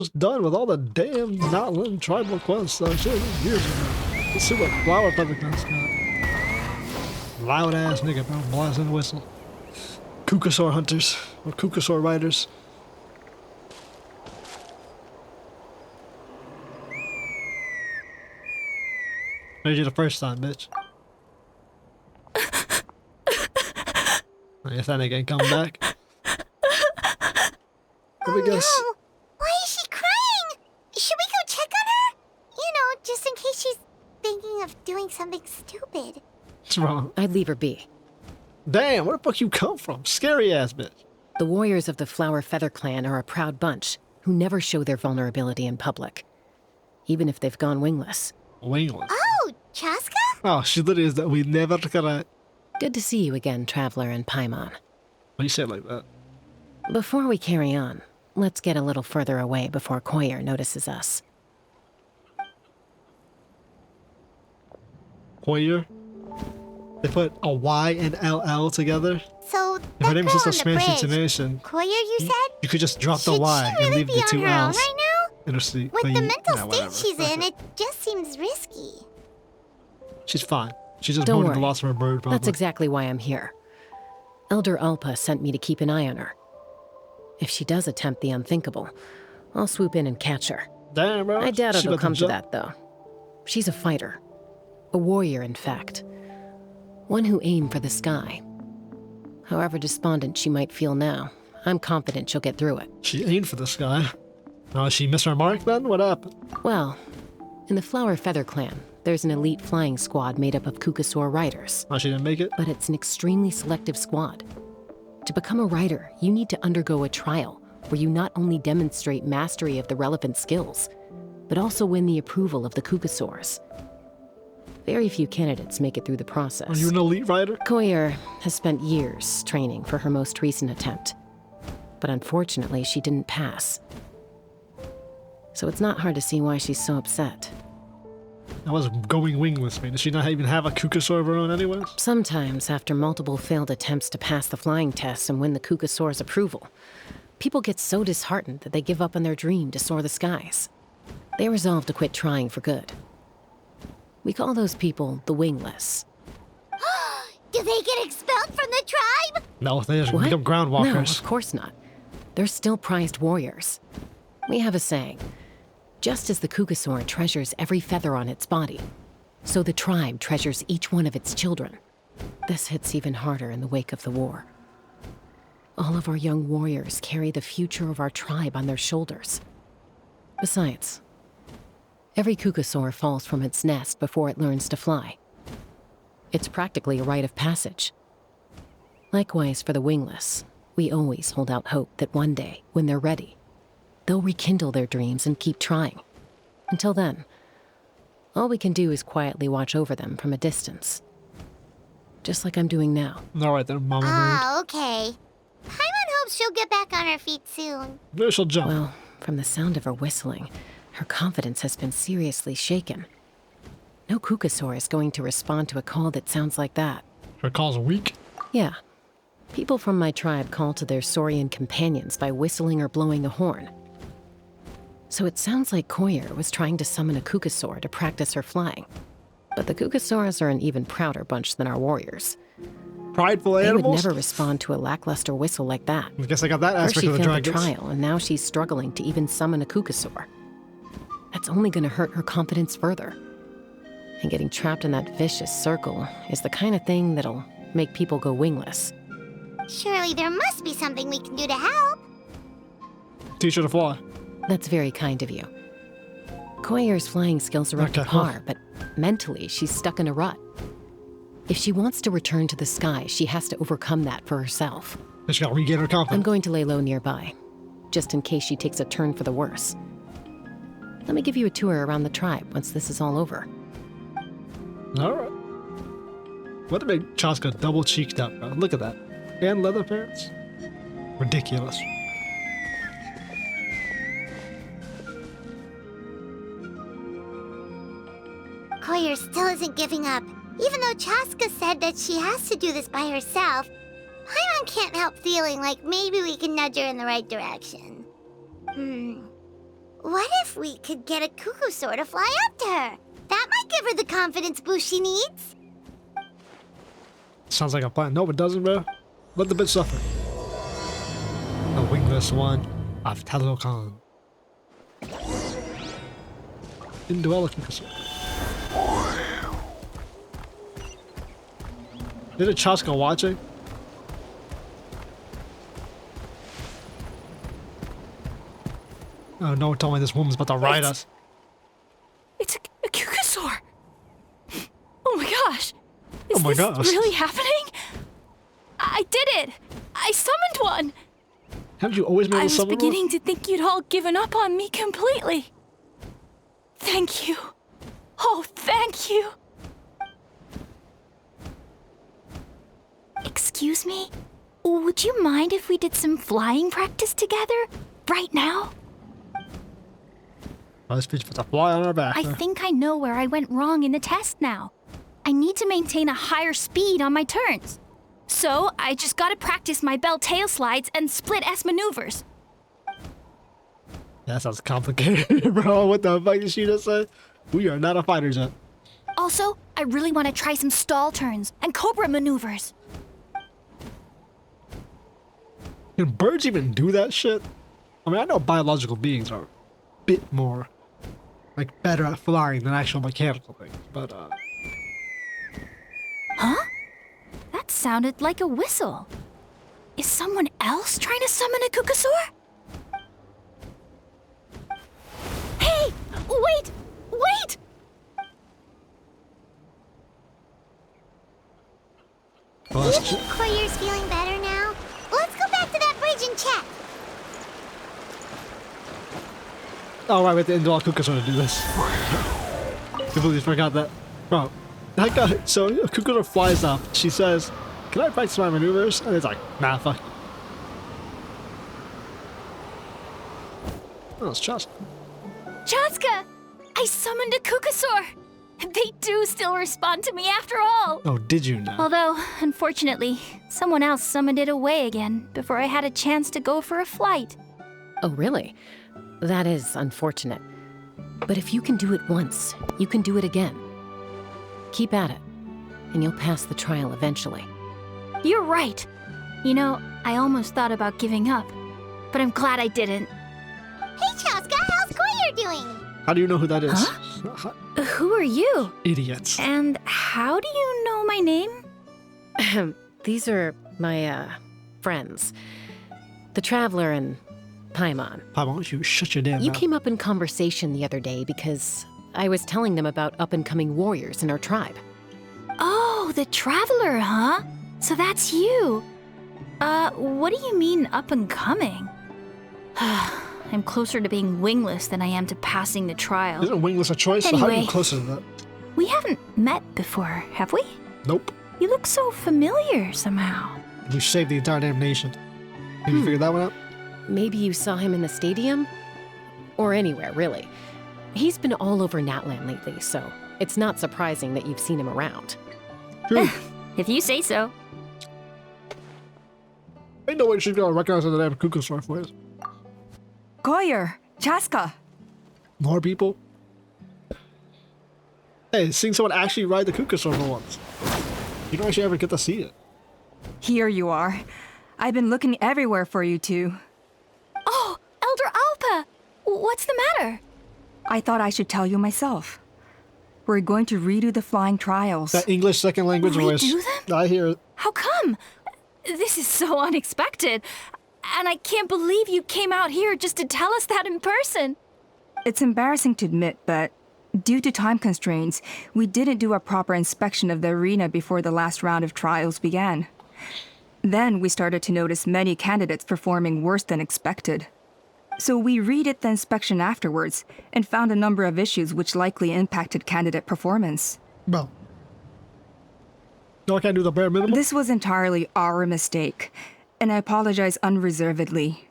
Was done with all the damn Natlan tribal quests that shit years ago. Let's see what Flower Feather Quest got. Loud ass nigga, bro. Blasting the whistle. Kukasaur hunters. Or Kukasaur riders. Made you the first time, bitch. I guess that nigga ain't coming back. Let me guess. No! Why is she crying? Should we go check on her? You know, just in case she's thinking of doing something stupid. What's wrong? I'd leave her be. Damn, where the fuck you come from? Scary ass bitch. The warriors of the Flower Feather Clan are a proud bunch who never show their vulnerability in public, even if they've gone wingless. Wingless? Oh, CHASCA? Oh, she literally is that we never gonna... Good to see you again, Traveler and Paimon. Why you say it like that? Before we carry on, let's get a little further away before Koyer notices us. Koyer? They put a Y and LL together? So, If that her name is girl just a on the Spanish bridge, intonation, Koyer, you said? you could just drop the Should Y she and really leave be the on two her own L's. right now? In her sleep. With But the you- mental nah, state whatever. she's Fuck in, it. it just seems risky. She's fine. She's just Don't mourning the worry. loss of her bird, probably. That's exactly why I'm here. Elder Alpa sent me to keep an eye on her. If she does attempt the unthinkable, I'll swoop in and catch her. Damn, bro. I doubt She it'll about come to jump. that, though. She's a fighter. A warrior, in fact. One who aimed for the sky. However despondent she might feel now, I'm confident she'll get through it. She aimed for the sky. Oh, she missed her mark then? What happened? Well, in the Flower Feather Clan, there's an elite flying squad made up of Kukasaur riders. Oh, she didn't make it? But it's an extremely selective squad. To become a rider, you need to undergo a trial where you not only demonstrate mastery of the relevant skills, but also win the approval of the Kukasaurs. Very few candidates make it through the process. Are you an elite rider? Koyer has spent years training for her most recent attempt, but unfortunately she didn't pass. So it's not hard to see why she's so upset. That was going wingless, man. Does she not even have a Kukasaur of her own anyways? Sometimes, after multiple failed attempts to pass the flying test and win the Kukasaur's approval, people get so disheartened that they give up on their dream to soar the skies. They resolve to quit trying for good. We call those people the wingless. Do they get expelled from the tribe? No, they just What? become ground No, walkers. of course not. They're still prized warriors. We have a saying. Just as the Kukasaur treasures every feather on its body, so the tribe treasures each one of its children. This hits even harder in the wake of the war. All of our young warriors carry the future of our tribe on their shoulders. Besides, every Kukasaur falls from its nest before it learns to fly. It's practically a rite of passage. Likewise for the wingless, we always hold out hope that one day, when they're ready, they'll rekindle their dreams and keep trying. Until then, all we can do is quietly watch over them from a distance. Just like I'm doing now. All right then, Mama Bird. Ah, okay. Paimon hopes she'll get back on her feet soon. There she'll jump. Well, from the sound of her whistling, her confidence has been seriously shaken. No Kukasaur is going to respond to a call that sounds like that. Her call's weak. Yeah. People from my tribe call to their Saurian companions by whistling or blowing a horn. So it sounds like Koyer was trying to summon a Kukasaur to practice her flying. But the Kukasaurs are an even prouder bunch than our warriors. Prideful They would animals? never respond to a lackluster whistle like that. I guess I got that First aspect she of the failed the dragons. trial, and now she's struggling to even summon a Kukasaur. That's only going to hurt her confidence further. And getting trapped in that vicious circle is the kind of thing that'll make people go wingless. Surely there must be something we can do to help. Teach her to fly. That's very kind of you. Koyer's flying skills are up to Okay, par, but mentally she's stuck in a rut. If she wants to return to the sky, she has to overcome that for herself. Then she gotta regain her I'm confidence. going to lay low nearby, just in case she takes a turn for the worse. Let me give you a tour around the tribe once this is all over. Alright. What a big CHASCA double cheeked up, bro. Look at that. And leather pants. Ridiculous. Koyer still isn't giving up. Even though CHASCA said that she has to do this by herself, Paimon can't help feeling like maybe we can nudge her in the right direction. What if we could get a Cuckoosaur to fly up to her? That might give her the confidence boost she needs. Sounds like a plan. No, it doesn't, bro. Let the bitch suffer. The wingless one of Talokan. Indwell a Cuckoosaur. Did a CHASCA watching? Oh no, tell me this woman's about to ride us. It's a Cuckoosaur! Oh my gosh! Is Oh my this gosh. really happening? I did it! I summoned one! Haven't you always been I able to was summon beginning to think you'd all given up on me completely. Thank you. Oh, thank you. Excuse me? Would you mind if we did some flying practice together? Right now? Oh, this bitch puts a fly on her back. I think I know where I went wrong in the test now. I need to maintain a higher speed on my turns. So I just gotta practice my bell tail slides and split S maneuvers. That sounds complicated, bro. What the fuck did she just say? We are not a fighter jet. Also, I really want to try some stall turns and cobra maneuvers. Can birds even do that shit? I mean, I know biological beings are a bit more, like, better at flying than actual mechanical things, but, Huh? That sounded like a whistle. Is someone else trying to summon a Cuckoosaur? Hey! Wait! Wait! well, Do you that's think Koyer's feeling better now? Let's go back to that bridge and check. oh, right, we have to indwell Cuckoosaur to do this. Completely forgot that. Bro, that guy, so a Cuckoosaur flies up, she says, can I practice my maneuvers? And it's like, nah, fuck. Oh, it's CHASCA. CHASCA! I summoned a Cuckoosaur! They do still respond to me after all! Oh, did you now? Although, unfortunately, someone else summoned it away again before I had a chance to go for a flight. Oh, really? That is unfortunate. But if you can do it once, you can do it again. Keep at it, and you'll pass the trial eventually. You're right. You know, I almost thought about giving up, but I'm glad I didn't. Hey, Chaska, how's Koyer doing? How do you know who that is? Huh? Who are you? Idiots. And how do you know my name? These are my, friends. The Traveler and Paimon. Why don't you shut your damn You mouth? came up in conversation the other day because I was telling them about up-and-coming warriors in our tribe. Oh, the Traveler, huh? So that's you. What do you mean up and coming? I'm closer to being wingless than I am to passing the trial. Isn't wingless a choice? So how are you Anyway. closer to that? We haven't met before, have we? Nope. You look so familiar somehow. We saved the entire damn nation. Have you figured that one out? Maybe you saw him in the stadium? Or anywhere, really. He's been all over Natlan lately, so it's not surprising that you've seen him around. True. If you say so. Ain't no way she's gonna recognize the damn Cuckoosaur for us. Koyer, CHASCA. More people? Hey, seeing someone actually ride the Cuckoosaur for once. You don't actually ever get to see it. Here you are. I've been looking everywhere for you two. Oh, Elder Alpa! What's the matter? I thought I should tell you myself. We're going to redo the flying trials. That English second language voice. Redo them? I hear it. How come? This is so unexpected. And I can't believe you came out here just to tell us that in person. It's embarrassing to admit, but due to time constraints, we didn't do a proper inspection of the arena before the last round of trials began. Then we started to notice many candidates performing worse than expected. So we redid the inspection afterwards and found a number of issues which likely impacted candidate performance. Bro. No, I can't do the bare minimum. This was entirely our mistake, and I apologize unreservedly.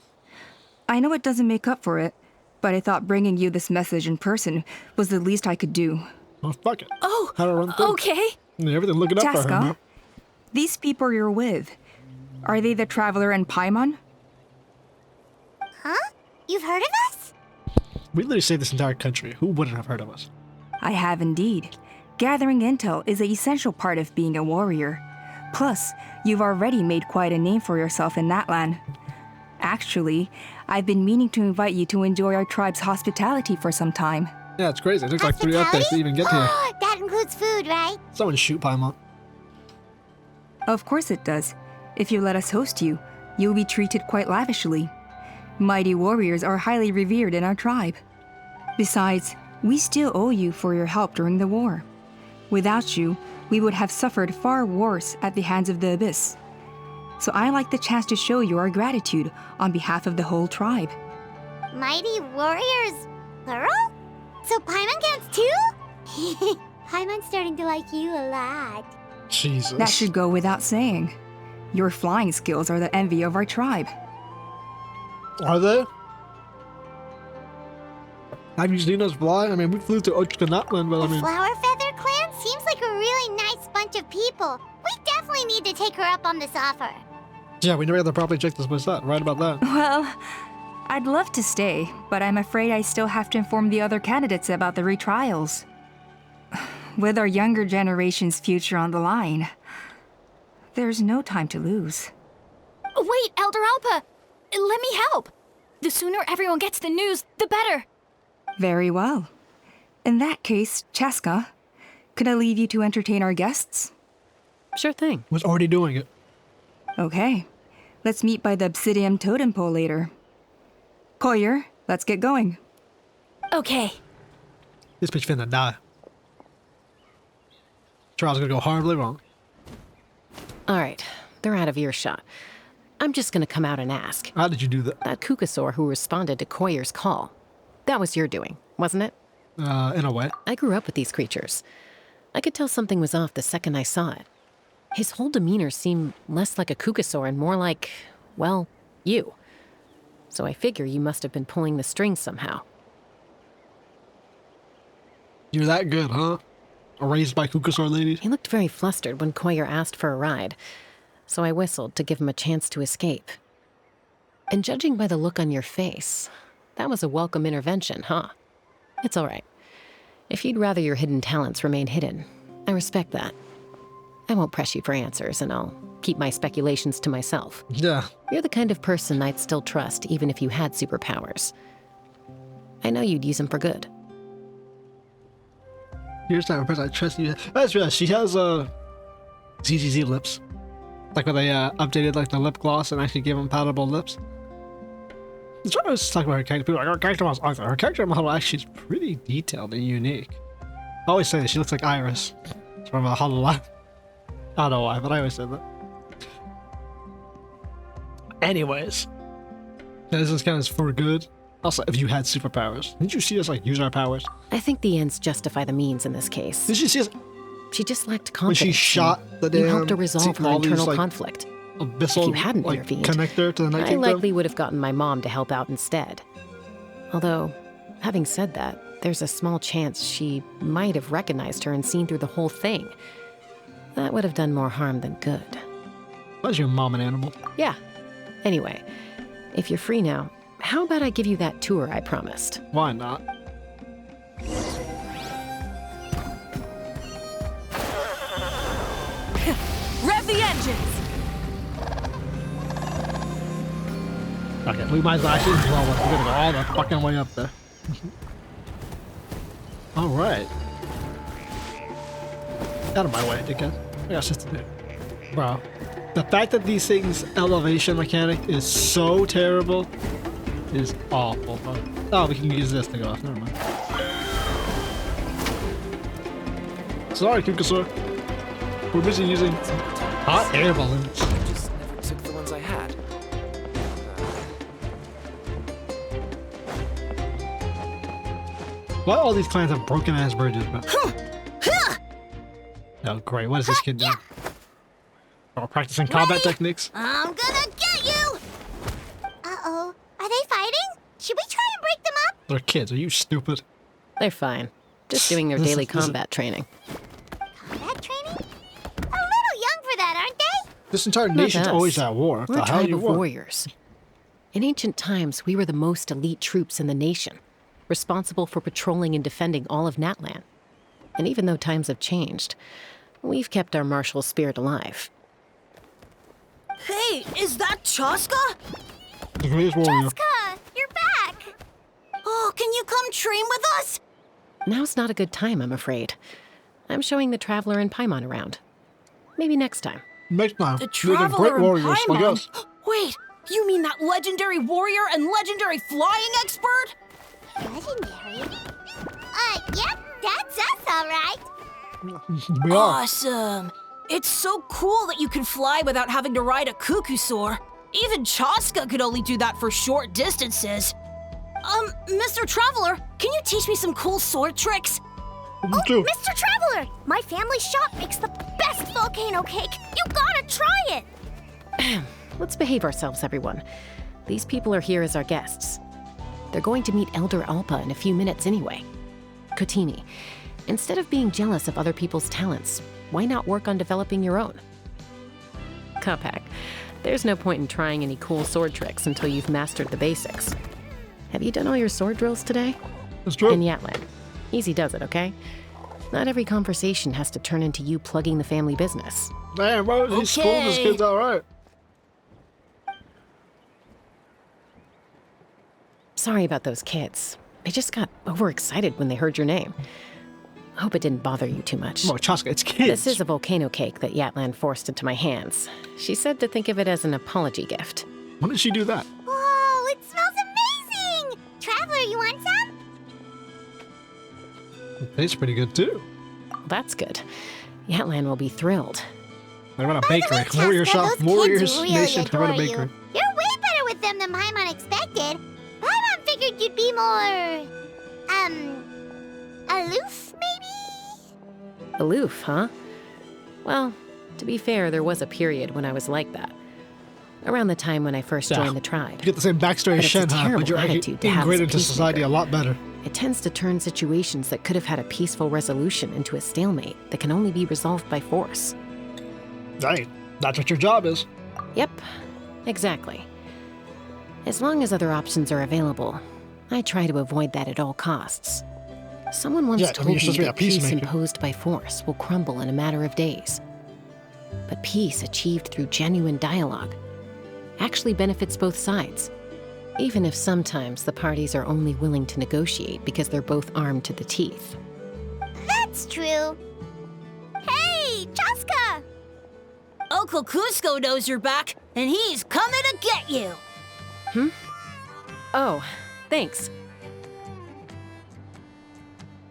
I know it doesn't make up for it, but I thought bringing you this message in person was the least I could do. Oh, fuck it. Oh, How to run things. okay. Yeah, everything looking up for her, CHASCA, man. these people you're with, are they the Traveler and Paimon? Huh? You've heard of us? We literally saved this entire country. Who wouldn't have heard of us? I have indeed. Gathering intel is an essential part of being a warrior. Plus, you've already made quite a name for yourself in Natlan. Actually, I've been meaning to invite you to enjoy our tribe's hospitality for some time. Yeah, it's crazy. It took like 3 updates to even get here. That includes food, right? Someone shoot Paimon. Of course it does. If you let us host you, you'll be treated quite lavishly. Mighty warriors are highly revered in our tribe. Besides, we still owe you for your help during the war. Without you, we would have suffered far worse at the hands of the Abyss. So I like the chance to show you our gratitude on behalf of the whole tribe. Mighty warriors, plural? So Paimon counts too? Paimon's starting to like you a lot. Jesus. That should go without saying. Your flying skills are the envy of our tribe. Are they? Have you seen us fly? I mean, we flew to Natlan, but I The mean... Flower Feather clan seems like a really nice bunch of people. We definitely need to take her up on this offer. Yeah, we never had to properly check this place out. Right about that. Well, I'd love to stay, but I'm afraid I still have to inform the other candidates about the retrials. With our younger generation's future on the line, there's no time to lose. Wait, Elder Alpa! Let me help! The sooner everyone gets the news, the better! Very well. In that case, CHASCA, could I leave you to entertain our guests? Sure thing. Was already doing it. Okay. Let's meet by the Obsidian Totem Pole later. Collier, let's get going. Okay. This bitch finna die. Trial's gonna go horribly wrong. All right, they're out of earshot. I'm just gonna come out and ask. How did you do that? That Kukasaur who responded to Koyer's call. That was your doing, wasn't it? In a way. I grew up with these creatures. I could tell something was off the second I saw it. His whole demeanor seemed less like a Kukasaur and more like, well, you. So I figure you must have been pulling the strings somehow. You're that good, huh? Raised by Kukasaur ladies? He looked very flustered when Koyer asked for a ride, so I whistled to give him a chance to escape. And judging by the look on your face, that was a welcome intervention, huh? It's all right. If you'd rather your hidden talents remain hidden, I respect that. I won't press you for answers, and I'll keep my speculations to myself. Yeah. You're the kind of person I'd still trust even if you had superpowers. I know you'd use them for good. Here's the type of person I trust you. I just realized she has ZZZ lips. Like when they updated like the lip gloss and actually gave them palatable lips. I'm trying to talk about her character. People are like, her character model's ugly. Her character model actually is pretty detailed and unique. I always say that she looks like Iris from a Hololive. I don't know why, but I always say that. Anyways, this is kind of for good. Also, if you had superpowers, didn't you see us like use our powers? I think the ends justify the means in this case. Did you see us She just lacked when confidence. she shot the damn? You helped her resolve her all these, internal like, conflict. abyssal If you hadn't like intervened, connector to the Night I Kingdom? likely would have gotten my mom to help out instead. Although, having said that, there's a small chance she might have recognized her and seen through the whole thing. That would have done more harm than good. Why's your mom an animal? Yeah. Anyway, if you're free now, how about I give you that tour I promised? Why not? Rev the engines! Okay, we might as well actually blow it. We're gonna go all the fucking way up there. Alright. Out of my way, dickhead. I got shit to do. Bro. The fact that these things' elevation mechanic is so terrible is awful, bro. Oh, we can use this to go off. Never mind. Sorry, Kukasaur. We're busy using hot air balloons. Just never took the ones I had. Why all these clans have broken ass bridges, bro? Oh, great. What is this kid doing? Oh, practicing combat techniques? I'm gonna get you! Uh-oh. Are they fighting? Should we try and break them up? They're kids. Are you stupid? They're fine. Just doing their daily combat training. Combat training? A little young for that, aren't they? This entire Not nation's us. always at war. What We're the a hell tribe you of want? warriors. In ancient times, we were the most elite troops in the nation. responsible for patrolling and defending all of Natlan. And even though times have changed, we've kept our martial spirit alive. Hey, is that CHASCA? The greatest warrior. CHASCA, you're back! Oh, can you come train with us? Now's not a good time, I'm afraid. I'm showing the Traveler and Paimon around. Maybe next time. Next time. The They're the great Traveler and warriors like Paimon? us. Wait, you mean that legendary warrior and legendary flying expert? Legendary? Yep, that's us, alright. We are. Awesome. It's so cool that you can fly without having to ride a cuckoo-soar. Even CHASCA could only do that for short distances. Mr. Traveler, can you teach me some cool sword tricks? Me too. Mr. Traveler, my family shop makes the best volcano cake. You gotta try it. Let's behave ourselves, everyone. These people are here as our guests. They're going to meet Elder Alpa in a few minutes anyway. Kotini, instead of being jealous of other people's talents, why not work on developing your own? Capac, there's no point in trying any cool sword tricks until you've mastered the basics. Have you done all your sword drills today? That's true. And Natlan, easy does it, okay? Not every conversation has to turn into you plugging the family business. Damn, bro, he's schooling his kids all right. Sorry about those kids. They just got overexcited when they heard your name. Hope it didn't bother you too much. Oh, CHASCA, it's kids. This is a volcano cake that Yatlan forced into my hands. She said to think of it as an apology gift. When did she do that? Whoa, it smells amazing! Traveler, you want some? It tastes pretty good too. That's good. Yatlan will be thrilled. They run a By the way, bakery. Chaska, Warrior shop. those kids Warriors really Nation to run a adore you. bakery. You're way better with them than Paimon expected. Paimon figured you'd be more, aloof, maybe? Aloof, huh? Well, to be fair, there was a period when I was like that. Around the time when I first joined the tribe. You get the same backstory as But it's a Shen, huh? terrible But you're attitude to have as a integrated into society a peacemaker. lot better. It tends to turn situations that could have had a peaceful resolution into a stalemate that can only be resolved by force. Right. That's what your job is. Yep, exactly. As long as other options are available, I try to avoid that at all costs. Someone once Yeah, I mean, told you're me supposed to be a that peace peacemaker. imposed by force will crumble in a matter of days. But peace achieved through genuine dialogue actually benefits both sides, even if sometimes the parties are only willing to negotiate because they're both armed to the teeth. That's true. Hey, Chaska! Uncle Cusco knows you're back, and he's coming to get you. Oh, thanks.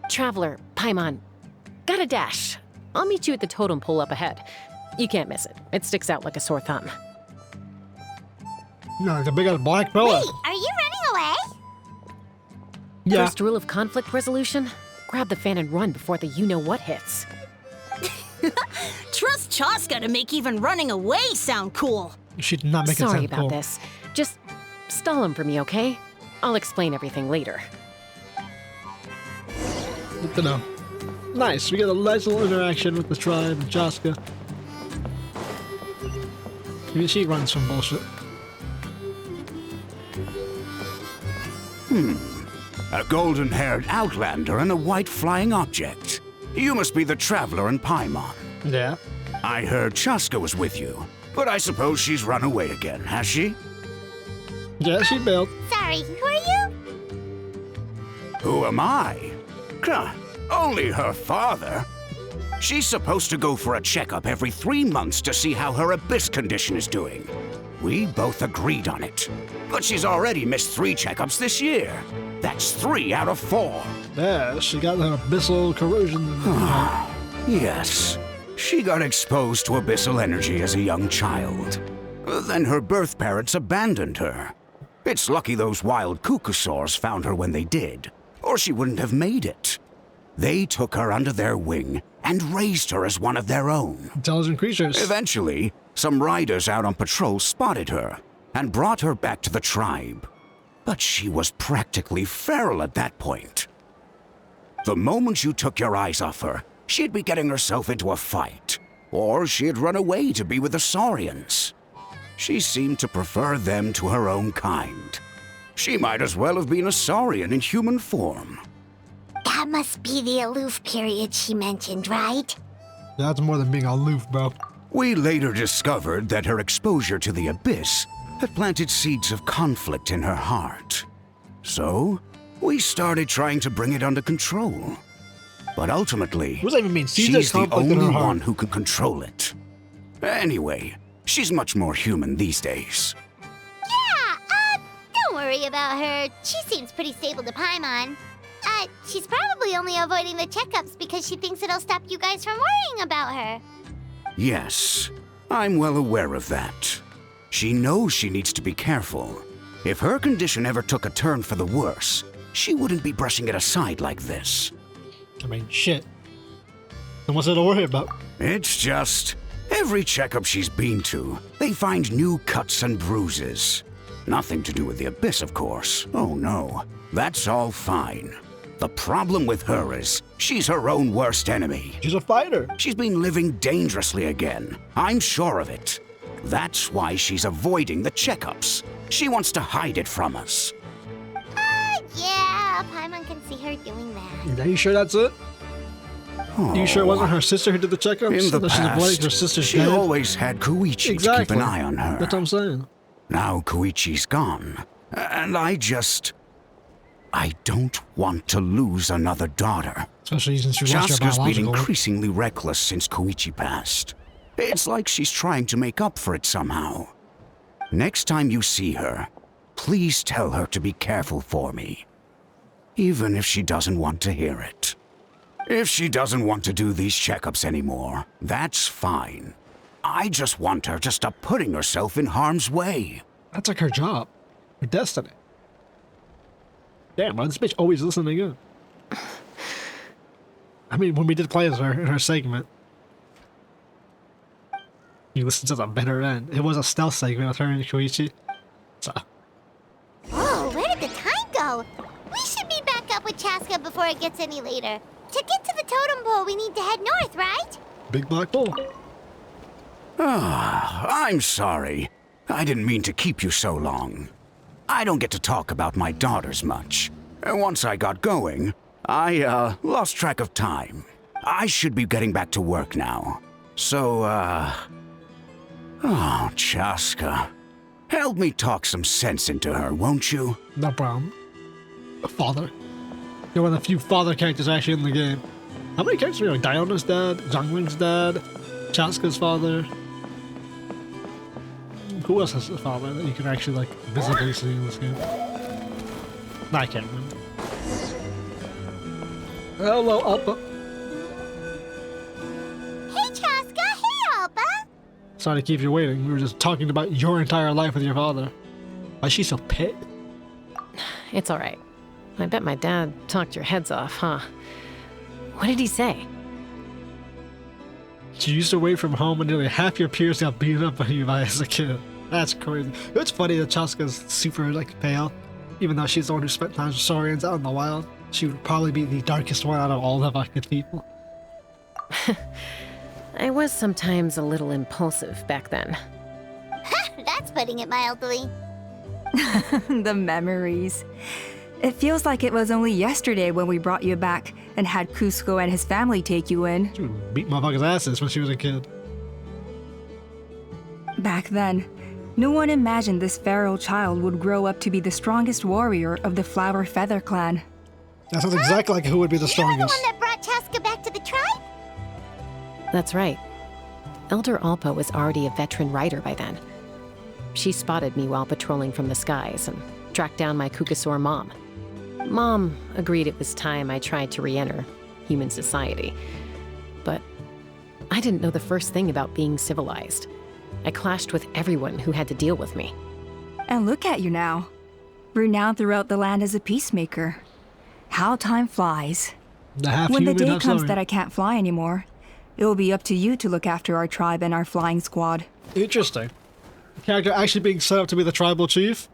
Traveler, Paimon, got a dash. I'll meet you at the totem pole up ahead. You can't miss it. It sticks out like a sore thumb. No, like a big ass black pillar. Wait, are you running away? Yeah. First rule of conflict resolution? Grab the fan and run before the you-know-what hits. Trust CHASCA to make even running away sound cool. She did not make it Sorry sound about cool. this. Just stall him for me, okay? I'll explain everything later. Good to know. Nice. We get a nice little interaction with the tribe and Chaska. Maybe she runs some bullshit. A golden-haired outlander and a white flying object. You must be the Traveler and Paimon. Yeah. I heard CHASCA was with you, but I suppose she's run away again, has she? Yeah, she bailed. Sorry, who are you? Who am I? Only her father. She's supposed to go for a checkup every 3 months to see how her abyss condition is doing. We both agreed on it. But she's already missed 3 checkups this year. That's 3 out of 4. Yeah, she got an abyssal corrosion. Yes, she got exposed to abyssal energy as a young child. Then her birth parents abandoned her. It's lucky those wild cuckosaurs found her when they did, or she wouldn't have made it. They took her under their wing and raised her as one of their own. Intelligent creatures. Eventually, some riders out on patrol spotted her and brought her back to the tribe. But she was practically feral at that point. The moment you took your eyes off her, she'd be getting herself into a fight, or she'd run away to be with the Saurians. She seemed to prefer them to her own kind. She might as well have been a saurian in human form. That must be the aloof period she mentioned, right? That's more than being aloof, bro. We later discovered that her exposure to the abyss had planted seeds of conflict in her heart. So, we started trying to bring it under control. But ultimately, What does that even mean? Seeds she's of the conflict in her only heart. one who can control it. Anyway, she's much more human these days. Yeah, don't worry about her. She seems pretty stable to Paimon. She's probably only avoiding the checkups because she thinks it'll stop you guys from worrying about her. Yes, I'm well aware of that. She knows she needs to be careful. If her condition ever took a turn for the worse, she wouldn't be brushing it aside like this. I mean, shit. Then what's there to worry about? It's just, every checkup she's been to, they find new cuts and bruises. Nothing to do with the abyss, of course. Oh no, that's all fine. The problem with her is, she's her own worst enemy. She's a fighter. She's been living dangerously again. I'm sure of it. That's why she's avoiding the checkups. She wants to hide it from us. Yeah, Paimon can see her doing that. Are you sure that's it? Oh, You sure it wasn't her sister who did the checkups? in the That she's avoiding her past, sister's she dead? always had Koichi to keep an eye on her. That's what I'm saying. Now Koichi's gone, and I don't want to lose another daughter. Especially since she lost her Chaska's been biological. increasingly reckless since Koichi passed. It's like she's trying to make up for it somehow. Next time you see her, please tell her to be careful for me. Even if she doesn't want to hear it. If she doesn't want to do these checkups anymore, that's fine. I just want her to stop putting herself in harm's way. That's like her job. Her destiny. Damn, man, this bitch always listening in. I mean, when we did play as her in her segment, you listened to the bitter end. It was a stealth segment with her and Koichi. So, Whoa, where did the time go? We should be back up with Chaska before it gets any later. To get to the totem pole, we need to head north, right? big black bull. I'm sorry. I didn't mean to keep you so long. I don't get to talk about my daughters much. Once I got going, I lost track of time. I should be getting back to work now. So, oh, Chaska. Help me talk some sense into her, won't you? No problem. A father. You're one of the few father characters actually in the game. How many characters are you? Like Diona's dad, Zhongling's dad, Chaska's father. Who else has a father that you can actually like visibly see in this game? No, I can't remember. Hello, Alpa. Hey, Chaska. Hey, Alba. Sorry to keep you waiting. We were just talking about your entire life with your father. Why is she so pit? It's all right. I bet my dad talked your heads off, huh? What did he say? She used to away from home and nearly half your peers got beaten up by you as a kid. That's crazy. It's funny that Chaska's super like pale. Even though she's the one who spent time with saurians out in the wild, she would probably be the darkest one out of all the fucking people. I was sometimes a little impulsive back then. That's putting it mildly. The memories. It feels like it was only yesterday when we brought you back and had Cusco and his family take you in. She would beat motherfuckers' asses when she was a kid. Back then, no one imagined this feral child would grow up to be the strongest warrior of the Flower Feather clan. That sounds exactly like who would be the You're the strongest. one that brought Chaska back to the tribe? That's right. Elder Alpa was already a veteran rider by then. She spotted me while patrolling from the skies and tracked down my Kukasaur mom. Mom agreed it was time I tried to re-enter human society. But I didn't know the first thing about being civilized. I clashed with everyone who had to deal with me. And look at you now, renowned throughout the land as a peacemaker. How time flies. The half When the human, day half comes saurian. that I can't fly anymore, it will be up to you to look after our tribe and our flying squad. Interesting. The character actually being set up to be the tribal chief?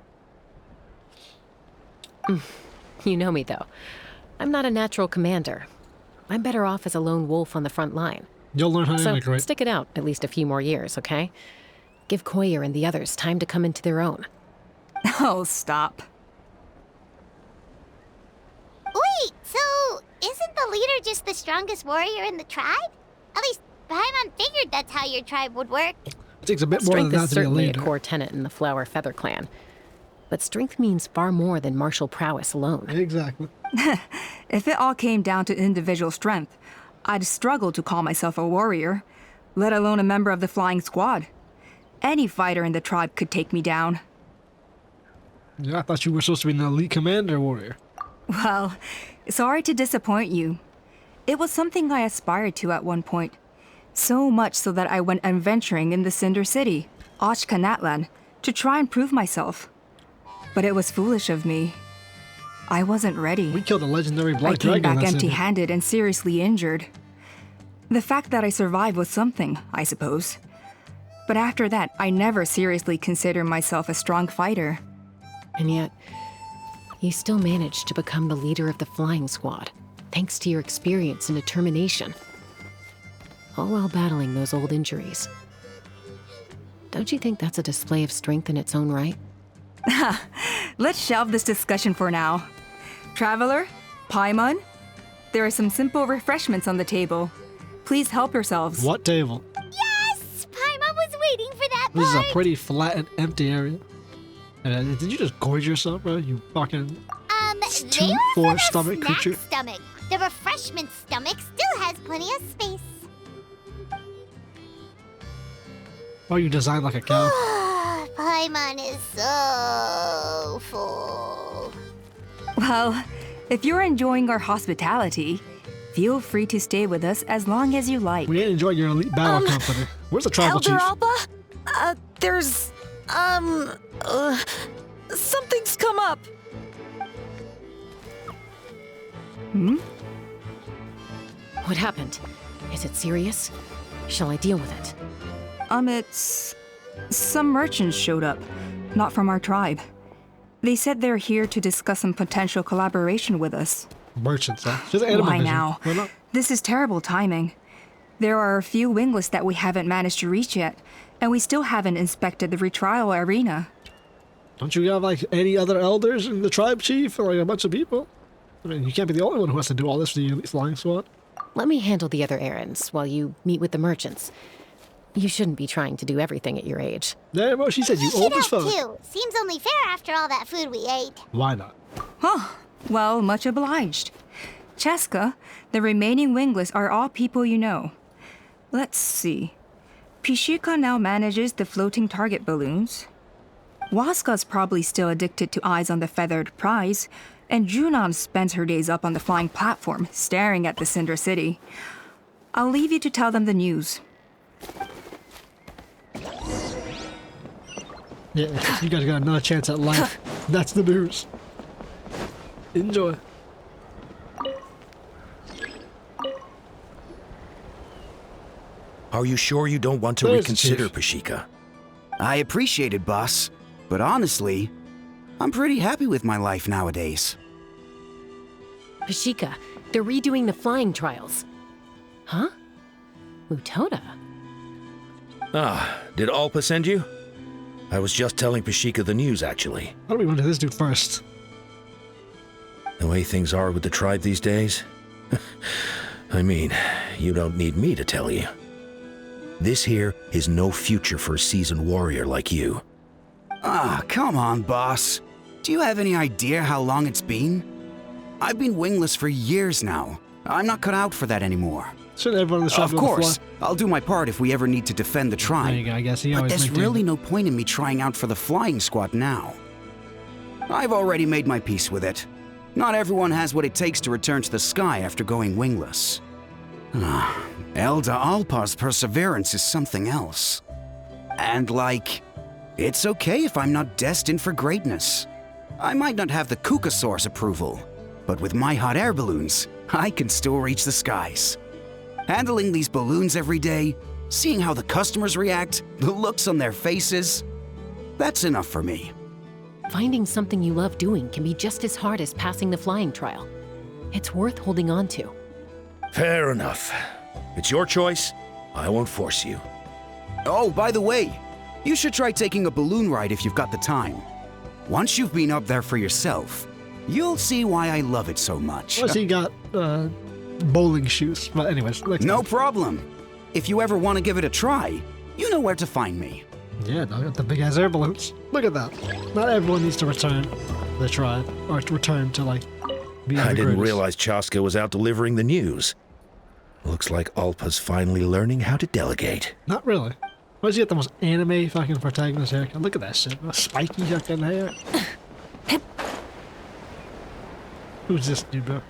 You know me, though. I'm not a natural commander. I'm better off as a lone wolf on the front line. You'll learn how to So integrate. stick it out at least a few more years, okay? Give Koyer and the others time to come into their own. Oh, stop. leader just the strongest warrior in the tribe? At least Paimon figured that's how your tribe would work. It takes a bit more than Strength that is to be a certainly a leader. core tenet in the Flower Feather clan. But strength means far more than martial prowess alone. Exactly. If it all came down to individual strength, I'd struggle to call myself a warrior, let alone a member of the flying squad. Any fighter in the tribe could take me down. Yeah, I thought you were supposed to be an elite commander warrior. Well, sorry to disappoint you. It was something I aspired to at one point. So much so that I went adventuring in the Cinder City, Natlan, to try and prove myself. But it was foolish of me. I wasn't ready. We killed a legendary I black came dragon. back that's in it. empty-handed and seriously injured. The fact that I survived was something, I suppose. But after that, I never seriously considered myself a strong fighter. And yet, you still managed to become the leader of the flying squad, thanks to your experience and determination. All while battling those old injuries. Don't you think that's a display of strength in its own right? Let's shelve this discussion for now. Traveler, Paimon, there are some simple refreshments on the table. Please help yourselves. What table? Yes! Paimon was waiting for that This is part! a pretty flat and empty area. Did you just gorge yourself, bro? You fucking... They two were for for the stomach snack creature. stomach. The refreshment stomach still has plenty of space. Oh, you designed like a cow. Paimon is so full. Well, if you're enjoying our hospitality, feel free to stay with us as long as you like. We ain't enjoyed your elite battle company. Where's the tribal Elder chief? Alba? There's, something's come up. What happened? Is it serious? Shall I deal with it? It's... Some merchants showed up, not from our tribe. They said they're here to discuss some potential collaboration with us. Merchants, huh? She's an animal Why vision. now? Why not? This is terrible timing. There are a few wingless that we haven't managed to reach yet, and we still haven't inspected the retrial arena. Don't you have like any other elders in the tribe chief or like a bunch of people? I mean, you can't be the only one who has to do all this for the elite flying squad. Let me handle the other errands while you meet with the merchants. You shouldn't be trying to do everything at your age. Yeah, bro, she said you Should old as help fuck. too. Seems only fair after all that food we ate. Why not? Well, much obliged. CHASCA, the remaining wingless are all people you know. Let's see. Pishika now manages the floating target balloons. Waska's probably still addicted to eyes on the feathered prize, and Junon spends her days up on the flying platform, staring at the Cinder City. I'll leave you to tell them the news. Yeah, you guys got another chance at life. That's the news. Enjoy. Are you sure you don't want to There's the reconsider, chief. Pashika? I appreciate it, boss. But honestly, I'm pretty happy with my life nowadays. Pashika, they're redoing the flying trials. Huh? Mutoda? Ah, did Alpa send you? I was just telling Pashika the news, actually. How do we run to this dude first? The way things are with the tribe these days? I mean, you don't need me to tell you. This here is no future for a seasoned warrior like you. Ah, come on, boss. Do you have any idea how long it's been? I've been wingless for years now. I'm not cut out for that anymore. Shouldn't everyone in the tribe Of be able to course, fly? I'll do my part if we ever need to defend the There tribe. you go, I guess he But always there's maintained really it. no point in me trying out for the flying squad now. I've already made my peace with it. Not everyone has what it takes to return to the sky after going wingless. Elder Alpa's perseverance is something else. And it's okay if I'm not destined for greatness. I might not have the Kukasaur's approval, but with my hot air balloons, I can still reach the skies. Handling these balloons every day, seeing how the customers react, the looks on their faces, that's enough for me. Finding something you love doing can be just as hard as passing the flying trial. It's worth holding on to. Fair enough. It's your choice. I won't force you. Oh, by the way, you should try taking a balloon ride if you've got the time. Once you've been up there for yourself, you'll see why I love it so much. Unless he got bowling shoes. But anyways, No problem. If you ever want to give it a try, you know where to find me. Yeah, I got the big ass air balloons. Look at that. Not everyone needs to return the tribe, or to return to like be I the didn't greatest. realize CHASCA was out delivering the news. Looks like Alpa's finally learning how to delegate. Not really. Why does he get the most anime fucking protagonist haircut? Look at that shit. Spiky fucking hair. Who's this dude, bro?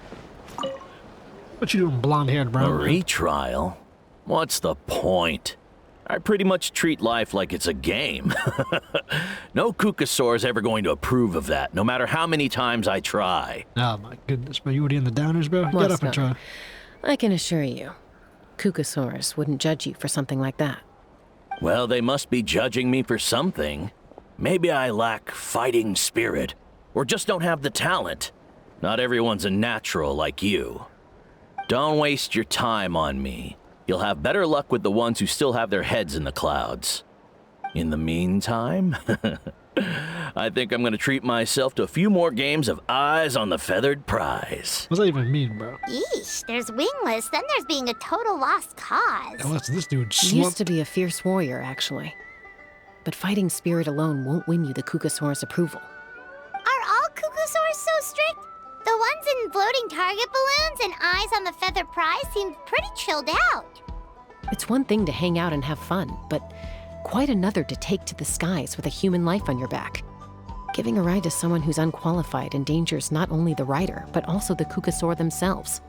What you doing, blonde-haired A brown? man? retrial? What's the point? I pretty much treat life like it's a game. No Kukasaur is ever going to approve of that, no matter how many times I try. Oh my goodness, bro. You already in the downers, bro? Get What's up and that? try. I can assure you, Kukasaurus wouldn't judge you for something like that. Well, they must be judging me for something. Maybe I lack fighting spirit, or just don't have the talent. Not everyone's a natural like you. Don't waste your time on me. You'll have better luck with the ones who still have their heads in the clouds. In the meantime, I think I'm gonna treat myself to a few more games of Eyes on the Feathered Prize. What's that even mean, bro? Yeesh, there's wingless, then there's being a total lost cause. Oh, what's this dude? You used to be a fierce warrior, actually. But fighting spirit alone won't win you the Kukasaurus approval. Are all Kukasaurs so strict? The ones in floating target balloons and Eyes on the Feathered Prize seemed pretty chilled out. It's one thing to hang out and have fun, but quite another to take to the skies with a human life on your back. Giving a ride to someone who's unqualified endangers not only the rider, but also the Kukasaur themselves.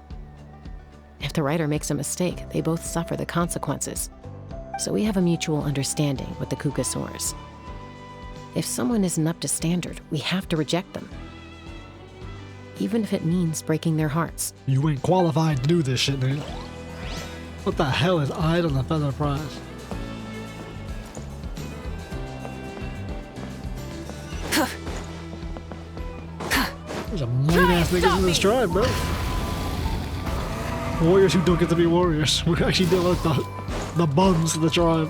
If the rider makes a mistake, they both suffer the consequences. So we have a mutual understanding with the Kukasaurs. If someone isn't up to standard, we have to reject them. Even if it means breaking their hearts. You ain't qualified to do this shit, dude. What the hell is Eyes on the Feather Prize? There's a million ass niggas in this tribe, bro. Warriors who don't get to be warriors. We're actually dealing with the bums of the tribe.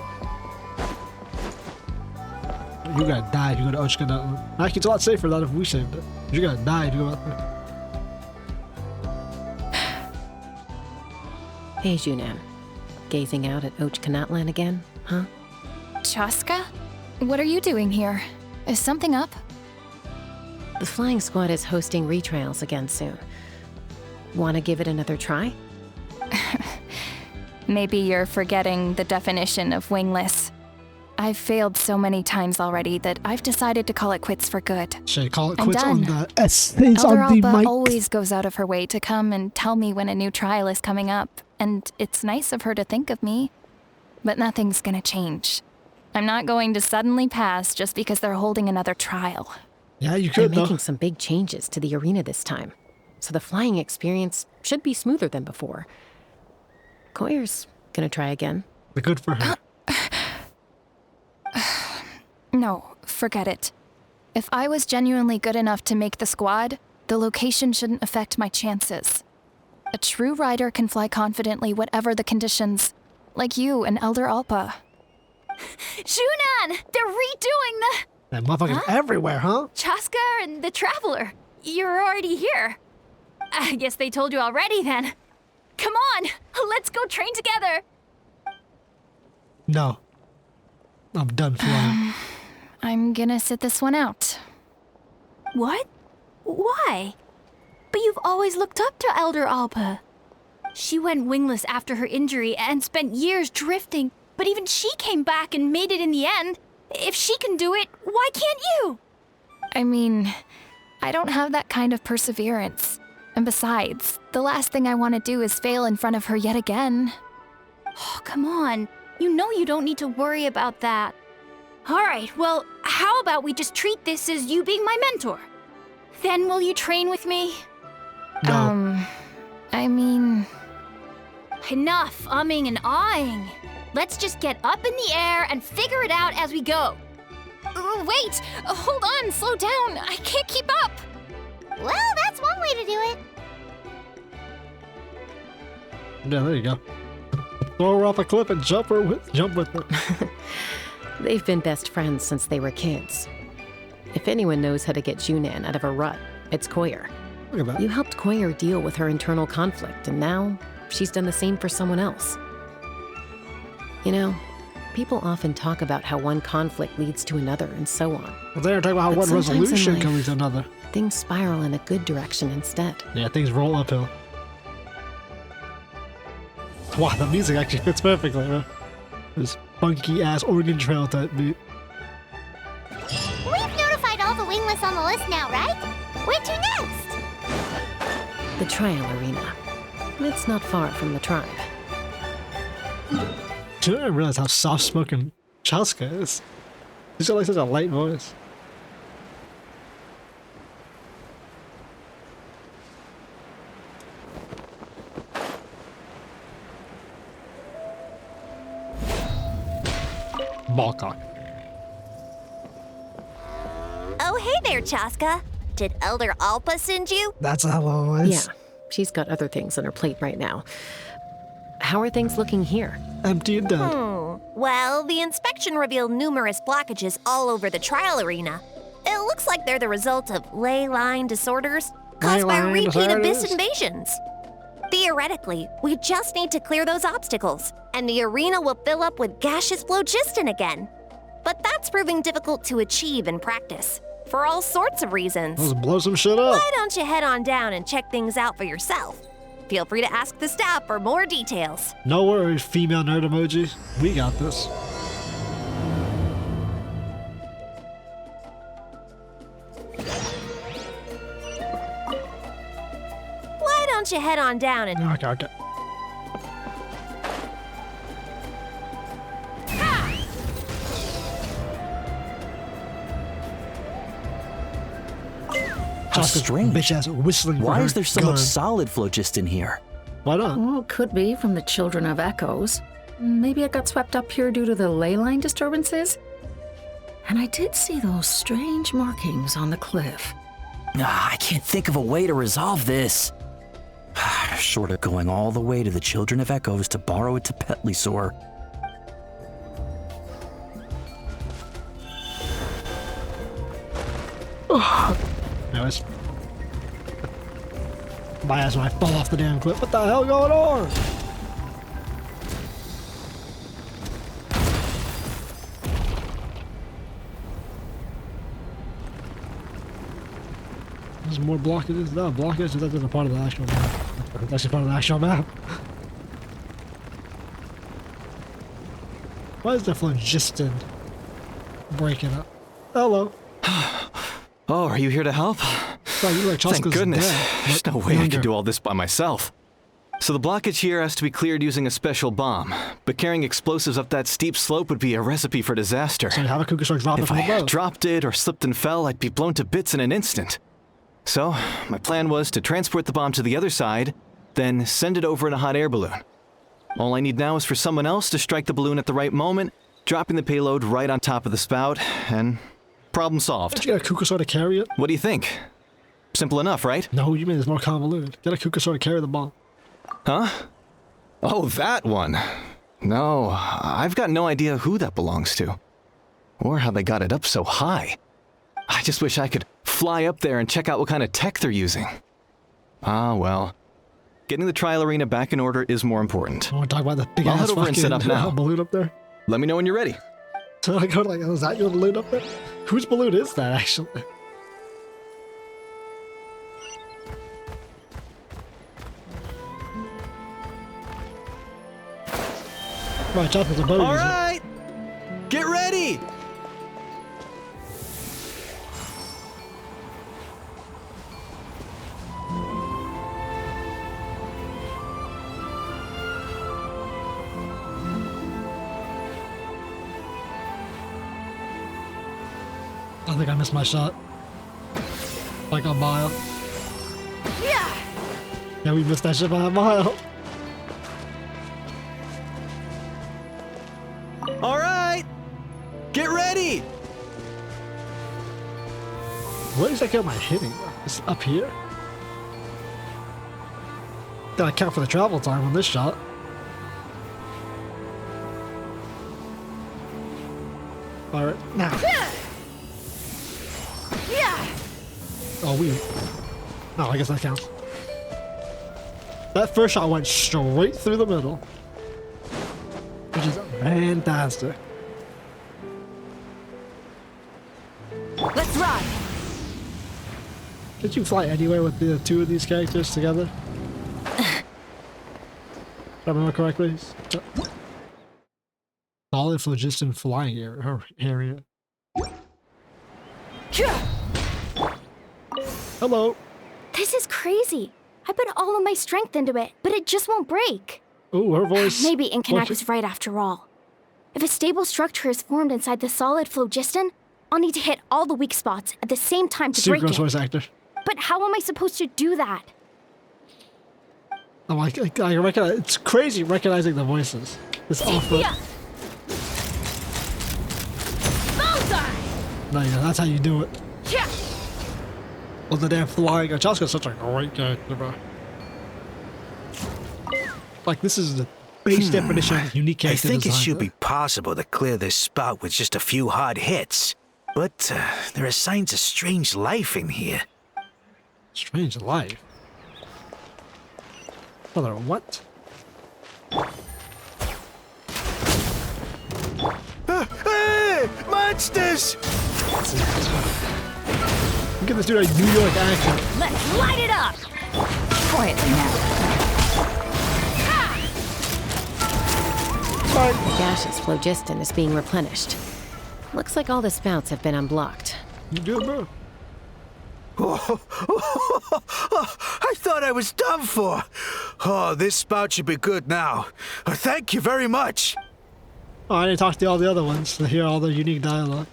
You gotta die if you go to Ochka Natlan. Actually, it's a lot safer than if we saved it. You gotta die if you go out there. Hey, Junan. Gazing out at Ochka Natlan again, huh? Chaska? What are you doing here? Is something up? The flying squad is hosting retrials again soon. Want to give it another try? Maybe you're forgetting the definition of wingless. I've failed so many times already that I've decided to call it quits for good. Shay, call it I'm quits on done. the States Elder on the Alba mic. always goes out of her way to come and tell me when a new trial is coming up, and it's nice of her to think of me. But nothing's gonna change. I'm not going to suddenly pass just because they're holding another trial. Yeah, you They're could though. making some big changes to the arena this time, so the flying experience should be smoother than before. Koyer's gonna try again. But good for her. No, forget it. If I was genuinely good enough to make the squad, the location shouldn't affect my chances. A true rider can fly confidently whatever the conditions, like you and Elder Alpa. Shunan! They're redoing the That motherfucker's everywhere, huh? CHASCA and the Traveler. You're already here. I guess they told you already then. Come on, let's go train together. No. I'm done flying. I'm gonna sit this one out. What? Why? But you've always looked up to Elder Alpa. She went wingless after her injury and spent years drifting, but even she came back and made it in the end. If she can do it, why can't you? I mean, I don't have that kind of perseverance. And besides, the last thing I want to do is fail in front of her yet again. Oh, come on. You know you don't need to worry about that. All right, well, how about we just treat this as you being my mentor? Then will you train with me? No. I mean... Enough umming and ahhing. Let's just get up in the air and figure it out as we go. Wait, hold on, slow down. I can't keep up. Well, that's one way to do it. Yeah, there you go. Throw her off a cliff and jump with her. They've been best friends since they were kids. If anyone knows how to get Junan out of a rut, it's Koyer. Look at that. You helped Koyer deal with her internal conflict, and now she's done the same for someone else. You know, people often talk about how one conflict leads to another and so on. Well, they're talking about how But one sometimes in resolution life, can lead to another. Things spiral in a good direction instead. Yeah, things roll uphill. Wow, the music actually fits perfectly, man. This funky ass Oregon Trail type beat. We've notified all the wingless on the list now, right? Where to next? The trial arena. It's not far from the tribe. Do you know, I realize how soft-spoken CHASCA is? She's got like such a light voice. Ballcock. Oh, hey there, Chaska. Did Elder Alpa send you? That's how always. Yeah, she's got other things on her plate right now. How are things looking here? Empty and dead. Well, the inspection revealed numerous blockages all over the trial arena. It looks like they're the result of ley line disorders caused by Ley line repeat abyss disorders? invasions. Theoretically, we just need to clear those obstacles, and the arena will fill up with gaseous phlogiston again. But that's proving difficult to achieve in practice, for all sorts of reasons. Let's blow some shit up. Why don't you head on down and check things out for yourself? Feel free to ask the staff for more details. No worries, female nerd emoji. We got this. Why don't you head on down and... Okay. How strange. Bitch ass whistling. Why for is her there so gun. much solid phlogiston here? Why not? Well, could be from the Children of Echoes. Maybe it got swept up here due to the ley line disturbances. And I did see those strange markings on the cliff. I can't think of a way to resolve this. Short of going all the way to the Children of Echoes to borrow a Catapilamila. Anyways. My ass when I fall off the damn cliff. What the hell going on? There's more blockages. No, blockages. That isn't part of the actual map. That's actually part of the actual map. Why is the phlogiston breaking up? Hello. Oh, are you here to help? Oh, you like Thank Chaska's goodness. dad, There's but no way I younger. can do all this by myself. So the blockage here has to be cleared using a special bomb, but carrying explosives up that steep slope would be a recipe for disaster. So you have a Kukasor drop it If from I above. dropped it or slipped and fell, I'd be blown to bits in an instant. So, my plan was to transport the bomb to the other side, then send it over in a hot air balloon. All I need now is for someone else to strike the balloon at the right moment, dropping the payload right on top of the spout, and problem solved. Did you get a Kukasor to carry it? What do you think? Simple enough, right? No, you mean it's more convoluted. Get a Kukasor to carry the bomb. Huh? Oh, that one. No, I've got no idea who that belongs to. Or how they got it up so high. I just wish I could fly up there and check out what kind of tech they're using. Ah, well. Getting the trial arena back in order is more important. I want to talk about the big I'll ass head over and set up fucking now. balloon up there. Let me know when you're ready. So I go like, is that your balloon up there? Whose balloon is that actually? Right, Chaska's a boat. All right! Get ready! I think I missed my shot. Like a mile. Yeah, we missed that shit by a mile. All right! Get ready! What exactly am I hitting? It's up here? Gotta account for the travel time on this shot. Alright, now. Oh, we Oh, I guess that counts. That first shot went straight through the middle, which is fantastic. Let's ride! Did you fly anywhere with the two of these characters together? If I remember correctly. Solid phlogiston flying area. Hello. This is crazy. I put all of my strength into it, but it just won't break. Oh, her voice. Maybe Inkanak was right after all. If a stable structure is formed inside the solid phlogiston, I'll need to hit all the weak spots at the same time to break it. Voice actor. But how am I supposed to do that? Oh, I recognize. It's crazy recognizing the voices. It's awful. No, yeah, that's how you do it. Yeah. Well, the damn flying. CHASCA's such a great character, bro. Like, this is the base definition of unique character I think design, it should be possible to clear this spout with just a few hard hits. But there are signs of strange life in here. Strange life? Brother, what? Hey! Monsters! Look at this dude, a New York accent. Let's light it up! Quietly now. The gaseous phlogiston is being replenished. Looks like all the spouts have been unblocked. You good, bro? I thought I was done for. Oh, this spout should be good now. Thank you very much. Oh, I didn't talk to all the other ones to hear all their unique dialogue.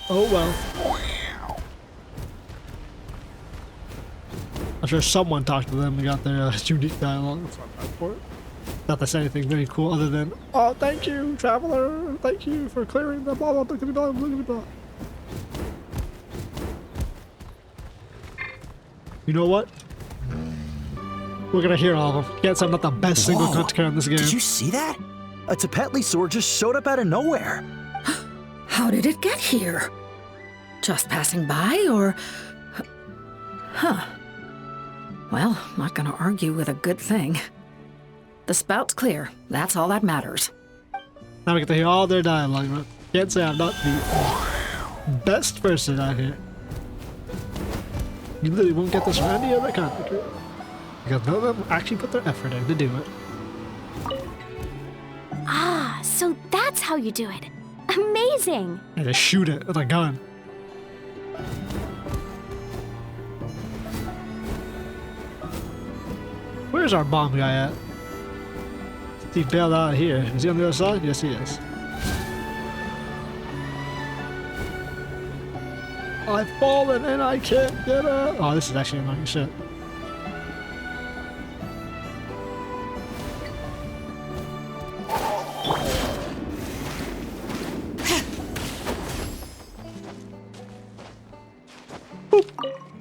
Oh well. I'm sure someone talked to them and got their unique dialogue. Not to say anything very cool other than, oh, thank you, traveler. Thank you for clearing the blah blah blah blah blah blah blah. You know what? We're gonna hear all of them. Can't say I'm not the best single cutter in this game. Did you see that? A Catapilamila just showed up out of nowhere. How did it get here? Just passing by, or... Huh. Well, not gonna argue with a good thing. The spout's clear. That's all that matters. Now we get to hear all their dialogue, but can't say I'm not the best person out here. You literally won't get this from any other content creator. Because none of them actually put their effort in to do it. Ah, so that's how you do it. Amazing! And just shoot it with a gun. Where's our bomb guy at? He bailed out of here. Is he on the other side? Yes, he is. I've fallen and I can't get up. Oh, this is actually annoying shit.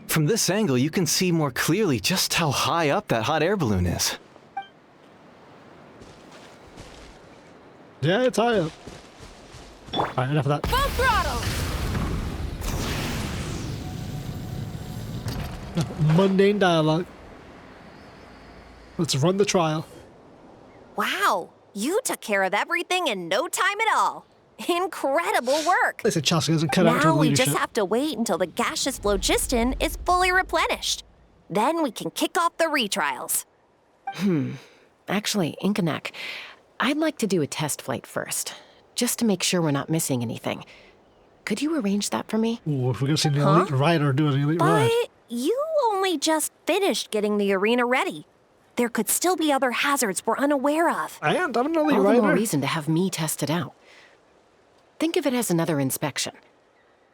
From this angle, you can see more clearly just how high up that hot air balloon is. Yeah, it's high up. Alright, enough of that. Full throttle! Mundane dialogue. Let's run the trial. Wow, you took care of everything in no time at all. Incredible work. They said CHASCA doesn't cut out to Now we leadership. just have to wait until the gaseous phlogiston is fully replenished. Then we can kick off the retrials. Actually, Inkanak, I'd like to do a test flight first, just to make sure we're not missing anything. Could you arrange that for me? Ooh, if we're gonna see the elite rider do an elite But ride. you only just finished getting the arena ready. There could still be other hazards we're unaware of. And I'm an elite All the more rider. reason to have me test it out. Think of it as another inspection.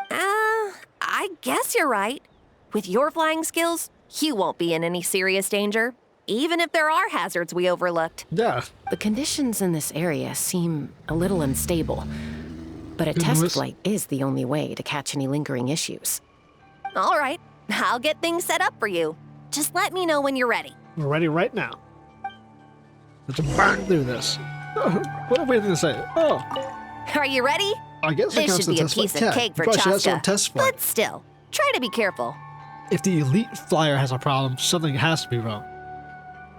I guess you're right. With your flying skills, you won't be in any serious danger, even if there are hazards we overlooked. Yeah. The conditions in this area seem a little unstable, but a test flight is the only way to catch any lingering issues. All right, I'll get things set up for you. Just let me know when you're ready. We're ready right now. Let's burn through this. What are we going to say? Oh, Are you ready? I guess it This counts should the be a test flight. piece of Yeah, cake for probably should have some CHASCA. test flight. But still, try to be careful. if the elite flyer has a problem, something has to be wrong.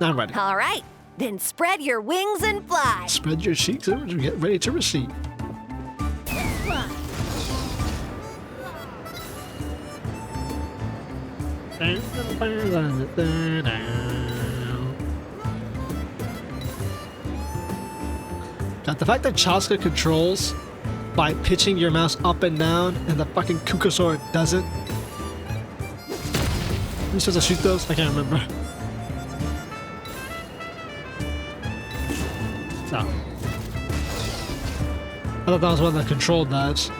I'm ready. All right, then spread your wings and fly. Spread your cheeks and get ready to receive. Now, the fact that CHASCA controls by pitching your mouse up and down and the fucking Kukasaur doesn't. Are you supposed to shoot those? I can't remember. No. I thought that was one that controlled that.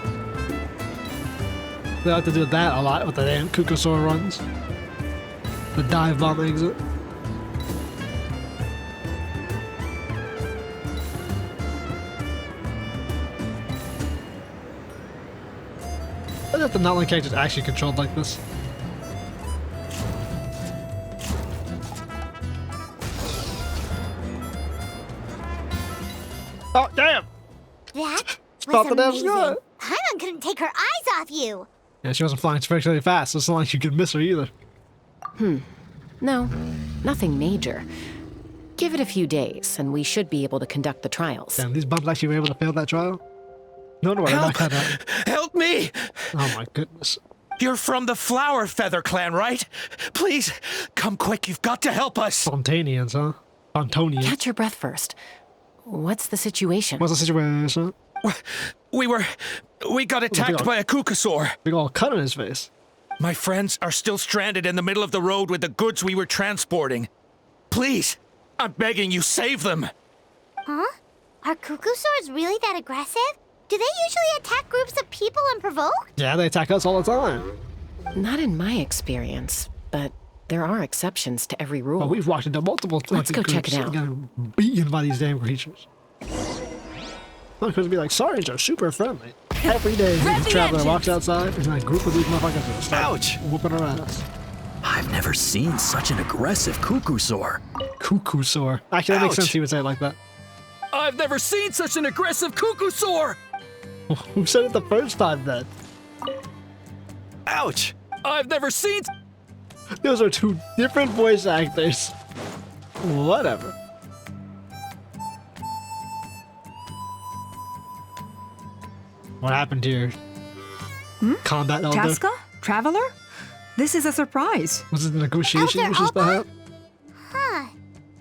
They like to do that a lot with the damn Kukasaur runs. The dive bomb exit. I thought the Natlan characters actually controlled like this. Oh, damn! That Spot the was damn amazing. sky. Paimon couldn't take her eyes off you. Yeah, she wasn't flying very fast, so it's not like you could miss her either. No, nothing major. Give it a few days, and we should be able to conduct the trials. Damn, these bums actually were able to fail that trial? No, no, Help! Help me! Oh my goodness. You're from the Flower Feather clan, right? Please, come quick, you've got to help us! Fontanians, huh? Fontonians. Catch your breath first. What's the situation? What's the situation? We got attacked by a Kukasaur. Big old cut on his face. My friends are still stranded in the middle of the road with the goods we were transporting. Please, I'm begging you, save them. Huh? Are Kukusaurs really that aggressive? Do they usually attack groups of people unprovoked? Yeah, they attack us all the time. Not in my experience, but there are exceptions to every rule. Well, we've walked into multiple Let's go check it out. Getting beaten by these damn creatures. Well, because be like, Saurians are super friendly. Every day, the traveler walks outside, and a group of these motherfuckers will start whooping her ass. I've never seen such an aggressive Kukusaur. Kukusaur. Actually, that makes sense he would say it like that. I've never seen such an aggressive Kukusaur! Who said it the first time then? Ouch! I've never seen... Those are two different voice actors. Whatever. What happened here? Combat elder? CHASCA? Traveler? This is a surprise. Was it the negotiations Elder just Alba? Huh.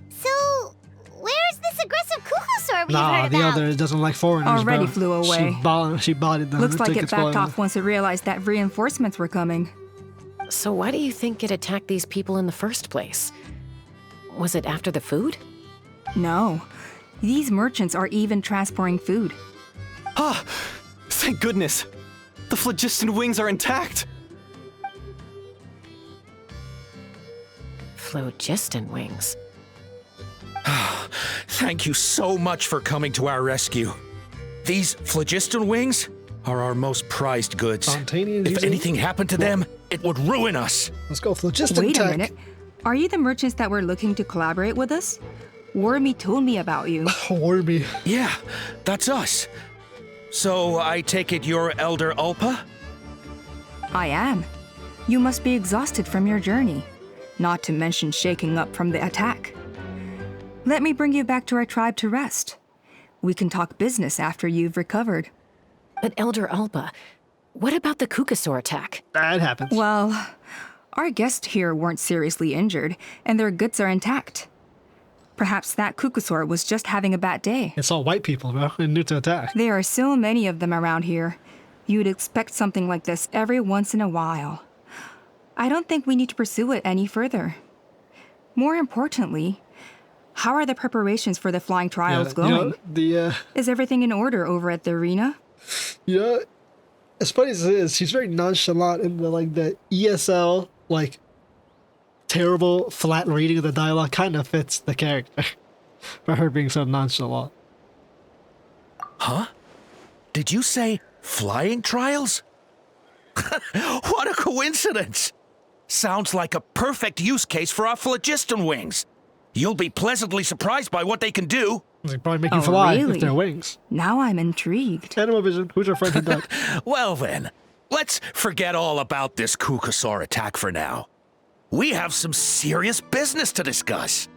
So, where's this aggressive Kukusaur we've Nah, heard the about? other doesn't like foreigners, Already bro. flew away. She bodied them. Looks It's like it backed spoiler. off once it realized that reinforcements were coming. So why do you think it attacked these people in the first place? Was it after the food? No. These merchants are even transporting food. Ah! Thank goodness! The phlogiston wings are intact! Phlogiston wings. Thank you so much for coming to our rescue. These phlogiston wings are our most prized goods. Fontanians If using- anything happened to them, it would ruin us. Let's go phlogiston Wait a tech. minute. Are you the merchants that were looking to collaborate with us? Wormy told me about you. Wormy. Yeah, that's us. So I take it you're Elder Ulpa? I am. You must be exhausted from your journey, not to mention shaking up from the attack. Let me bring you back to our tribe to rest. We can talk business after you've recovered. But Elder Alba, what about the Kukasaur attack? That happens. Well, our guests here weren't seriously injured, and their goods are intact. Perhaps that Kukusaur was just having a bad day. It's all white people, bro, and new to attack. There are so many of them around here. You'd expect something like this every once in a while. I don't think we need to pursue it any further. More importantly, how are the preparations for the flying trials going? Is everything in order over at the arena? Yeah, as funny as it is, she's very nonchalant in the ESL, terrible flat reading of the dialogue kind of fits the character for her being so nonchalant. Huh? Did you say flying trials? What a coincidence! Sounds like a perfect use case for our phlogiston wings. You'll be pleasantly surprised by what they can do. They probably make you fly really? with their wings. Now I'm intrigued. Animal Vision, who's your friend who died? Well then, let's forget all about this Kukasaur attack for now. We have some serious business to discuss.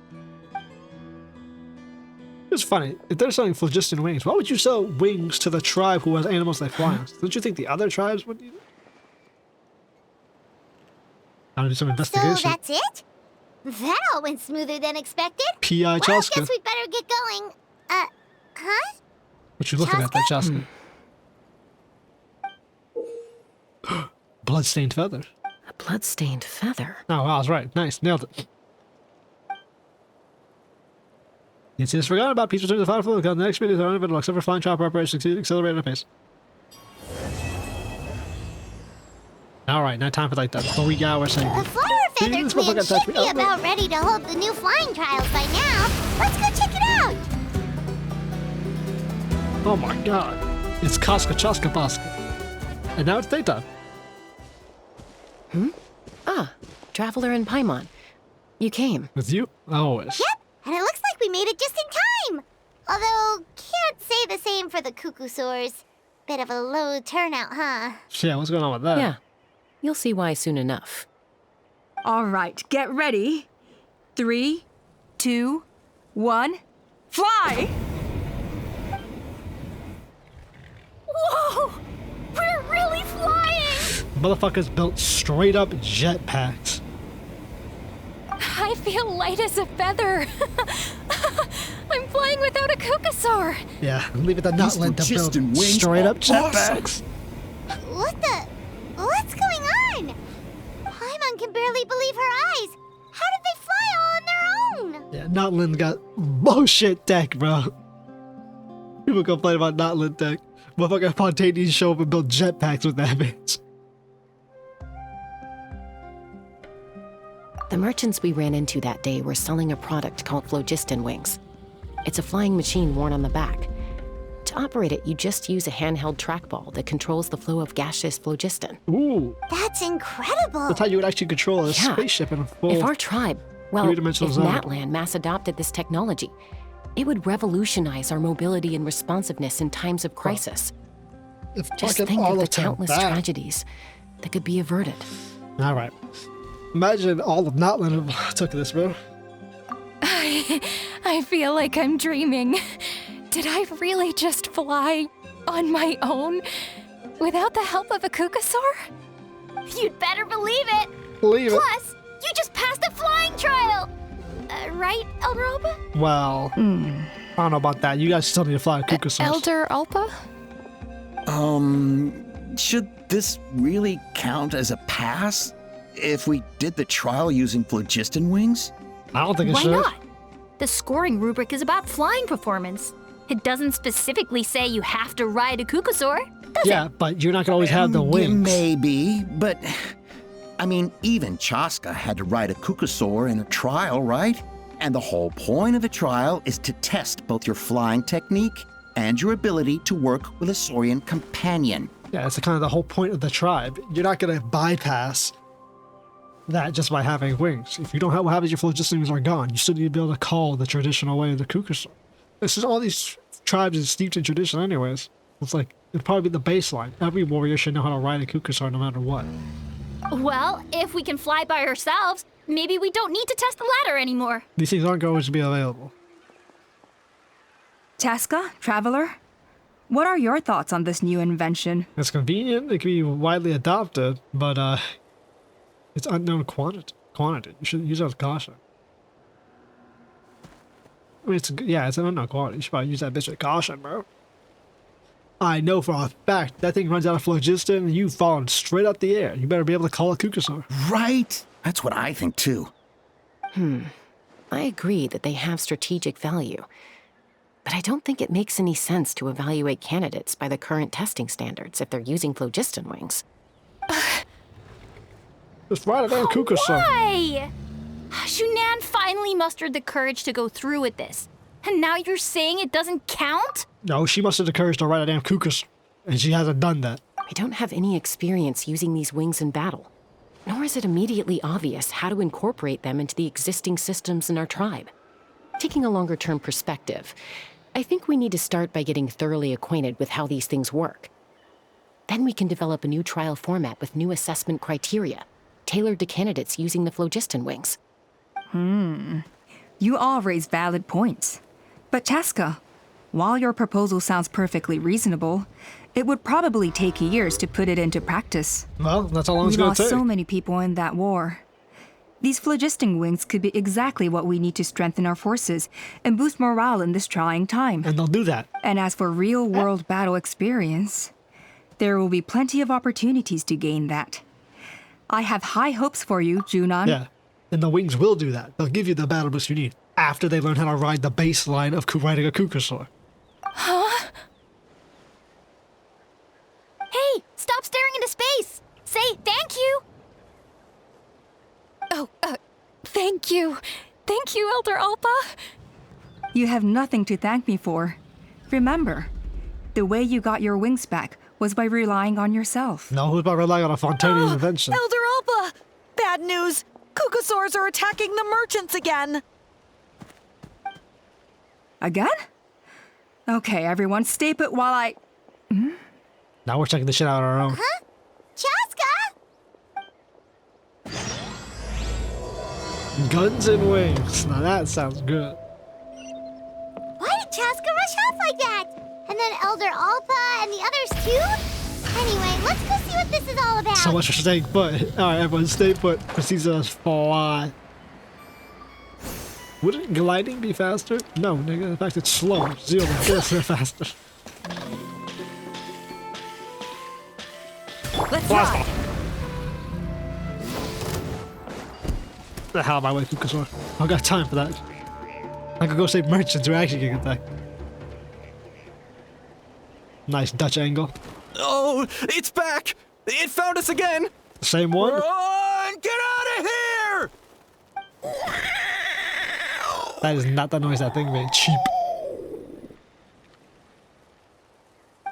It's funny. If they're selling phlogiston wings, why would you sell wings to the tribe who has animals like flying? Don't you think the other tribes would need it? I'll do some investigation. So that's it? That all went smoother than expected. P.I. Well, CHASCA. guess we'd better get going. Huh? What you looking at there, CHASCA? Bloodstained feather. A bloodstained feather. Oh, wow, I was right. Nice. Nailed it. It's just forgotten about Peach returns to fire flow. The next video is our unavailable except for flying chopper operation succeeded, accelerated at pace. Alright, now time for like that 3 hour segment. The flower feather twins should be about ready to hold the new flying trials by now. Let's go check it out. Oh my god. It's CHASCA Basket. And now it's daytime. Ah, Traveler and Paimon. You came. With you? Always. Yep, and it looks like we made it just in time. Although, can't say the same for the Cuckoosaurs. Bit of a low turnout, huh? Yeah, what's going on with that? Yeah, you'll see why soon enough. All right, get ready. 3, 2, 1, fly! Whoa! We're really flying! Motherfuckers built straight up jetpacks. I feel light as a feather. I'm flying without a Kukasaur. Yeah, leave it to Natlan to build straight up jetpacks. What's going on? Paimon can barely believe her eyes. How did they fly all on their own? Yeah, Natlan got bullshit tech, bro. People complain about Natlan tech. Motherfucker spontaneously show up and build jetpacks with that bitch. The merchants we ran into that day were selling a product called phlogiston wings. It's a flying machine worn on the back. To operate it, you just use a handheld trackball that controls the flow of gaseous phlogiston. Ooh. That's incredible. That's how you would actually control a spaceship in a full If our tribe, well, if three-dimensional zone. Natlan mass adopted this technology, it would revolutionize our mobility and responsiveness in times of crisis. If Just fucking think all of the of them countless back. tragedies that could be averted. All right. Imagine all of Natlan took this, bro. I feel like I'm dreaming. Did I really just fly on my own without the help of a Kukasaur? You'd better believe it. Believe it. Plus, you just passed a flying trial. Right, Elder Alpa? Well, I don't know about that. You guys still need to fly a Kukasaur. Elder Alpa? Should this really count as a pass if we did the trial using phlogiston wings? I don't think it Why should. not? The scoring rubric is about flying performance. It doesn't specifically say you have to ride a Kukasaur, does it? Yeah, but you're not gonna always have the wings. Maybe, but I mean, even CHASCA had to ride a Kukasaur in a trial, right? And the whole point of the trial is to test both your flying technique and your ability to work with a Saurian companion. Yeah, that's kind of the whole point of the tribe. You're not gonna bypass that just by having wings. If you don't have what happens, your phlogiston wings are gone. You still need to be able to call the traditional way of the Kukasaur. This is all these tribes is steeped in tradition anyways. It's like, it'd probably be the baseline. Every warrior should know how to ride a Kukasaur no matter what. Well, if we can fly by ourselves, maybe we don't need to test the ladder anymore. These things aren't going to be available. CHASCA, Traveler, what are your thoughts on this new invention? It's convenient, it can be widely adopted, but it's unknown quantity. You should use it with caution. I mean, it's an unknown quantity. You should probably use that bitch with caution, bro. I know for a fact that thing runs out of phlogiston and you've fallen straight up the air. You better be able to call a Kukasaur. Right? That's what I think too. I agree that they have strategic value, but I don't think it makes any sense to evaluate candidates by the current testing standards if they're using phlogiston wings. Just ride a damn Kukasaur. Why? Shunan finally mustered the courage to go through with this. And now you're saying it doesn't count? No, she mustered the courage to ride a damn Kukasaur, and she hasn't done that. I don't have any experience using these wings in battle, nor is it immediately obvious how to incorporate them into the existing systems in our tribe. Taking a longer-term perspective, I think we need to start by getting thoroughly acquainted with how these things work. Then we can develop a new trial format with new assessment criteria, tailored to candidates using the phlogiston wings. You all raise valid points. But CHASCA, while your proposal sounds perfectly reasonable, it would probably take years to put it into practice. Well, that's how long it's We gonna lost take. so many people in that war. These phlogiston wings could be exactly what we need to strengthen our forces and boost morale in this trying time. And they'll do that. And as for real-world battle experience, there will be plenty of opportunities to gain that. I have high hopes for you, Junon. Yeah. And the wings will do that. They'll give you the battle boost you need after they learn how to ride the baseline of riding a Kukasaur. Huh? Hey, stop staring into space! Say thank you! Oh, thank you. Thank you, Elder Alpa. You have nothing to thank me for. Remember, the way you got your wings back was by relying on yourself. No, who's about relying on a Fontanian invention? Elder Alpa! Bad news! Kukasaurs are attacking the merchants again! Again? Okay, everyone, stay put while I... Now we're checking this shit out on our own. Huh? Chaska? Guns and wings. Now that sounds good. Why did Chaska rush off like that? And then Elder Alpa and the others too? Anyway, let's go see what this is all about. So much for staying put. Alright, everyone, stay put. Proceeds us fly. Wouldn't gliding be faster? No, nigga. In fact, it's slow. Zero like this, they're faster. Let's Blast ride! off. The hell am I with Kukasaur? I don't got time for that. I could go save merchants who are actually getting attacked. Nice Dutch angle. Oh, it's back! It found us again! Same one? Run! Get out of here! That is not the noise that thing made. Cheap.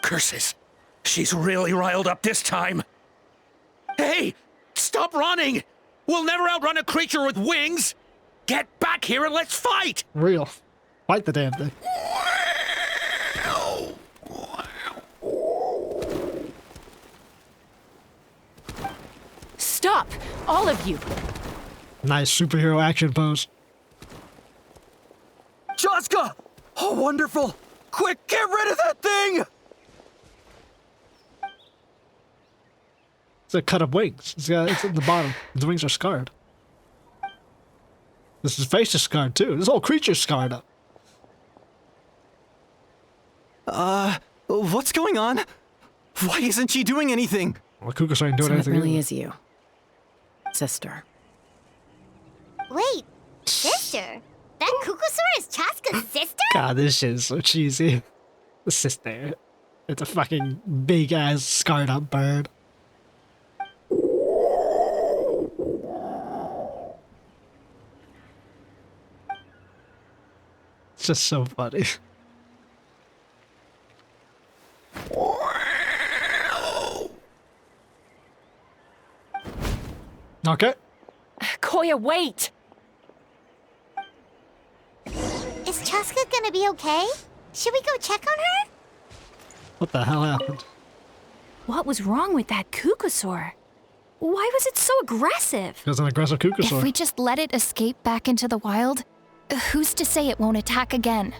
Curses! She's really riled up this time. Hey! Stop running! We'll never outrun a creature with wings! Get back here and let's fight! Real. Fight the damn thing. Stop! All of you! Nice superhero action pose. Chaska! Oh, wonderful! Quick, get rid of that thing! It's a cut up wings. It's at the bottom. The wings are scarred. This face is scarred too. This whole creature's scarred up. What's going on? Why isn't she doing anything? Well, Kukasaur ain't doing So it anything. really either. is you, sister. Wait, sister? That Kukasaur is Chaska's sister? God, this shit is so cheesy. The sister. It's a fucking big ass scarred up bird. It's just so funny. Okay. Koya, wait! Is Chaska gonna be okay? Should we go check on her? What the hell happened? What was wrong with that Kukasaur? Why was it so aggressive? Because an aggressive Kukasaur. If we just let it escape back into the wild, who's to say it won't attack again?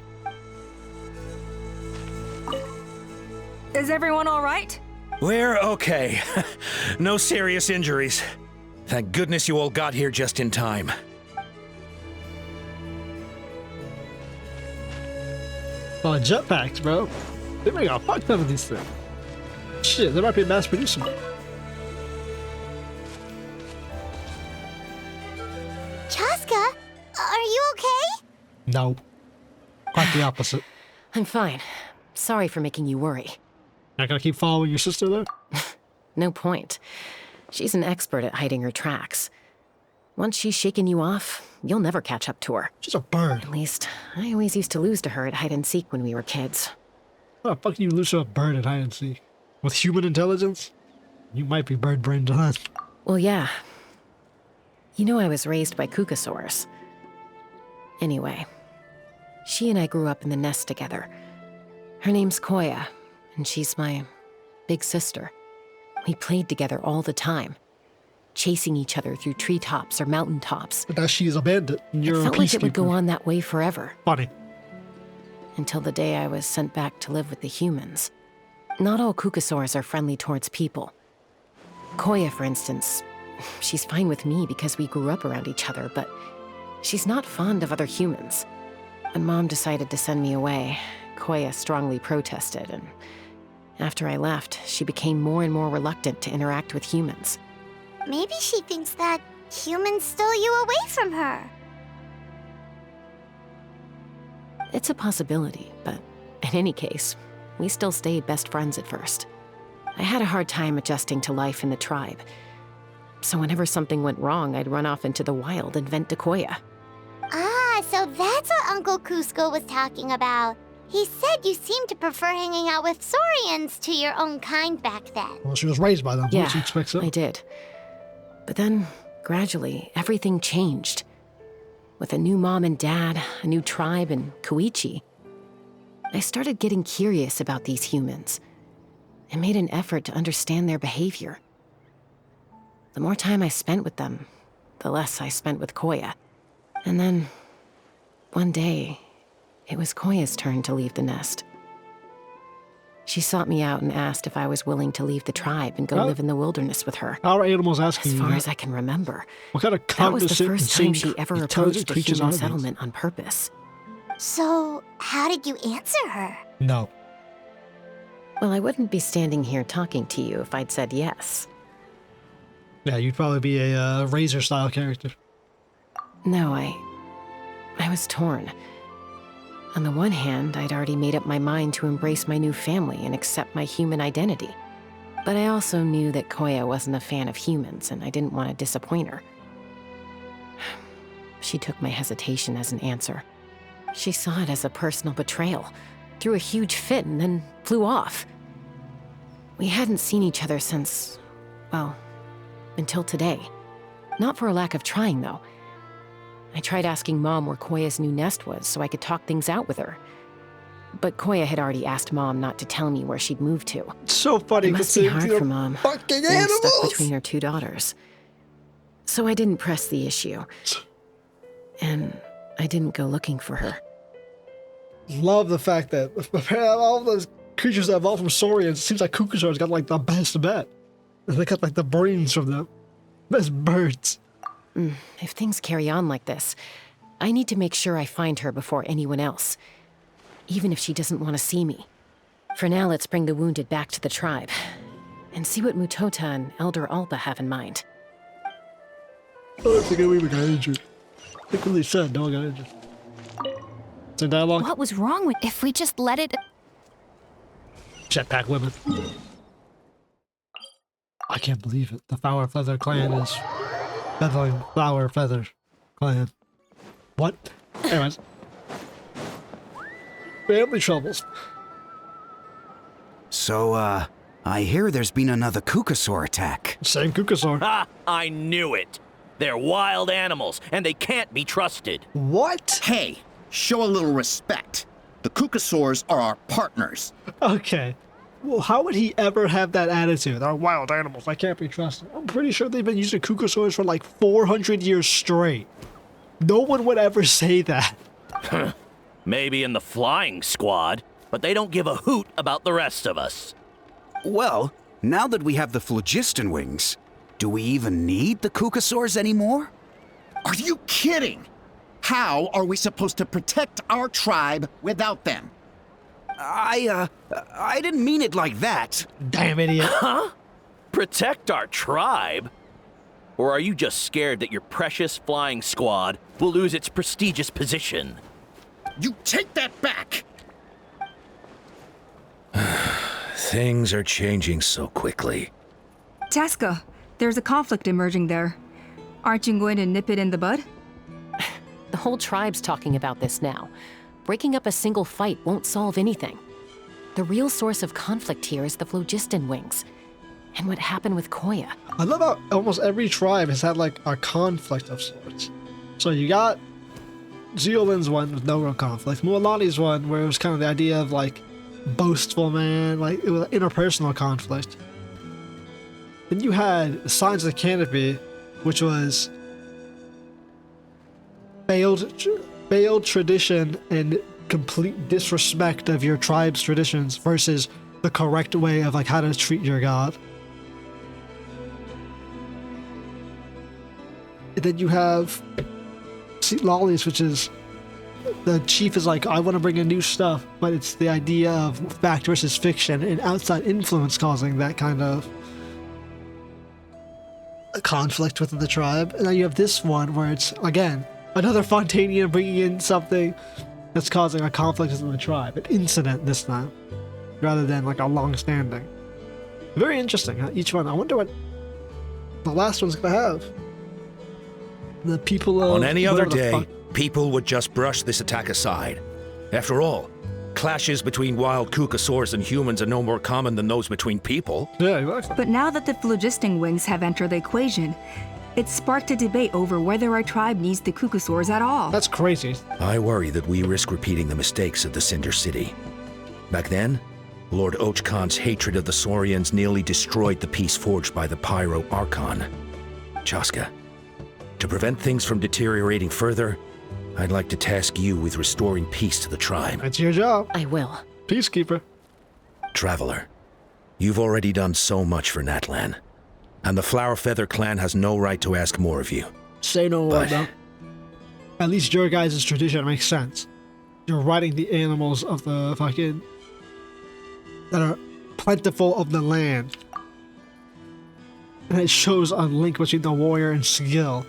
Is everyone all right? We're okay. No serious injuries. Thank goodness you all got here just in time. Oh, jetpacks, bro. They make a fuck ton of these things. Shit, they might be mass producing. Chaska, are you okay? No. Quite the opposite. I'm fine. Sorry for making you worry. Not gonna keep following your sister there? No point. She's an expert at hiding her tracks. Once she's shaken you off, you'll never catch up to her. She's a bird. At least, I always used to lose to her at hide and seek when we were kids. How the fuck do you lose to a bird at hide and seek? With human intelligence? You might be bird brained on that. Well, yeah. You know I was raised by Kukasaurs. Anyway, she and I grew up in the nest together. Her name's Koya, and she's my big sister. We played together all the time, chasing each other through treetops or mountaintops. But now she's a bandit, and you're It a felt like it would go peacekeeper. on that way forever. Funny. Until the day I was sent back to live with the humans. Not all Kukasaurs are friendly towards people. Koya, for instance, she's fine with me because we grew up around each other, but she's not fond of other humans. When Mom decided to send me away, Koya strongly protested, and after I left, she became more and more reluctant to interact with humans. Maybe she thinks that humans stole you away from her. It's a possibility, but in any case, we still stayed best friends at first. I had a hard time adjusting to life in the tribe. So whenever something went wrong, I'd run off into the wild and vent to Koya. Ah, so that's what Uncle Cusco was talking about. He said you seemed to prefer hanging out with Saurians to your own kind back then. Well, she was raised by them. Yeah, What she expects so. I did. But then, gradually, everything changed. With a new mom and dad, a new tribe, and Koichi, I started getting curious about these humans and made an effort to understand their behavior. The more time I spent with them, the less I spent with Koya. And then, one day, it was Koya's turn to leave the nest. She sought me out and asked if I was willing to leave the tribe and go live in the wilderness with her. How are animals asking As you far that? as I can remember, What kind of that was the cognizant, first time insane, she ever intelligent approached a creatures human are these? settlement on purpose. So, how did you answer her? No. Well, I wouldn't be standing here talking to you if I'd said yes. Yeah, you'd probably be a Razor-style character. No, I was torn. On the one hand, I'd already made up my mind to embrace my new family and accept my human identity. But I also knew that Koya wasn't a fan of humans, and I didn't want to disappoint her. She took my hesitation as an answer. She saw it as a personal betrayal, threw a huge fit, and then flew off. We hadn't seen each other since, well, until today. Not for a lack of trying, though. I tried asking Mom where Koya's new nest was so I could talk things out with her. But Koya had already asked Mom not to tell me where she'd moved to. It's so funny. It must be hard for Mom, fucking being animals. stuck between her two daughters. So I didn't press the issue. And I didn't go looking for her. Love the fact that all those creatures that evolved from Saurians, it seems like Kukusaur's got like the best bet. They got like the brains from them. Best birds. If things carry on like this, I need to make sure I find her before anyone else. Even if she doesn't want to see me. For now, let's bring the wounded back to the tribe. And see what Mutota and Elder Alba have in mind. I don't think we even got injured. I think when they said no one got injured. It's a dialogue. What was wrong with if we just let it? Jetpack women. I can't believe it. The Flower Feather clan is feathering Flower Feather clan. What? Anyways. Family troubles. So, I hear there's been another Kukasaur attack. Same Kukasaur. Ha! I knew it! They're wild animals, and they can't be trusted. What? Hey, show a little respect. The Kukasaurs are our partners. Okay. Well, how would he ever have that attitude? They're wild animals. I can't be trusted. I'm pretty sure they've been using Kukasaurs for like 400 years straight. No one would ever say that. Maybe in the flying squad, but they don't give a hoot about the rest of us. Well, now that we have the phlogiston wings, do we even need the Kukasaurs anymore? Are you kidding? How are we supposed to protect our tribe without them? I didn't mean it like that. Damn idiot. Huh? Protect our tribe? Or are you just scared that your precious flying squad will lose its prestigious position? You take that back! Things are changing so quickly. CHASCA, there's a conflict emerging there. Aren't you going to nip it in the bud? The whole tribe's talking about this now. Breaking up a single fight won't solve anything. The real source of conflict here is the phlogiston wings. And what happened with Koya. I love how almost every tribe has had like a conflict of sorts. So you got Zeolin's one with no real conflict. Mualani's one where it was kind of the idea of like boastful man, like it was interpersonal conflict. Then you had Signs of the Canopy, which was failed tradition and complete disrespect of your tribe's traditions versus the correct way of like how to treat your god. And then you have Seat Lollies, which is the chief is like, I want to bring in new stuff, but it's the idea of fact versus fiction and outside influence causing that kind of a conflict within the tribe. And then you have this one where it's, again, another Fontanian bringing in something that's causing a conflict within the tribe. An incident this time, rather than like a long-standing. Very interesting, huh? Each one. I wonder what the last one's going to have. The people of... On any other day, people would just brush this attack aside. After all, clashes between wild Kukasaurs and humans are no more common than those between people. Yeah, exactly. But now that the phlogisting wings have entered the equation, it sparked a debate over whether our tribe needs the Kukasaurs at all. That's crazy. I worry that we risk repeating the mistakes of the Cinder City. Back then, Lord Ochkon's hatred of the Saurians nearly destroyed the peace forged by the Pyro Archon. CHASCA, to prevent things from deteriorating further, I'd like to task you with restoring peace to the tribe. That's your job. I will. Peacekeeper. Traveler, you've already done so much for Natlan, and the Flower Feather clan has no right to ask more of you. Say no more, bro. At least your guys' tradition makes sense. You're riding the animals of the fucking... that are plentiful of the land. And it shows a link between the warrior and skill.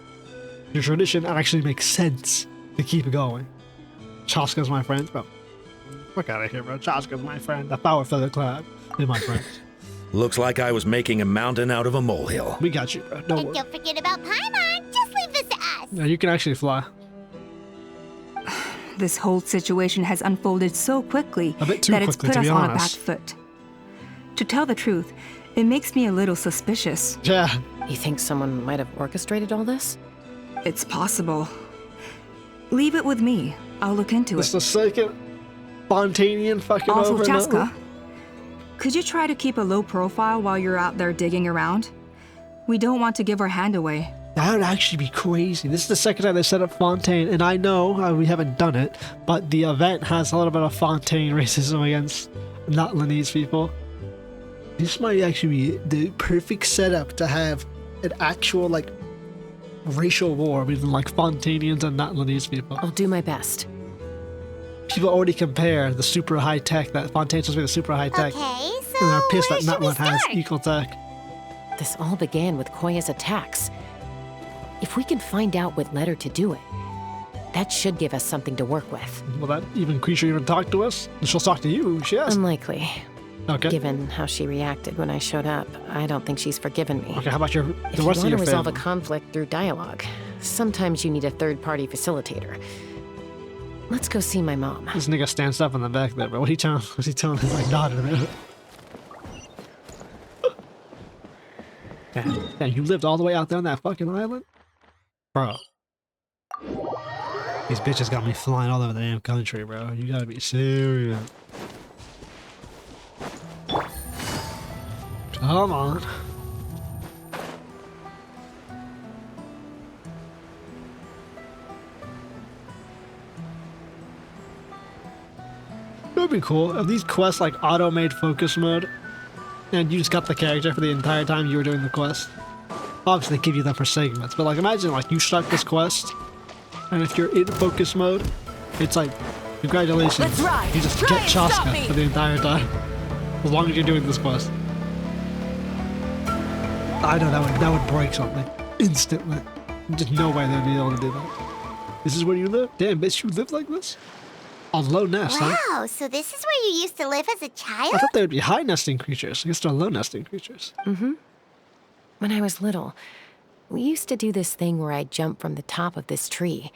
Your tradition actually makes sense to keep going. CHASCA's my friend, bro. Fuck out of here, bro. CHASCA's my friend. The Flower Feather clan is my friend. Looks like I was making a mountain out of a molehill. We got you, bro. Don't worry. Don't forget about Paimon. Just leave this to us. No, you can actually fly. This whole situation has unfolded so quickly A bit too that it's quickly, put to us be on a back honest. foot. To tell the truth, it makes me a little suspicious. Yeah. You think someone might have orchestrated all this? It's possible. Leave it with me. I'll look into It's it. the second Fontanian fucking Also, over and CHASCA, over. could you try to keep a low profile while you're out there digging around? We don't want to give our hand away. That would actually be crazy. This is the second time they set up Fontaine, and I know we haven't done it, but the event has a little bit of Fontaine racism against Natlanese people. This might actually be the perfect setup to have an actual, like, racial war between, like, Fontanians and Natlanese people. I'll do my best. People already compare the super high tech that Fontaine's supposed to be the super high tech, Okay, so and are pissed where that should we Natlan has start? equal tech. This all began with Koya's attacks. If we can find out what led her to do it, that should give us something to work with. Will that even creature even talk to us? She'll talk to you, she has. Unlikely. Okay. Given how she reacted when I showed up, I don't think she's forgiven me. Okay, how about the If you rest of want to your resolve family? a conflict through dialogue, sometimes you need a third-party facilitator. Let's go see my mom. This nigga stands up in the back there, bro. What's he telling his like daughter about? Damn, you lived all the way out there on that fucking island? Bro. These bitches got me flying all over the damn country, bro. You gotta be serious. Come on. It would be cool if these quests like auto-made focus mode and you just got the character for the entire time you were doing the quest. Obviously they give you them for segments, but like imagine like you start this quest and if you're in focus mode, it's like congratulations. Let's ride. You just Try get and stop CHASCA me. for the entire time. As long as you're doing this quest. I know that would break something instantly. Just no way they'd be able to do that. This is where you live? Damn, bitch, you live like this? On low nest, huh? Wow, so this is where you used to live as a child? I thought they would be high nesting creatures. I guess they're low nesting creatures. Mm-hmm. When I was little, we used to do this thing where I'd jump from the top of this tree,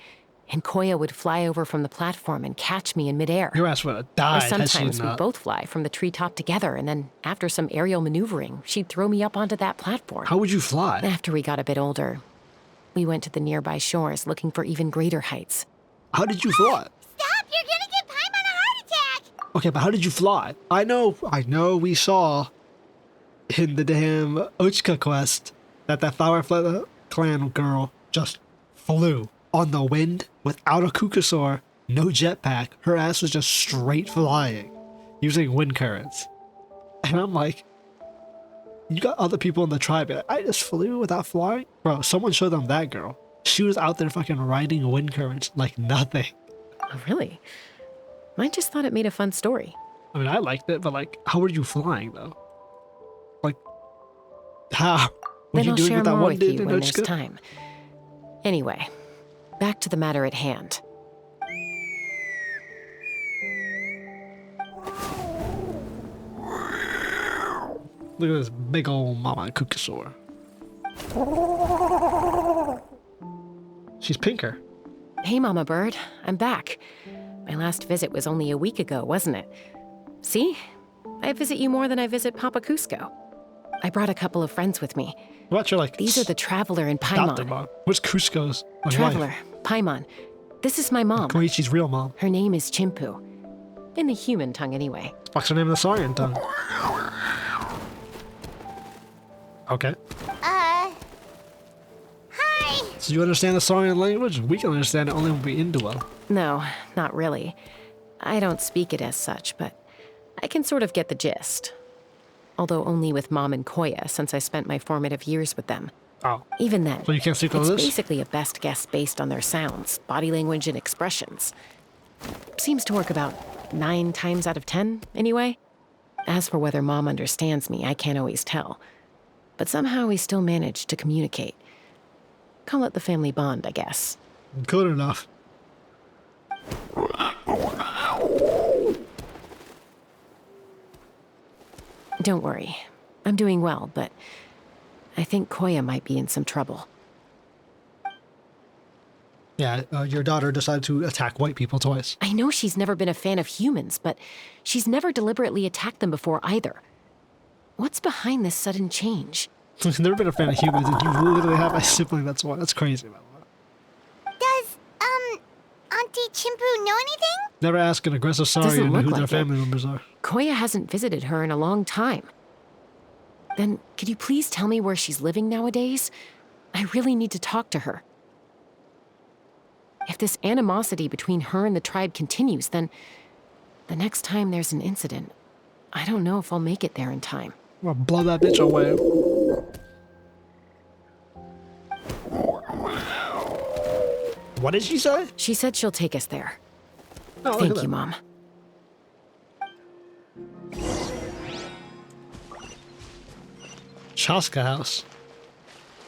and Koya would fly over from the platform and catch me in midair. Your ass would have Or died. had she sometimes we'd not. both fly from the treetop together, and then after some aerial maneuvering, she'd throw me up onto that platform. How would you fly? After we got a bit older, we went to the nearby shores looking for even greater heights. How did you fly? Stop! You're gonna get Paimon a heart attack! Okay, but how did you fly? I know we saw in the damn Ochka quest that Flower Clan girl just flew on the wind without a Kukasaur, no jetpack. Her ass was just straight flying using wind currents. And I'm like, you got other people in the tribe. Like, I just flew without flying? Bro, someone showed them that girl. She was out there fucking riding wind currents like nothing. Oh, really? I just thought it made a fun story. I mean, I liked it, but like, how were you flying though? Like, how? What Then you I'll doing share with that more one with dude you in when there's Ochka? time. Anyway, back to the matter at hand. Look at this big old mama Kukasaur. She's pinker. Hey, Mama Bird, I'm back. My last visit was only a week ago, wasn't it? See? I visit you more than I visit Papa Cusco. I brought a couple of friends with me. What about your, like, These are the Traveler and adopted Paimon. mom? What's Cusco's Traveler, wife? Paimon. This is my mom. Koichi's real mom. Her name is Chimpu. In the human tongue, anyway. What's her name in the Saurian tongue? Okay. Hi. So you understand the Saurian language? We can understand it only when we indwell. No, not really. I don't speak it as such, but I can sort of get the gist. Although only with Mom and Koya, since I spent my formative years with them. Oh. Even then, So you can't speak all it's this? basically a best guess based on their sounds, body language, and expressions. Seems to work about 9 times out of 10, anyway. As for whether Mom understands me, I can't always tell. But somehow we still manage to communicate. Call it the family bond, I guess. Good enough. Don't worry. I'm doing well, but I think Koya might be in some trouble. Yeah, your daughter decided to attack white people twice. I know she's never been a fan of humans, but she's never deliberately attacked them before either. What's behind this sudden change? She's never been a fan of humans, and you literally have a sibling that's one. That's crazy, by the way. Does, Auntie Chimpu know anything? Never ask an aggressive Doesn't Saurian look who their like family members are. Koya hasn't visited her in a long time. Then, could you please tell me where she's living nowadays? I really need to talk to her. If this animosity between her and the tribe continues, then the next time there's an incident, I don't know if I'll make it there in time. I'll blow that bitch away. What did she say? She said she'll take us there. Oh, look at Thank that. you, Mom. CHASCA house.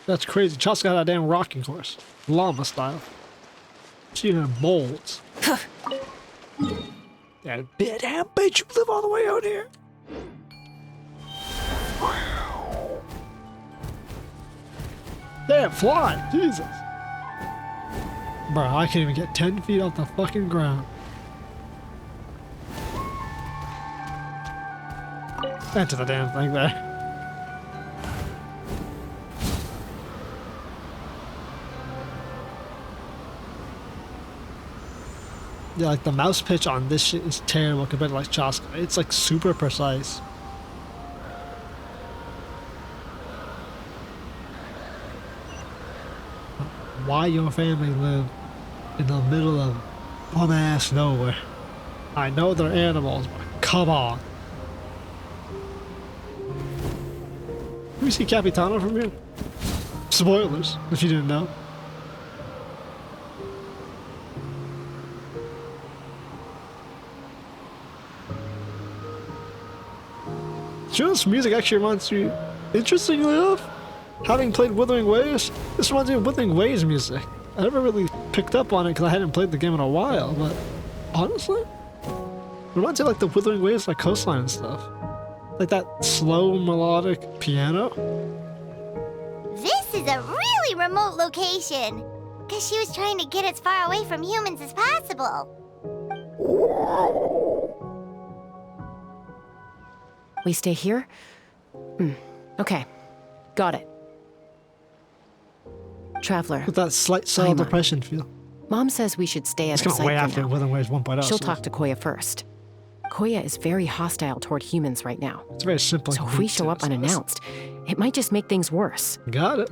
That's crazy. CHASCA had a damn rocking horse. Llama style. She even molds. Damn bitch, you live all the way out here. Damn, fly! Jesus. Bro, I can't even get 10 feet off the fucking ground. Enter the damn thing there. Yeah, like the mouse pitch on this shit is terrible compared to like CHASCA. It's like super precise. Why your family live in the middle of bum-ass nowhere? I know they're animals, but come on. Can we see Capitano from here? Spoilers, if you didn't know. Sure, this music actually reminds you, interestingly enough, having played Wuthering Waves, this reminds me of Wuthering Waves music. I never really picked up on it because I hadn't played the game in a while, but honestly, it reminds me of like the Wuthering Waves like coastline and stuff. Like that slow melodic piano. This is a really remote location. Because she was trying to get as far away from humans as possible. We stay here? Okay. Got it. Traveler. With that slight subtle depression feel. Mom says we should stay at It's the going site way for after now. Wuthering Waves 1.0. She'll so- talk to Koya first. Koya is very hostile toward humans right now. It's very simple. So if we show up unannounced, it might just make things worse. Got it.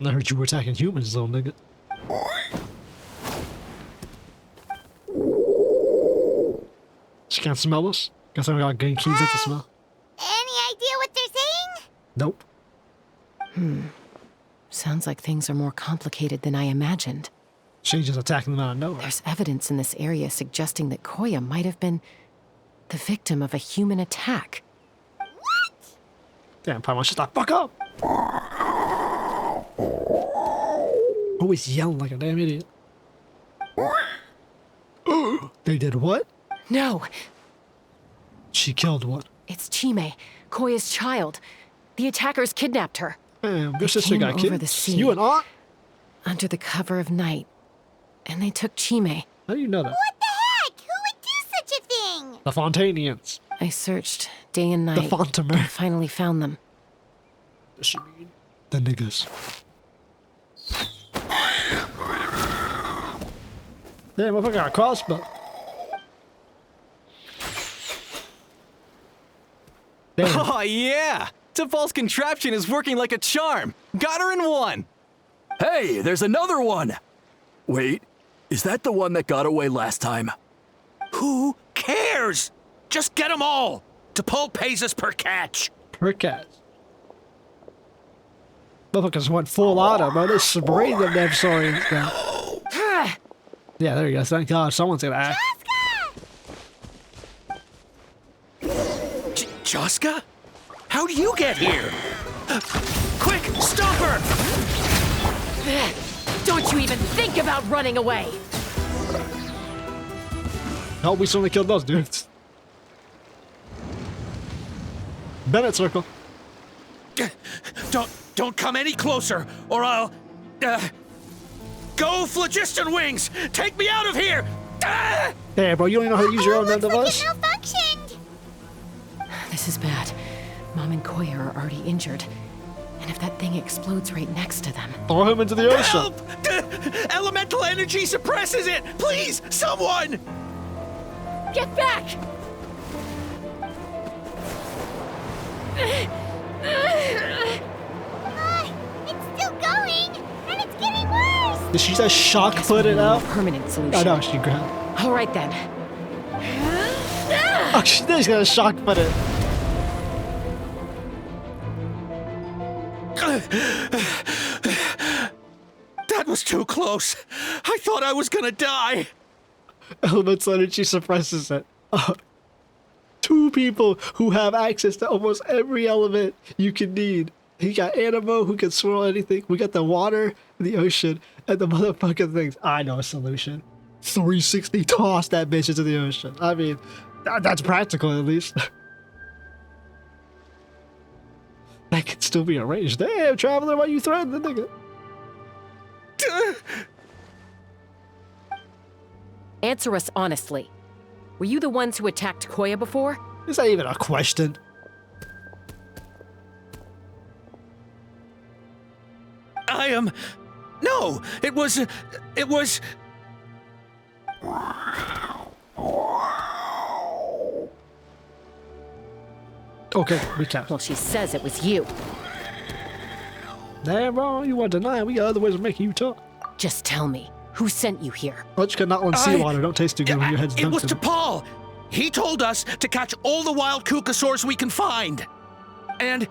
I heard you were attacking humans, little nigga. She can't smell us? Guess I got game keys to smell. Any idea what they're saying? Nope. Sounds like things are more complicated than I imagined. She's just attacking them out of nowhere. There's evidence in this area suggesting that Koya might have been the victim of a human attack. What? Damn, Paimon, shut the fuck up! Always yelling like a damn idiot. They did what? No, She killed what? it's Chime, Koya's child. The attackers kidnapped her. Damn, They your sister came got over killed. the sea. You and Aunt? Under the cover of night. And they took Chime. How do you know that? What the heck? Who would do such a thing? The Fontanians. I searched day and night. The Fontamer. And finally found them. Does she mean? The niggas. Damn, motherfucker got a crossbow. Damn. Oh, yeah! T'Pol's contraption is working like a charm. Got her in one! Hey, there's another one! Wait, is that the one that got away last time? Who cares? Just get them all. T'Pol pays us per catch. Per catch. Motherfuckers went full auto, bro. They sprayed them damn saurians down. Yeah, there you go. Thank God someone's gonna act. CHASCA? How'd you get here? Quick, stop her! Don't you even think about running away! No, we certainly killed those dudes. Bennett circle. Don't come any closer, or I'll... Go, Phlogiston Wings! Take me out of here! Ah! Hey, bro, you don't even know how to use your own Looks like device? it malfunctioned. This is bad. Mom and Koya are already injured. And if that thing explodes right next to them... Throw him into the ocean. Help! Elemental energy suppresses it! Please, someone! Get back! It's still going, and it's getting worse. Did she just shock put it out? Permanent solution. I know, she grabbed. All right then. Oh, she's gonna shock put it. That was too close. I thought I was gonna die. Elemental energy suppresses it. Two people who have access to almost every element you can need. He got Animo who can swirl anything. We got the water, the ocean, and the motherfucking things. I know a solution. 360 toss that bitch into the ocean. I mean, that's practical at least. That could still be arranged. Damn, Traveler, why you threatening the nigga? Answer us honestly. Were you the ones who attacked Koya before? Is that even a question? I am... No, it was... Okay, recap. Well, she says it was you. Damn, bro, you want to deny it? We got other ways of making you talk. Just tell me, who sent you here? Electric and Natlan seawater don't taste too good when your head's It was dunked in. T'Pol. He told us to catch all the wild Kukasaurs we can find. And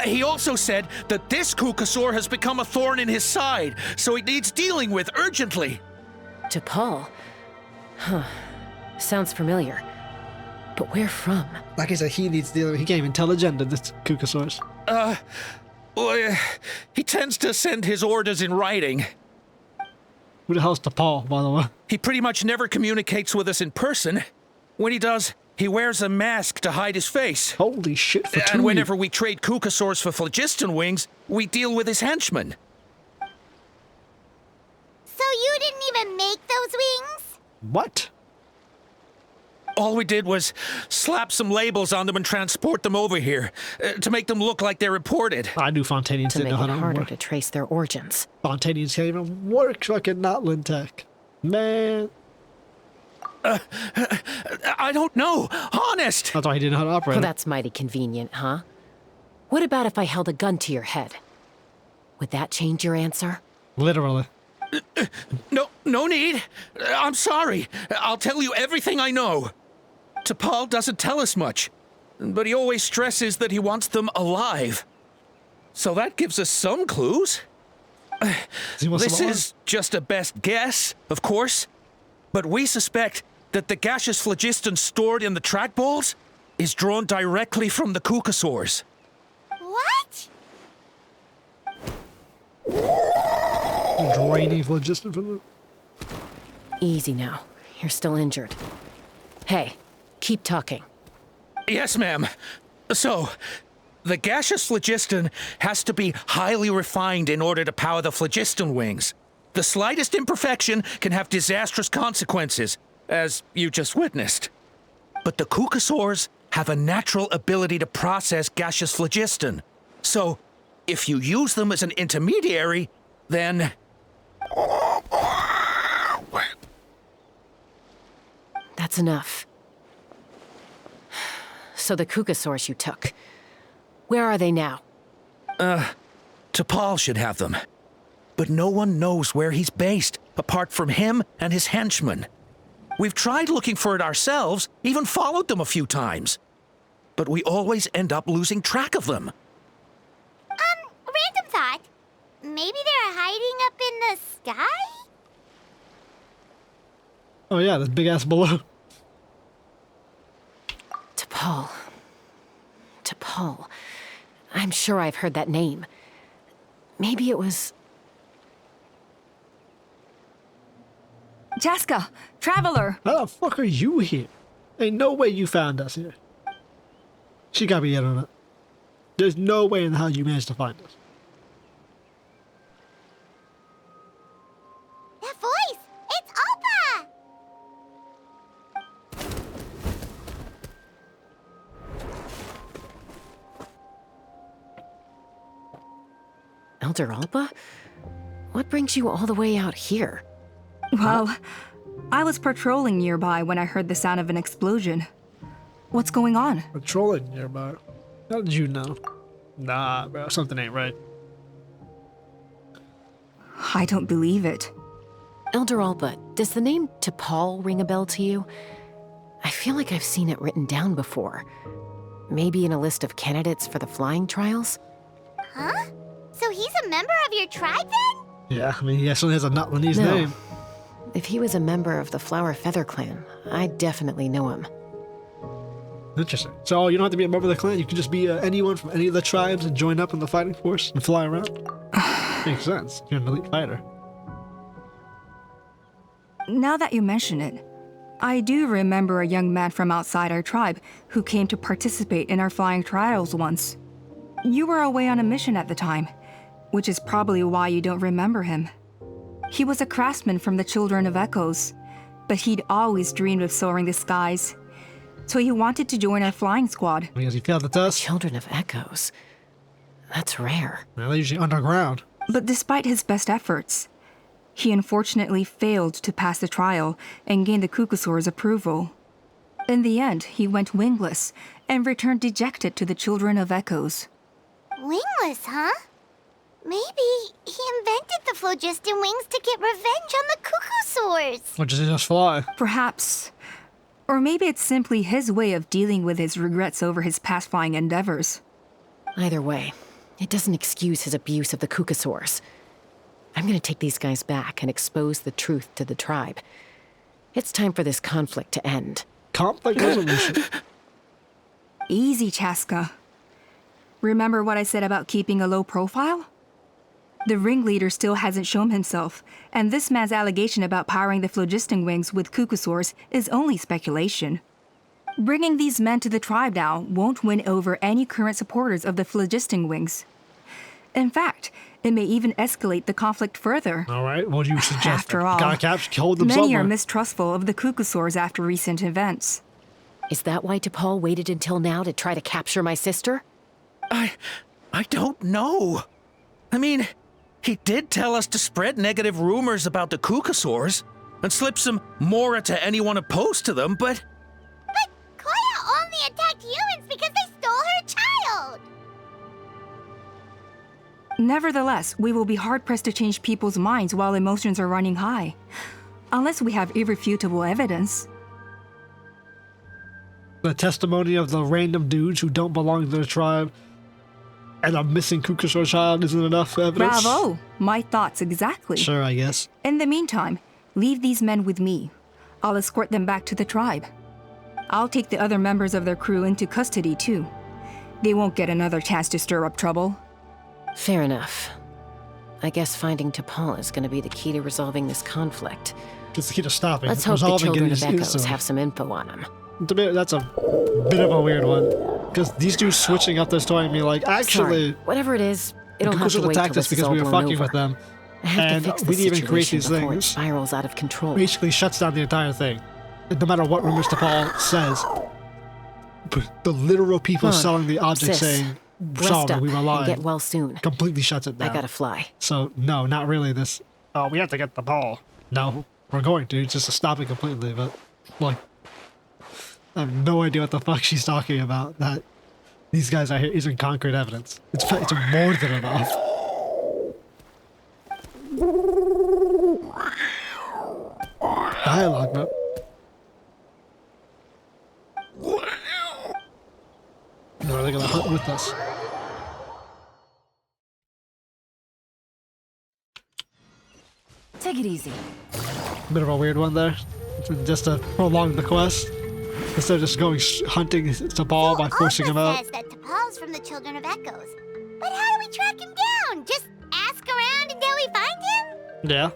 he also said that this Kukasaur has become a thorn in his side, so it needs dealing with urgently. T'Pol? Huh. Sounds familiar. But where from? Like I said, he needs dealing with. He can't even tell agenda, this Kukasaurus. Well, he tends to send his orders in writing. Who the hell's T'Pol, by the way? He pretty much never communicates with us in person. When he does, he wears a mask to hide his face. Holy shit, for And whenever we trade Kukasaurs for Phlogiston Wings, we deal with his henchmen. So you didn't even make those wings? What? All we did was slap some labels on them and transport them over here to make them look like they're imported. I knew Fontanians To didn't make know it how to harder work. to trace their origins. Fontanians can't even work fucking Natlan tech. Man. I don't know. Honest. That's why he didn't know how to operate Well, it. that's mighty convenient, huh? What about if I held a gun to your head? Would that change your answer? Literally. No need. I'm sorry. I'll tell you everything I know. T'Pol doesn't tell us much, but he always stresses that he wants them alive. So that gives us some clues. This is just a best guess, of course, but we suspect that the gaseous phlogiston stored in the trackballs is drawn directly from the Kukasaurs. What? Draining phlogiston from the... Easy now. You're still injured. Hey, keep talking. Yes, ma'am. So, the gaseous phlogiston has to be highly refined in order to power the phlogiston wings. The slightest imperfection can have disastrous consequences, as you just witnessed. But the Kukasaurs have a natural ability to process gaseous phlogiston. So, if you use them as an intermediary, then... That's enough. So the Kukasaurs you took, where are they now? T'Pol should have them. But no one knows where he's based, apart from him and his henchmen. We've tried looking for it ourselves, even followed them a few times. But we always end up losing track of them. Random thought. Maybe they're hiding up in the sky? Oh yeah, this big ass balloon. T'Pol. T'Pol. I'm sure I've heard that name. Maybe it was... CHASCA, Traveler! How the fuck are you here? Ain't no way you found us here. She gotta be in on it. There's no way in hell you managed to find us. That voice! It's Oppa! Elder Alba? What brings you all the way out here? Well, I was patrolling nearby when I heard the sound of an explosion. What's going on? Patrolling nearby. How did you know? Nah, bro, something ain't right. I don't believe it. Elder Alba, does the name T'Pol ring a bell to you? I feel like I've seen it written down before. Maybe in a list of candidates for the flying trials? Huh? So he's a member of your tribe then? Yeah, I mean, he actually has a Natlanese No. name. If he was a member of the Flower Feather clan, I'd definitely know him. Interesting. So you don't have to be a member of the clan. You can just be anyone from any of the tribes and join up in the fighting force and fly around. Makes sense. You're an elite fighter. Now that you mention it, I do remember a young man from outside our tribe who came to participate in our flying trials once. You were away on a mission at the time, which is probably why you don't remember him. He was a craftsman from the Children of Echoes, but he'd always dreamed of soaring the skies. So he wanted to join our flying squad. Because he failed the test. Children of Echoes. That's rare. Now they're usually underground. But despite his best efforts, he unfortunately failed to pass the trial and gain the Kukasaur's approval. In the end, he went wingless and returned dejected to the Children of Echoes. Wingless, huh? Maybe he invented the phlogiston wings to get revenge on the Kukasaurs. Or just he just fly. Perhaps. Or maybe it's simply his way of dealing with his regrets over his past flying endeavors. Either way, it doesn't excuse his abuse of the Kukasaurs. I'm gonna take these guys back and expose the truth to the tribe. It's time for this conflict to end. Conflict resolution. Easy, CHASCA. Remember what I said about keeping a low profile? The ringleader still hasn't shown himself, and this man's allegation about powering the phlogiston wings with Kukasaurs is only speculation. Bringing these men to the tribe now won't win over any current supporters of the phlogiston wings. In fact, it may even escalate the conflict further. All right, what do you suggest? After all, Gotta hold them many somewhere. are mistrustful of the Kukasaurs after recent events. Is that why T'Pol waited until now to try to capture my sister? I don't know. I mean, he did tell us to spread negative rumors about the Kukasaurs and slip some Mora to anyone opposed to them, but... But Koya only attacked humans because they stole her child! Nevertheless, we will be hard-pressed to change people's minds while emotions are running high. Unless we have irrefutable evidence. The testimony of the random dudes who don't belong to the tribe and a missing Kukasaur child isn't enough evidence? Bravo! My thoughts exactly. Sure, I guess. In the meantime, leave these men with me. I'll escort them back to the tribe. I'll take the other members of their crew into custody too. They won't get another chance to stir up trouble. Fair enough. I guess finding T'Pol is going to be the key to resolving this conflict. It's the key to stopping. Let's hope the children of Echoes instantly. have some info on him. That's a bit of a weird one. Because these dudes switching up their story and me like, actually... Sorry. Whatever it is, it'll have to Kukasaurs wait till attacked us this is because all we were blown fucking over. with them. I have And to fix we the didn't even create situation these before it things. spirals out of control. Basically shuts down the entire thing. No matter what rumors T'Pol says. The literal people selling the object Sis, saying, rest sorry, up we were and lying. get well soon. Completely shuts it down. I gotta fly. So, no, not really this. Oh, we have to get the ball. No, we're going to. Just to stop it completely, but, like, I have no idea what the fuck she's talking about. That these guys are here isn't concrete evidence. It's more than enough. Dialogue, bro. No, they're gonna hunt with us. Take it easy. Bit of a weird one there. Just to prolong the quest. Instead of just going hunting T'Pol by forcing him out. Says that T'Pol's from the Children of Echoes. But how do we track him down? Just ask around until we find him? Yeah.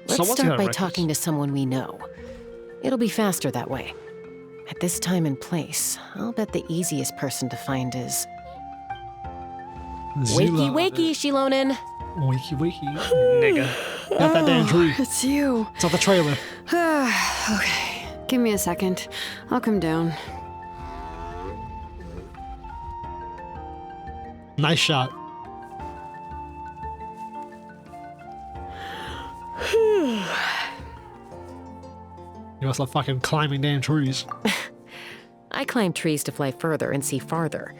Let's start by talking to someone we know. It'll be faster that way. At this time and place, I'll bet the easiest person to find is... Wakey, wakey, Shilonen. Wakey, wakey, nigga. Got that damn tree. It's you. It's on the trailer. Okay, give me a second. I'll come down. Nice shot. You must love fucking climbing damn trees. I climb trees to fly further and see farther.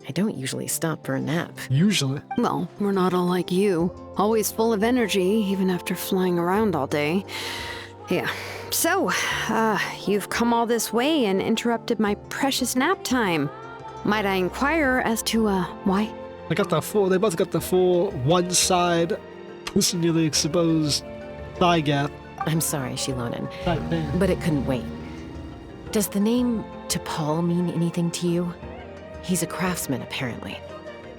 I don't usually stop for a nap. Usually? Well, we're not all like you. Always full of energy, even after flying around all day. Yeah. So, you've come all this way and interrupted my precious nap time. Might I inquire as to, why? They both got the full one side, pussy exposed thigh gap. I'm sorry, Shilonen, but it couldn't wait. Does the name T'Pol mean anything to you? He's a craftsman, apparently.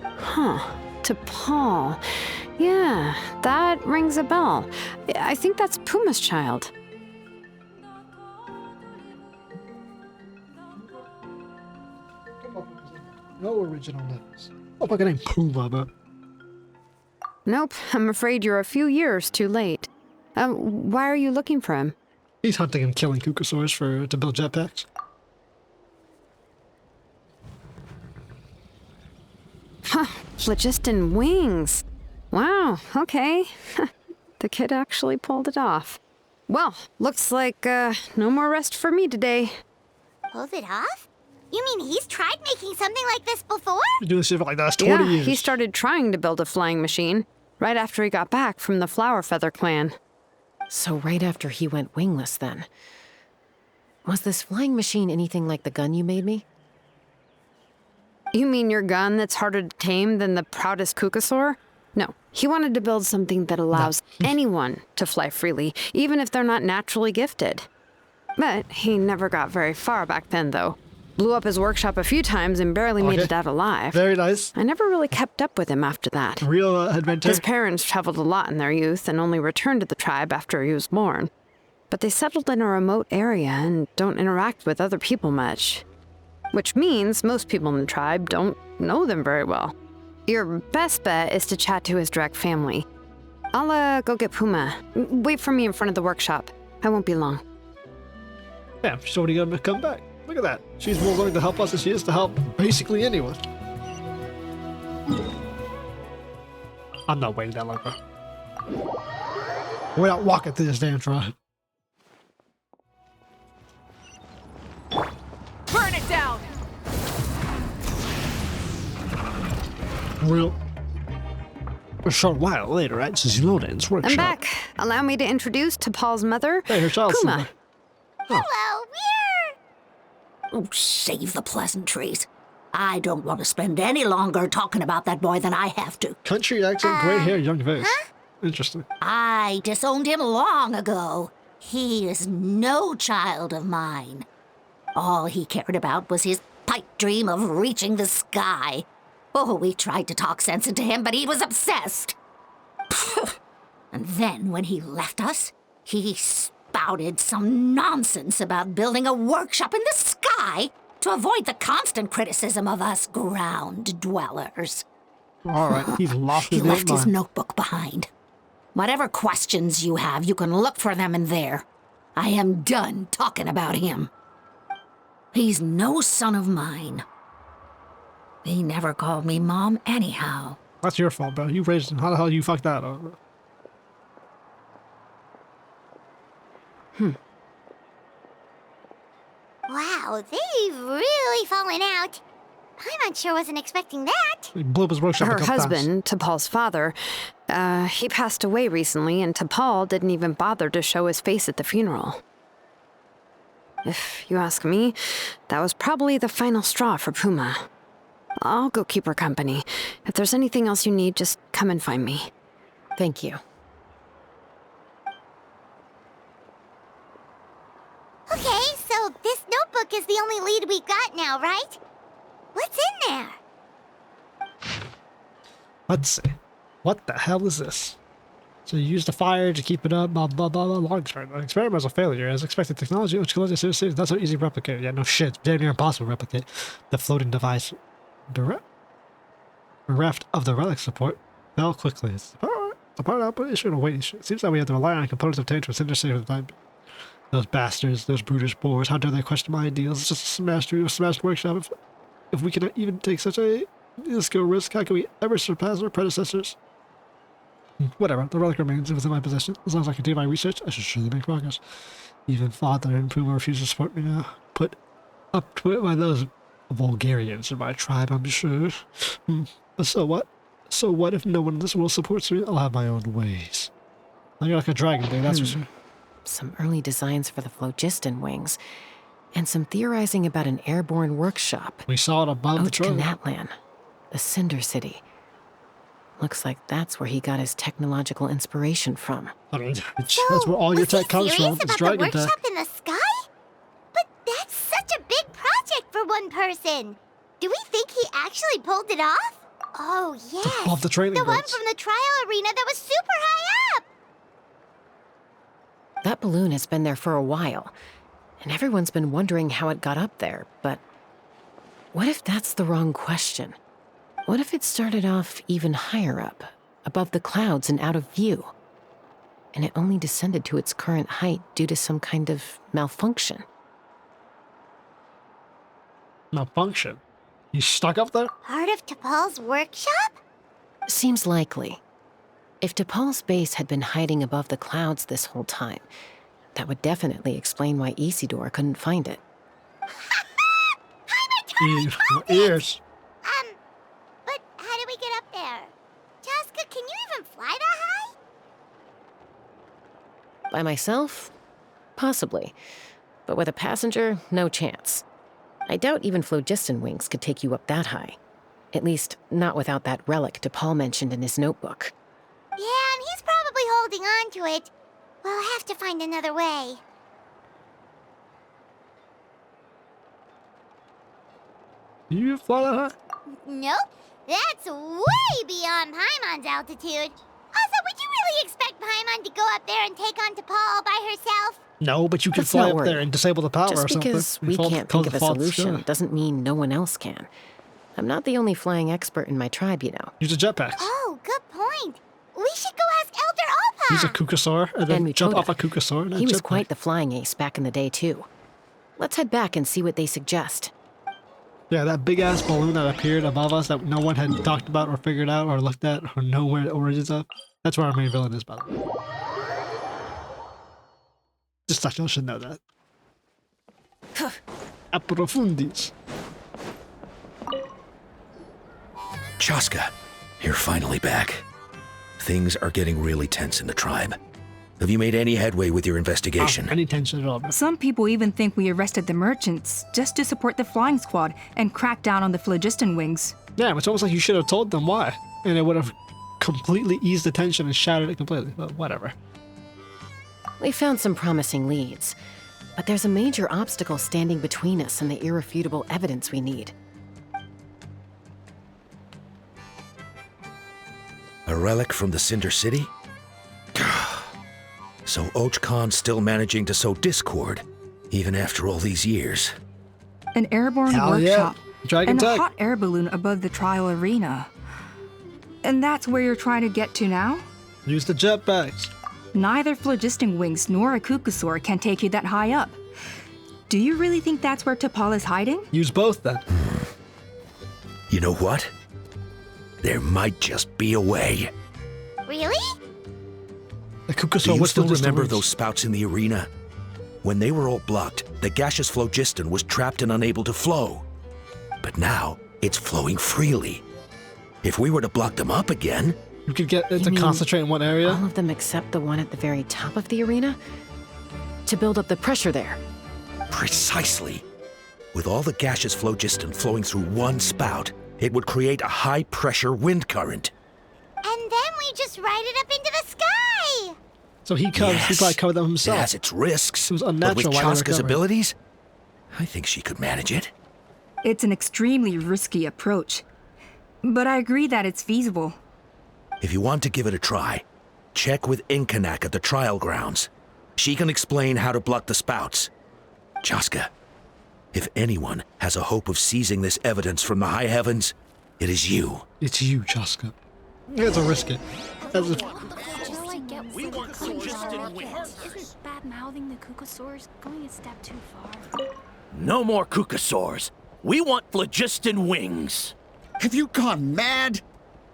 Huh. T'Pol. Yeah, that rings a bell. I think that's Puma's child. No original names. Oh, my name Puma, but... Nope, I'm afraid you're a few years too late. Why are you looking for him? He's hunting and killing Kukasaurs to build jetpacks. Huh, phlogiston wings. Wow, okay. The kid actually pulled it off. Well, looks like, no more rest for me today. Pulled it off? You mean he's tried making something like this before? Been doing shit for like the last 20 years. He started trying to build a flying machine right after he got back from the Flower Feather clan. So right after he went wingless, then. Was this flying machine anything like the gun you made me? You mean your gun that's harder to tame than the proudest Kukasaur? No, he wanted to build something that allows anyone to fly freely, even if they're not naturally gifted. But he never got very far back then, though. Blew up his workshop a few times and barely made it out alive. Very nice. I never really kept up with him after that. Real adventure. His parents traveled a lot in their youth and only returned to the tribe after he was born. But they settled in a remote area and don't interact with other people much. Which means most people in the tribe don't know them very well. Your best bet is to chat to his direct family. I'll, go get Puma. Wait for me in front of the workshop. I won't be long. Yeah, she's already gonna come back. Look at that. She's more willing to help us than she is to help basically anyone. I'm not waiting that long, bro. We're not walking through this damn tribe. Burn it down! Real. A short while later, right? Since Loden's workshop. I'm back. Allow me to introduce T'Pol's mother, Hey, her child's Puma. somewhere. Hello, we're... Oh, save the pleasantries. I don't want to spend any longer talking about that boy than I have to. Country accent, gray hair, young face. Interesting. I disowned him long ago. He is no child of mine. All he cared about was his pipe dream of reaching the sky. Oh, we tried to talk sense into him, but he was obsessed. And then when he left us, he spouted some nonsense about building a workshop in the sky to avoid the constant criticism of us ground dwellers. All right, he's lost his He left his mind. notebook behind. Whatever questions you have, you can look for them in there. I am done talking about him. He's no son of mine. He never called me Mom anyhow. That's your fault, bro. You raised him. How the hell you fucked that up? Wow, they've really fallen out. I'm sure wasn't expecting that. He blew up his workshop a Her couple times. husband, T'Pol's father, he passed away recently, and T'Pol didn't even bother to show his face at the funeral. If you ask me, that was probably the final straw for Puma. I'll go keep her company. If there's anything else you need, just come and find me. Thank you. Okay, so this notebook is the only lead we've got now, right? What's in there? Let's see. What the hell is this? So you use the fire to keep it up, blah, blah, blah, blah. Long experiment. The experiment was a failure. As expected, technology which collected citizens, not so easy to replicate. Yeah, no shit. Damn near impossible to replicate. The floating device bereft of the relic support fell quickly. The part output issue and a weight issue. It seems that we have to rely on components obtained from Cinder City for the time. Those bastards, those brutish boars, how dare they question my ideals? It's just a smashed workshop. If we cannot even take such a minuscule risk, how can we ever surpass our predecessors? Whatever, the relic remains within my possession. As long as I continue my research, I should surely make progress. Even Father and Puma refuse to support me now. Put up to it by those Vulgarians in my tribe, I'm sure. But so what? So what if no one in this world supports me? I'll have my own ways. You're like a dragon, dude, that's for sure. Some early designs for the phlogiston wings, and some theorizing about an airborne workshop. We saw it above the tribe. Natlan, the Cinder City. Looks like that's where he got his technological inspiration from. I mean, that's where all your tech comes from. It's About the dragon tech. workshop in the sky? But that's such a big project for one person. Do we think he actually pulled it off? Oh, yes. Above the training The one grounds. from the trial arena that was super high up. That balloon has been there for a while, and everyone's been wondering how it got up there, but what if that's the wrong question? What if it started off even higher up, above the clouds and out of view, and it only descended to its current height due to some kind of malfunction? Malfunction? You stuck up there? Part of T'Pol's workshop? Seems likely. If T'Pol's base had been hiding above the clouds this whole time, that would definitely explain why Isidore couldn't find it. Ears. But how do we get up there? Chaska, can you even fly that high? By myself? Possibly. But with a passenger, no chance. I doubt even phlogiston wings could take you up that high. At least, not without that relic T'Pol mentioned in his notebook. Yeah, and he's probably holding on to it. We'll have to find another way. You fly that high? Nope, that's way beyond Paimon's altitude. Also, would you really expect Paimon to go up there and take on T'Pol all by herself? No, but you can Let's fly not up worry. there and disable the power Just or something. because we can't think of a solution doesn't mean no one else can. I'm not the only flying expert in my tribe, you know. Use a jetpack. Oh, good point. We should go ask Elder Alpa. Use a Kukasaur and then jump off a Kukasaur. And then He was jetpack. quite the flying ace back in the day, too. Let's head back and see what they suggest. Yeah, that big-ass balloon that appeared above us that no one had talked about or figured out or looked at or know where the origins of. That's where our main villain is, by the way. Just thought y'all should know that. Aprofundis. CHASCA, you're finally back. Things are getting really tense in the tribe. Have you made any headway with your investigation? Any tension at all? Some people even think we arrested the merchants just to support the flying squad and crack down on the phlogiston wings. Yeah, it's almost like you should have told them why, and it would have completely eased the tension and shattered it completely, but whatever. We found some promising leads, but there's a major obstacle standing between us and the irrefutable evidence we need. A relic from the Cinder City? So Och Khan's still managing to sow discord, even after all these years. An airborne Hell workshop yeah. Dragon and a tech. hot air balloon above the trial arena. And that's where you're trying to get to now? Use the jetpacks. Neither phlogiston wings nor a Kukusaur can take you that high up. Do you really think that's where T'Pol is hiding? Use both then. You know what? There might just be a way. Really? The Do Kukusaur you was still just remember wings. those spouts in the arena? When they were all blocked, the gaseous phlogiston was trapped and unable to flow. But now, it's flowing freely. If we were to block them up again... You could get it You to mean concentrate in one area? All of them except the one at the very top of the arena? To build up the pressure there. Precisely. With all the gaseous phlogiston flowing through one spout, it would create a high-pressure wind current. And then we just ride it up into the sky! So he comes, he probably covered them It himself. has its risks. It was But unnatural with why they were CHASCA's covering. abilities, I think she could manage it. It's an extremely risky approach. But I agree that it's feasible. If you want to give it a try, check with Inkanak at the trial grounds. She can explain how to block the spouts. CHASCA, if anyone has a hope of seizing this evidence from the high heavens, it is you. It's you, CHASCA. You have to risk it. That's a... Isn't bad-mouthing the Kukusaurs going a step too far? No more Kukusaurs. We want phlogiston wings. Have you gone mad?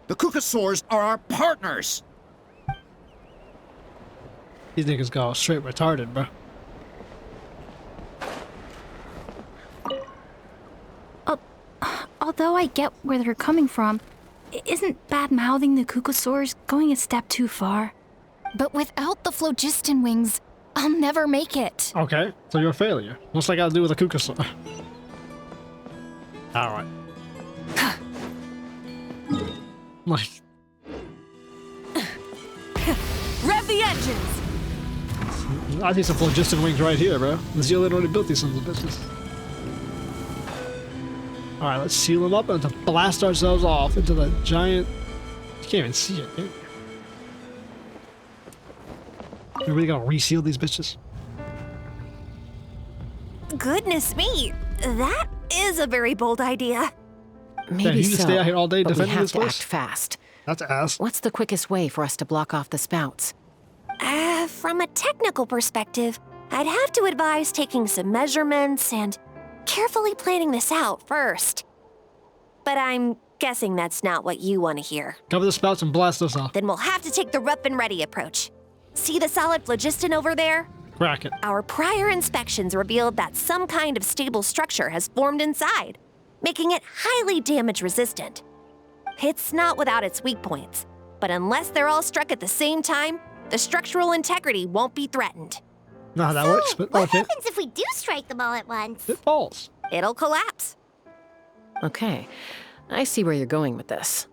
The Kukusaurs are our partners. These niggas go straight retarded, bro. Although I get where they're coming from, isn't bad-mouthing the Kukusaurs going a step too far? But without the phlogiston wings, I'll never make it. Okay, so you're a failure. What's that got to do with a Kukusaur? Alright. Like, Rev the engines! I need some phlogiston wings right here, bro. The Zealand already built these sons of bitches. Alright, let's seal them up and to blast ourselves off into the giant... You can't even see it, can you? We're really gonna reseal these bitches? Goodness me, that is a very bold idea. Maybe you so, just stay out here all day but we defending have this to place? act fast. That's ass. What's the quickest way for us to block off the spouts? From a technical perspective, I'd have to advise taking some measurements and carefully planning this out first. But I'm guessing that's not what you want to hear. Cover the spouts and blast us off. Then we'll have to take the rough and ready approach. See the solid phlogiston over there? Crack it. Our prior inspections revealed that some kind of stable structure has formed inside, making it highly damage resistant. It's not without its weak points, but unless they're all struck at the same time, the structural integrity won't be threatened. No, that works, but What okay. happens if we do strike them all at once? It falls. It'll collapse. Okay, I see where you're going with this.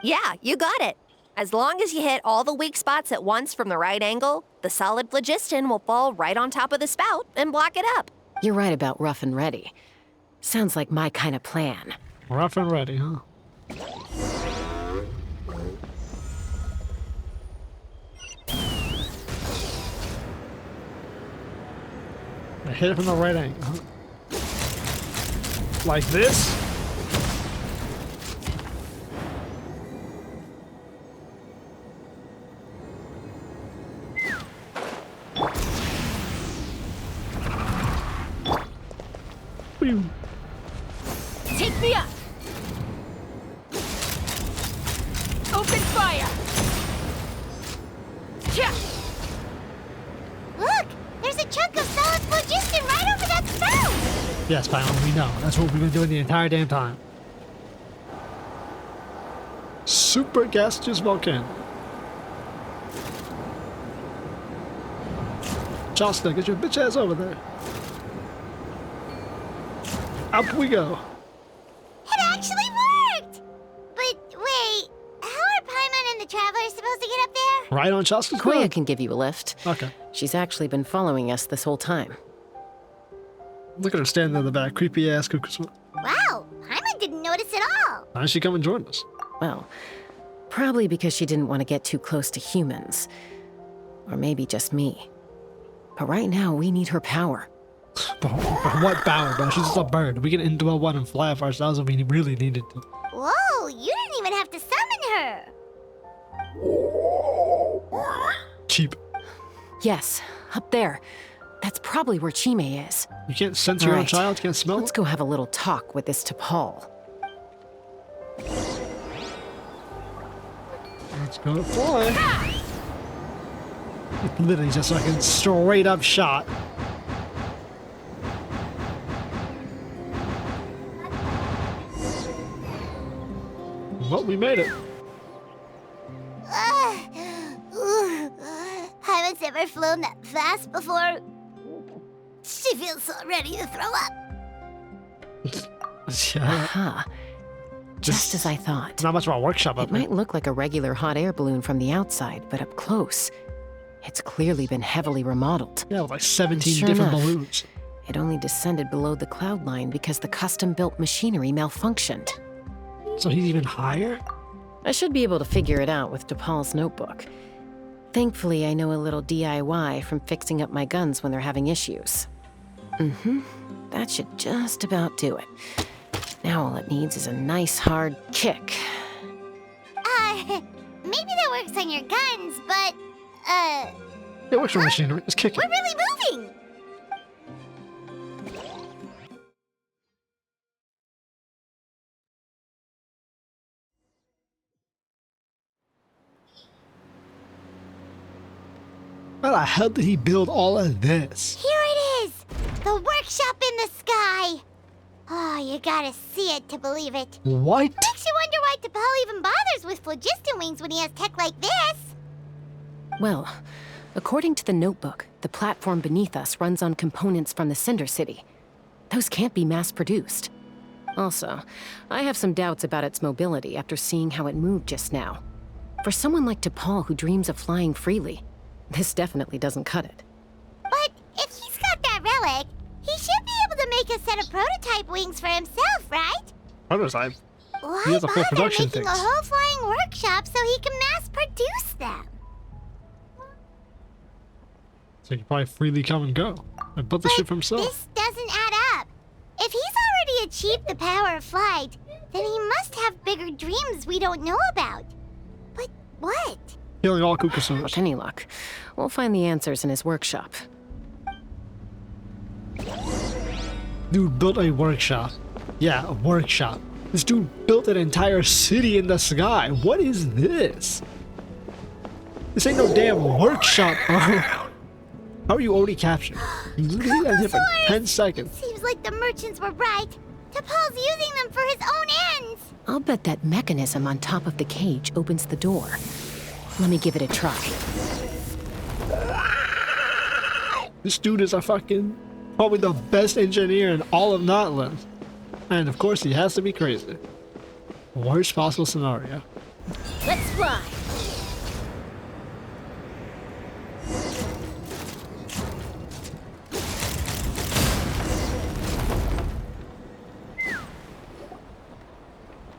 Yeah, you got it. As long as you hit all the weak spots at once from the right angle, the solid phlogiston will fall right on top of the spout and block it up. You're right about rough and ready. Sounds like my kind of plan. Rough and ready, huh? I hit it from the right angle, huh? Like this? you. Take me up! Open fire! Yeah. Look! There's a chunk of solid phlogiston right over that spout! Yes, Paimon, we know. That's what we've been doing the entire damn time. Super gaseous volcano. CHASCA, get your bitch ass over there. Up we go. It actually worked! But wait, how are Paimon and the Travelers supposed to get up there? Right on CHASCA's Koya ground. can give you a lift. Okay. She's actually been following us this whole time. Look at her standing in the back, creepy ass cuckoo. Wow, Paimon didn't notice at all. Why don't she come and join us? Well, probably because she didn't want to get too close to humans. Or maybe just me. But right now, we need her power. What power, bro? She's just a bird. We can indwell one and fly for ourselves if we really needed to. Whoa, you didn't even have to summon her. Cheap. Yes, up there. That's probably where Chime is. You can't sense your own Alright, child? You can't smell Let's it? go have a little talk with this T'Pol. Let's go fly. It's literally just like a straight up shot. Well, we made it. Paimon's never flown that fast before. She feels so ready to throw up. Aha. Just as I thought. Not much of a workshop up It might look like a regular hot air balloon from the outside, but up close, it's clearly been heavily remodeled. Yeah, with like 17 Sure different enough, balloons. It only descended below the cloud line because the custom-built machinery malfunctioned. So he's even higher? I should be able to figure it out with DePaul's notebook. Thankfully, I know a little DIY from fixing up my guns when they're having issues. That should just about do it. Now all it needs is a nice hard kick. Maybe that works on your guns, but, It works for machinery. Just kick it. we're really moving! How the hell did he build all of this? Here it is! The workshop in the sky! Oh, you gotta see it to believe it. What? Makes you wonder why T'Pol even bothers with phlogiston wings when he has tech like this. Well, according to the notebook, the platform beneath us runs on components from the Cinder City. Those can't be mass-produced. Also, I have some doubts about its mobility after seeing how it moved just now. For someone like T'Pol who dreams of flying freely, this definitely doesn't cut it. But if he's got that relic, he should be able to make a set of prototype wings for himself, right? Prototype. Why He has a full bother production making things. a whole flying workshop so he can mass produce them? So he can probably freely come and go. And build the ship for himself. This doesn't add up. If he's already achieved the power of flight, then he must have bigger dreams we don't know about. But what? Killing all Kukusaurs. With any luck, we'll find the answers in his workshop. Dude built a workshop. Yeah, a workshop. This dude built an entire city in the sky. What is this? This ain't no damn workshop, bro. How are you already captured? You literally had him for 10 seconds. Seems like the merchants were right. T'Pol's using them for his own ends. I'll bet that mechanism on top of the cage opens the door. Let me give it a try. This dude is a fucking, probably the best engineer in all of Natlan. And of course he has to be crazy. Worst possible scenario. Let's fly.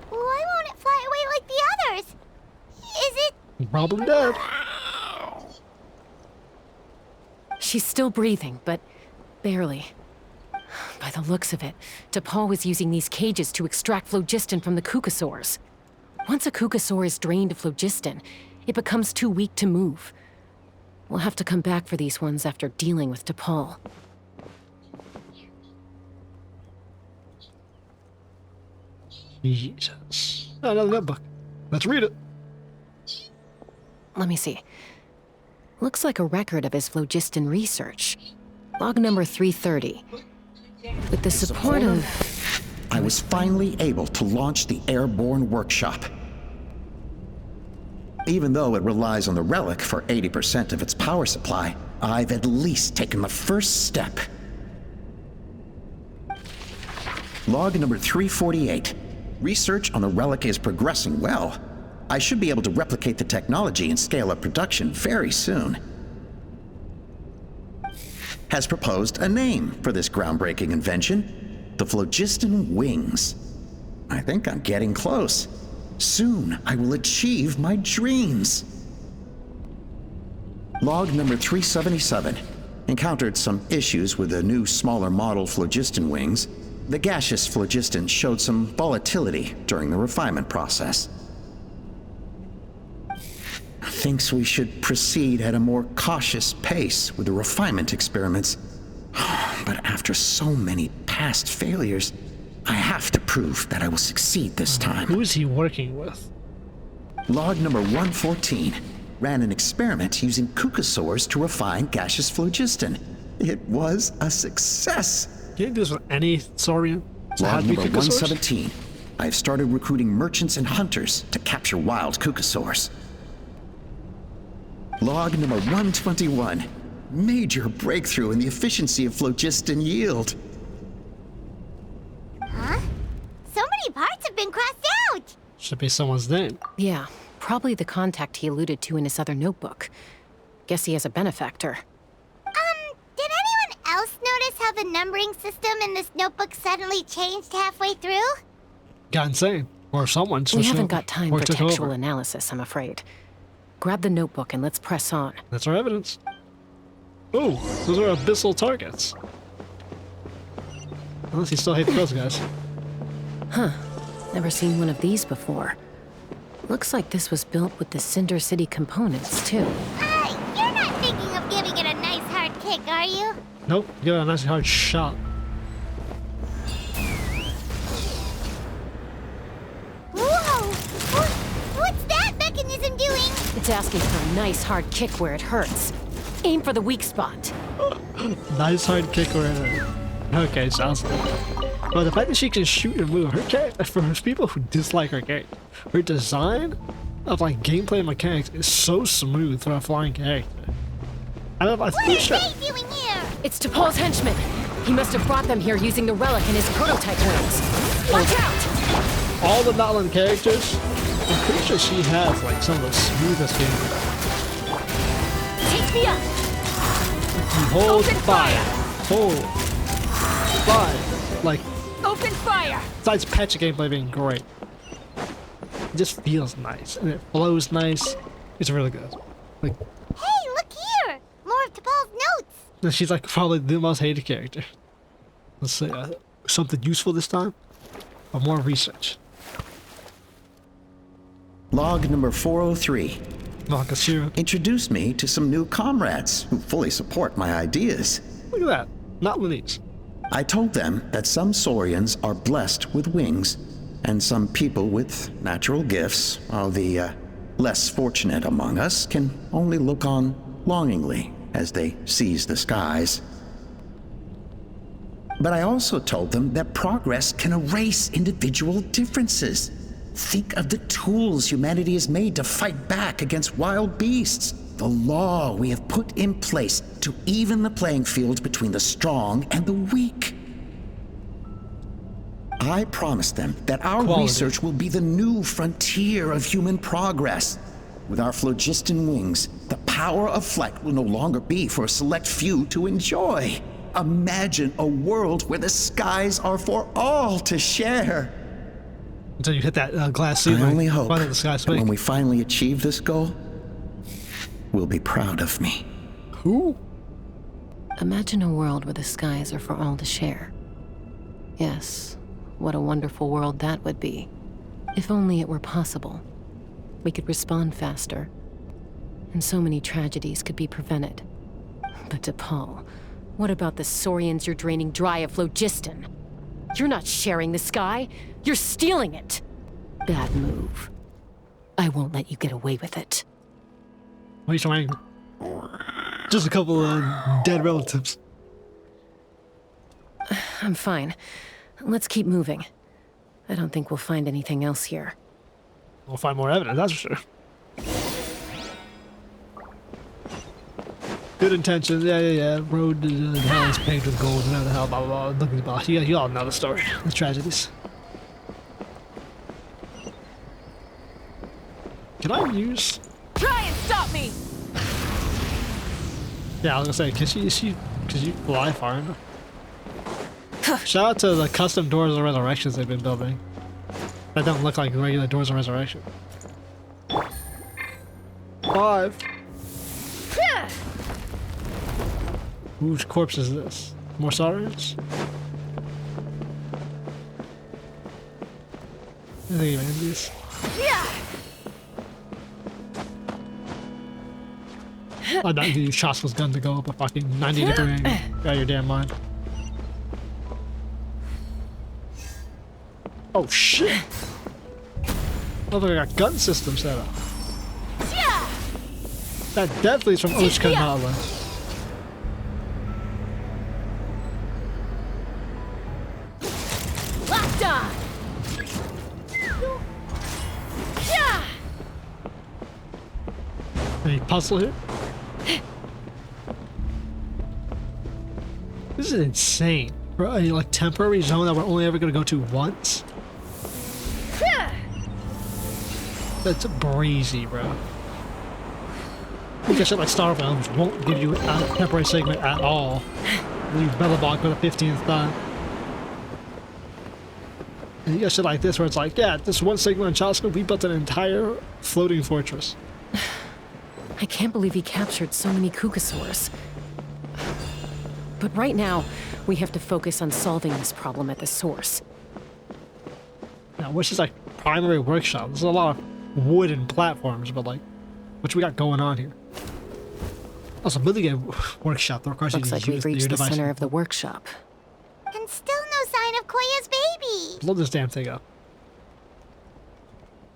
Why won't it fly away like the others? Is it? Problem dead. She's still breathing, but barely. By the looks of it, T'Pol was using these cages to extract phlogiston from the Kukusaurs. Once a Kukusaur is drained of phlogiston, it becomes too weak to move. We'll have to come back for these ones after dealing with T'Pol. Jesus. Another notebook. Let's read it. Let me see. Looks like a record of his phlogiston research. Log number 330. With the support of... I was finally able to launch the airborne workshop. Even though it relies on the relic for 80% of its power supply, I've at least taken the first step. Log number 348. Research on the relic is progressing well. I should be able to replicate the technology and scale up production very soon. Has proposed a name for this groundbreaking invention: the phlogiston wings. I think I'm getting close. Soon I will achieve my dreams. Log number 377. Encountered some issues with the new smaller model phlogiston wings. The gaseous phlogiston showed some volatility during the refinement process. Thinks we should proceed at a more cautious pace with the refinement experiments. But after so many past failures, I have to prove that I will succeed this time. Who is he working with? Log number 114. Ran an experiment using cucosaurs to refine gaseous phlogiston. It was a success. Can you do this with any saurian? Log number 117. I've started recruiting merchants and hunters to capture wild cucosaurs. Log number 121. Major breakthrough in the efficiency of phlogiston yield. Huh? So many parts have been crossed out! Should be someone's name. Yeah, probably the contact he alluded to in his other notebook. Guess he has a benefactor. Did anyone else notice how the numbering system in this notebook suddenly changed halfway through? Got insane. Or someone switched We haven't over, got time or for took textual over. analysis, I'm afraid. Grab the notebook and let's press on. That's our evidence. Oh, those are abyssal targets. Unless he still hates those guys. Huh. Never seen one of these before. Looks like this was built with the Cinder City components, too. You're not thinking of giving it a nice hard kick, are you? Nope, give it a nice hard shot. Whoa! What's that mechanism doing? It's asking for a nice hard kick where it hurts. Aim for the weak spot. Nice hard kick where it hurts. Okay, sounds good. But the fact that she can shoot and move, her character, for people who dislike her character, her design of like gameplay mechanics is so smooth for a flying character. I don't know, What are they doing here? It's T'Pol's henchman. He must have brought them here using the relic in his prototype wings. Watch out! All the Natlan characters, I'm pretty sure she has like some of the smoothest gameplay. Take me up! Hold fire! Hold fire! Like, Open fire! besides patch gameplay being great, it just feels nice and it flows nice. It's really good. Like, Hey, look here! More of T'Pol's notes! she's like probably the most hated character. Let's say something useful this time, or more research. Log number 403. Nakashira. Introduced me to some new comrades who fully support my ideas. Look at that. Natlanese. I told them that some Saurians are blessed with wings, and some people with natural gifts, while the less fortunate among us can only look on longingly as they seize the skies. But I also told them that progress can erase individual differences. Think of the tools humanity has made to fight back against wild beasts. The law we have put in place to even the playing field between the strong and the weak. I promised them that our research will be the new frontier of human progress. With our phlogiston wings, the power of flight will no longer be for a select few to enjoy. Imagine a world where the skies are for all to share. Until you hit that glass ceiling. I only hope the sky that when we finally achieve this goal, will be proud of me. Who? Imagine a world where the skies are for all to share. Yes, what a wonderful world that would be. If only it were possible. We could respond faster, and so many tragedies could be prevented. But T'Pol, what about the Saurians you're draining dry of phlogiston? You're not sharing the sky. You're stealing it. Bad move. I won't let you get away with it. Why are you so angry? Just a couple of dead relatives. I'm fine. Let's keep moving. I don't think we'll find anything else here. We'll find more evidence, that's for sure. Good intentions, yeah. Road to hell is paved with gold, whatever the hell, blah, blah, blah. Look at the boss. You all know the story. The tragedies. Can I use... Try and stop me! Yeah, I was gonna say, could you fly far enough? Shout out to the custom Doors of Resurrections they've been building. That don't look like regular Doors of Resurrection. 5. Whose corpse is this? More Saurians? I think even these. I'd not use CHASCA's gun to go up a fucking 90 degree angle. Out of your damn mind. Oh shit! Look, I got gun system set up. That definitely is from Oshka Natlan. Locked on! Any puzzle here? This is insane. For a like temporary zone that we're only ever gonna go to once. That's breezy, bro. I think I said like Star Realms won't give you a temporary segment at all. Leave Bellabog for the 15th time. And you got shit like this where it's like, yeah, this one segment in CHASCA, we built an entire floating fortress. I can't believe he captured so many Kukasaurs. But right now, we have to focus on solving this problem at the source. Now, which is like primary workshop. There's a lot of wooden platforms, but like, what we got going on here? Also, building a workshop that requires you to Looks like we've reached the center of the workshop. And still no sign of Koya's baby. Blow this damn thing up.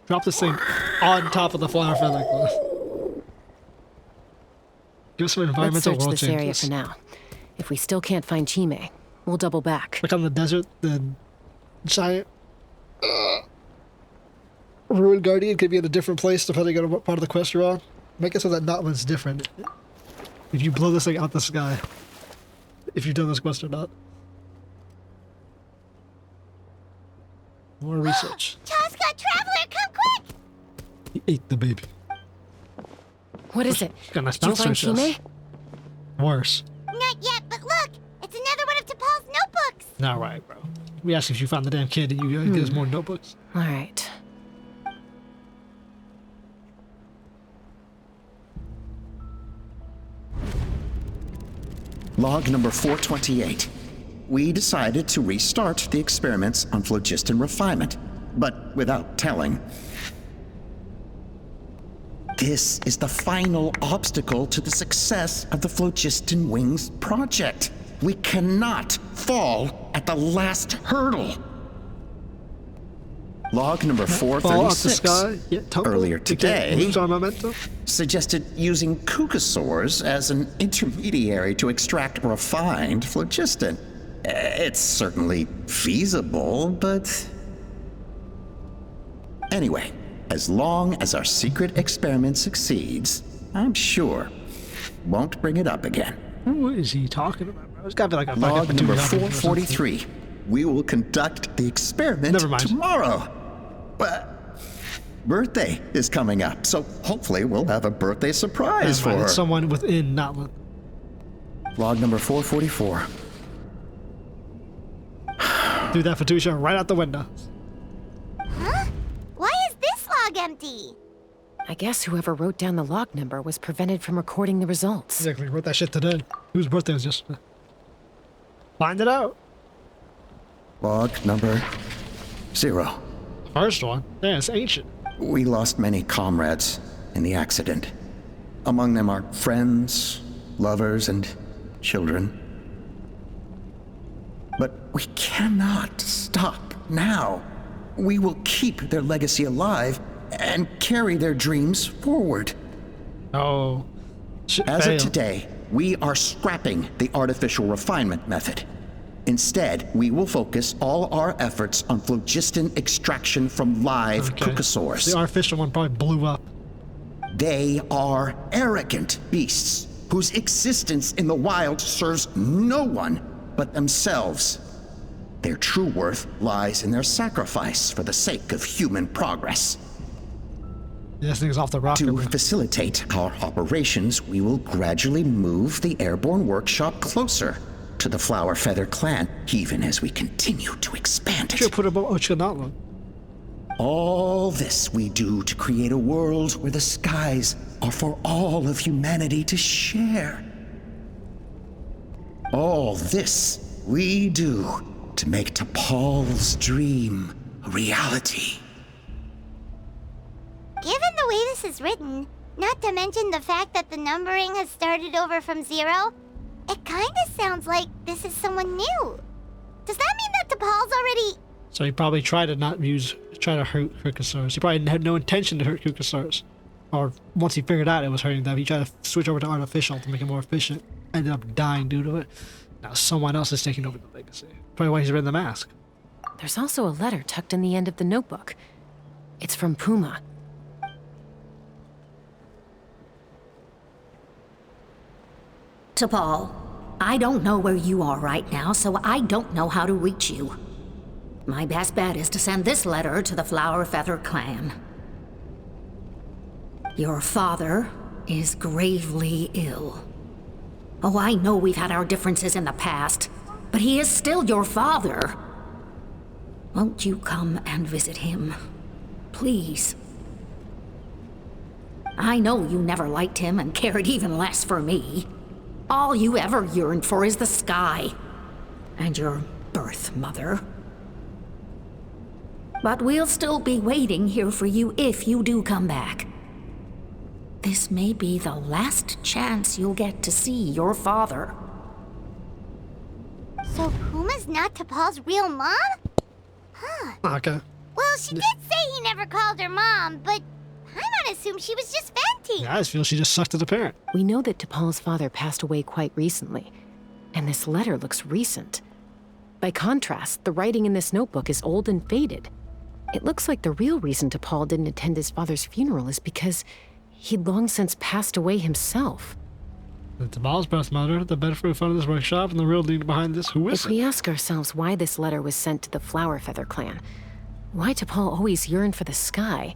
Drop this thing on top of the flower feather cliff. Give us some environmental Let's search world this area changes. for now. If we still can't find Chime, we'll double back. Like on the desert, the giant Ruined Guardian could be in a different place depending on what part of the quest you're on. Make it so that Natlan's different. If you blow this thing out the sky. If you've done this quest or not. More research. CHASCA Traveler, come quick! He ate the baby. What is it? Got a nice Did you find bouncer Chime? chest. Worse. Not yet, but look! It's another one of T'Pol's notebooks! Not right, bro. We asked if you found the damn kid and you get us more notebooks. Alright. Log number 428. We decided to restart the experiments on phlogiston refinement, but without telling. This is the final obstacle to the success of the Phlogiston Wings project. We cannot fall at the last hurdle. Log number 436, earlier today, suggested using Kukasaurs as an intermediary to extract refined phlogiston. It's certainly feasible, but... Anyway, as long as our secret experiment succeeds, I'm sure won't bring it up again. What is he talking about, bro? It's gotta be like a Log fucking number Batuta 443. We will conduct the experiment tomorrow. But birthday is coming up, so hopefully we'll have a birthday surprise for her. It's someone within Natlan. Log number 444. Do that Fatusia right out the window. Huh? Why is this log empty? I guess whoever wrote down the log number was prevented from recording the results. Exactly, wrote that shit today. Whose birthday was yesterday? Find it out. Log number 0. First one? Yeah, it's ancient. We lost many comrades in the accident. Among them are friends, lovers, and children. But we cannot stop now. We will keep their legacy alive and carry their dreams forward. Oh. As of today, we are scrapping the artificial refinement method. Instead, we will focus all our efforts on phlogiston extraction from live cucosaurs. The artificial one probably blew up. They are arrogant beasts whose existence in the wild serves no one but themselves. Their true worth lies in their sacrifice for the sake of human progress. This thing's off the rocker. To facilitate our operations, we will gradually move the airborne workshop closer to the Flower Feather clan, even as we continue to expand it. Put about Natlan. All this we do to create a world where the skies are for all of humanity to share. All this we do to make T'Pol's dream a reality. Given the way this is written, not to mention the fact that the numbering has started over from 0, it kind of sounds like this is someone new. Does that mean that T'Pol's already... So he probably tried to try to hurt cucosaurs. He probably had no intention to hurt cucosaurs. Or once he figured out it was hurting them, he tried to switch over to artificial to make it more efficient. Ended up dying due to it. Now someone else is taking over the legacy. Probably why he's wearing the mask. There's also a letter tucked in the end of the notebook. It's from Puma. T'Pol, I don't know where you are right now, so I don't know how to reach you. My best bet is to send this letter to the Flower Feather clan. Your father is gravely ill. Oh, I know we've had our differences in the past, but he is still your father. Won't you come and visit him? Please. I know you never liked him and cared even less for me. All you ever yearned for is the sky. And your birth mother. But we'll still be waiting here for you if you do come back. This may be the last chance you'll get to see your father. So Puma's not T'Pol's real mom? Huh. Okay. Well, she did say he never called her mom, but Paimon assumed she was just venting. Yeah, I just feel she just sucked as a parent. We know that T'Pol's father passed away quite recently, and this letter looks recent. By contrast, the writing in this notebook is old and faded. It looks like the real reason T'Pol didn't attend his father's funeral is because he'd long since passed away himself. T'Pol's birth mother, the better for this workshop, and the real leader behind this, who is it? If we ask ourselves why this letter was sent to the Flower Feather clan, why T'Pol always yearned for the sky,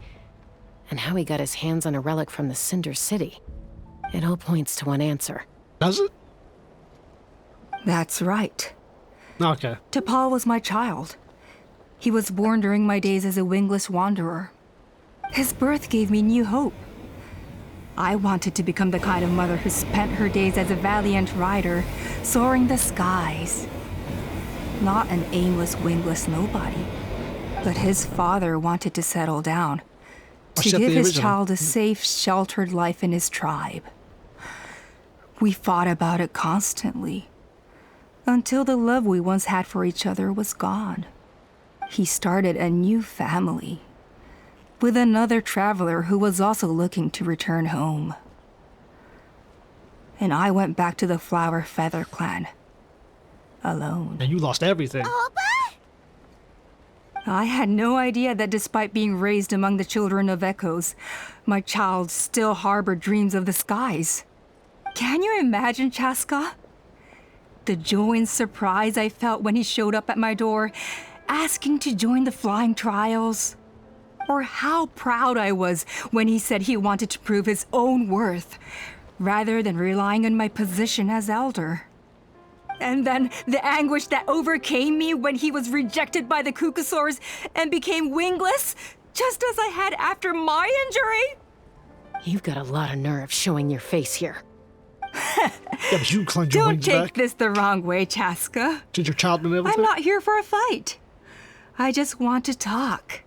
and how he got his hands on a relic from the Cinder City, it all points to one answer. Does it? That's right. Okay. T'Pol was my child. He was born during my days as a wingless wanderer. His birth gave me new hope. I wanted to become the kind of mother who spent her days as a valiant rider, soaring the skies. Not an aimless, wingless nobody. But his father wanted to settle down, to give his child a safe, sheltered life in his tribe. We fought about it constantly, until the love we once had for each other was gone. He started a new family, with another traveler who was also looking to return home. And I went back to the Flower Feather clan, alone. And you lost everything. I had no idea that despite being raised among the children of echoes, my child still harbored dreams of the skies. Can you imagine, CHASCA? The joy and surprise I felt when he showed up at my door, asking to join the flying trials. Or how proud I was when he said he wanted to prove his own worth, rather than relying on my position as elder. And then the anguish that overcame me when he was rejected by the cucosaurs and became wingless, just as I had after my injury. You've got a lot of nerve showing your face here. Yeah, but you cleanse your Don't wings take back. this the wrong way, CHASCA. Did your child been able to? I'm not here for a fight. I just want to talk.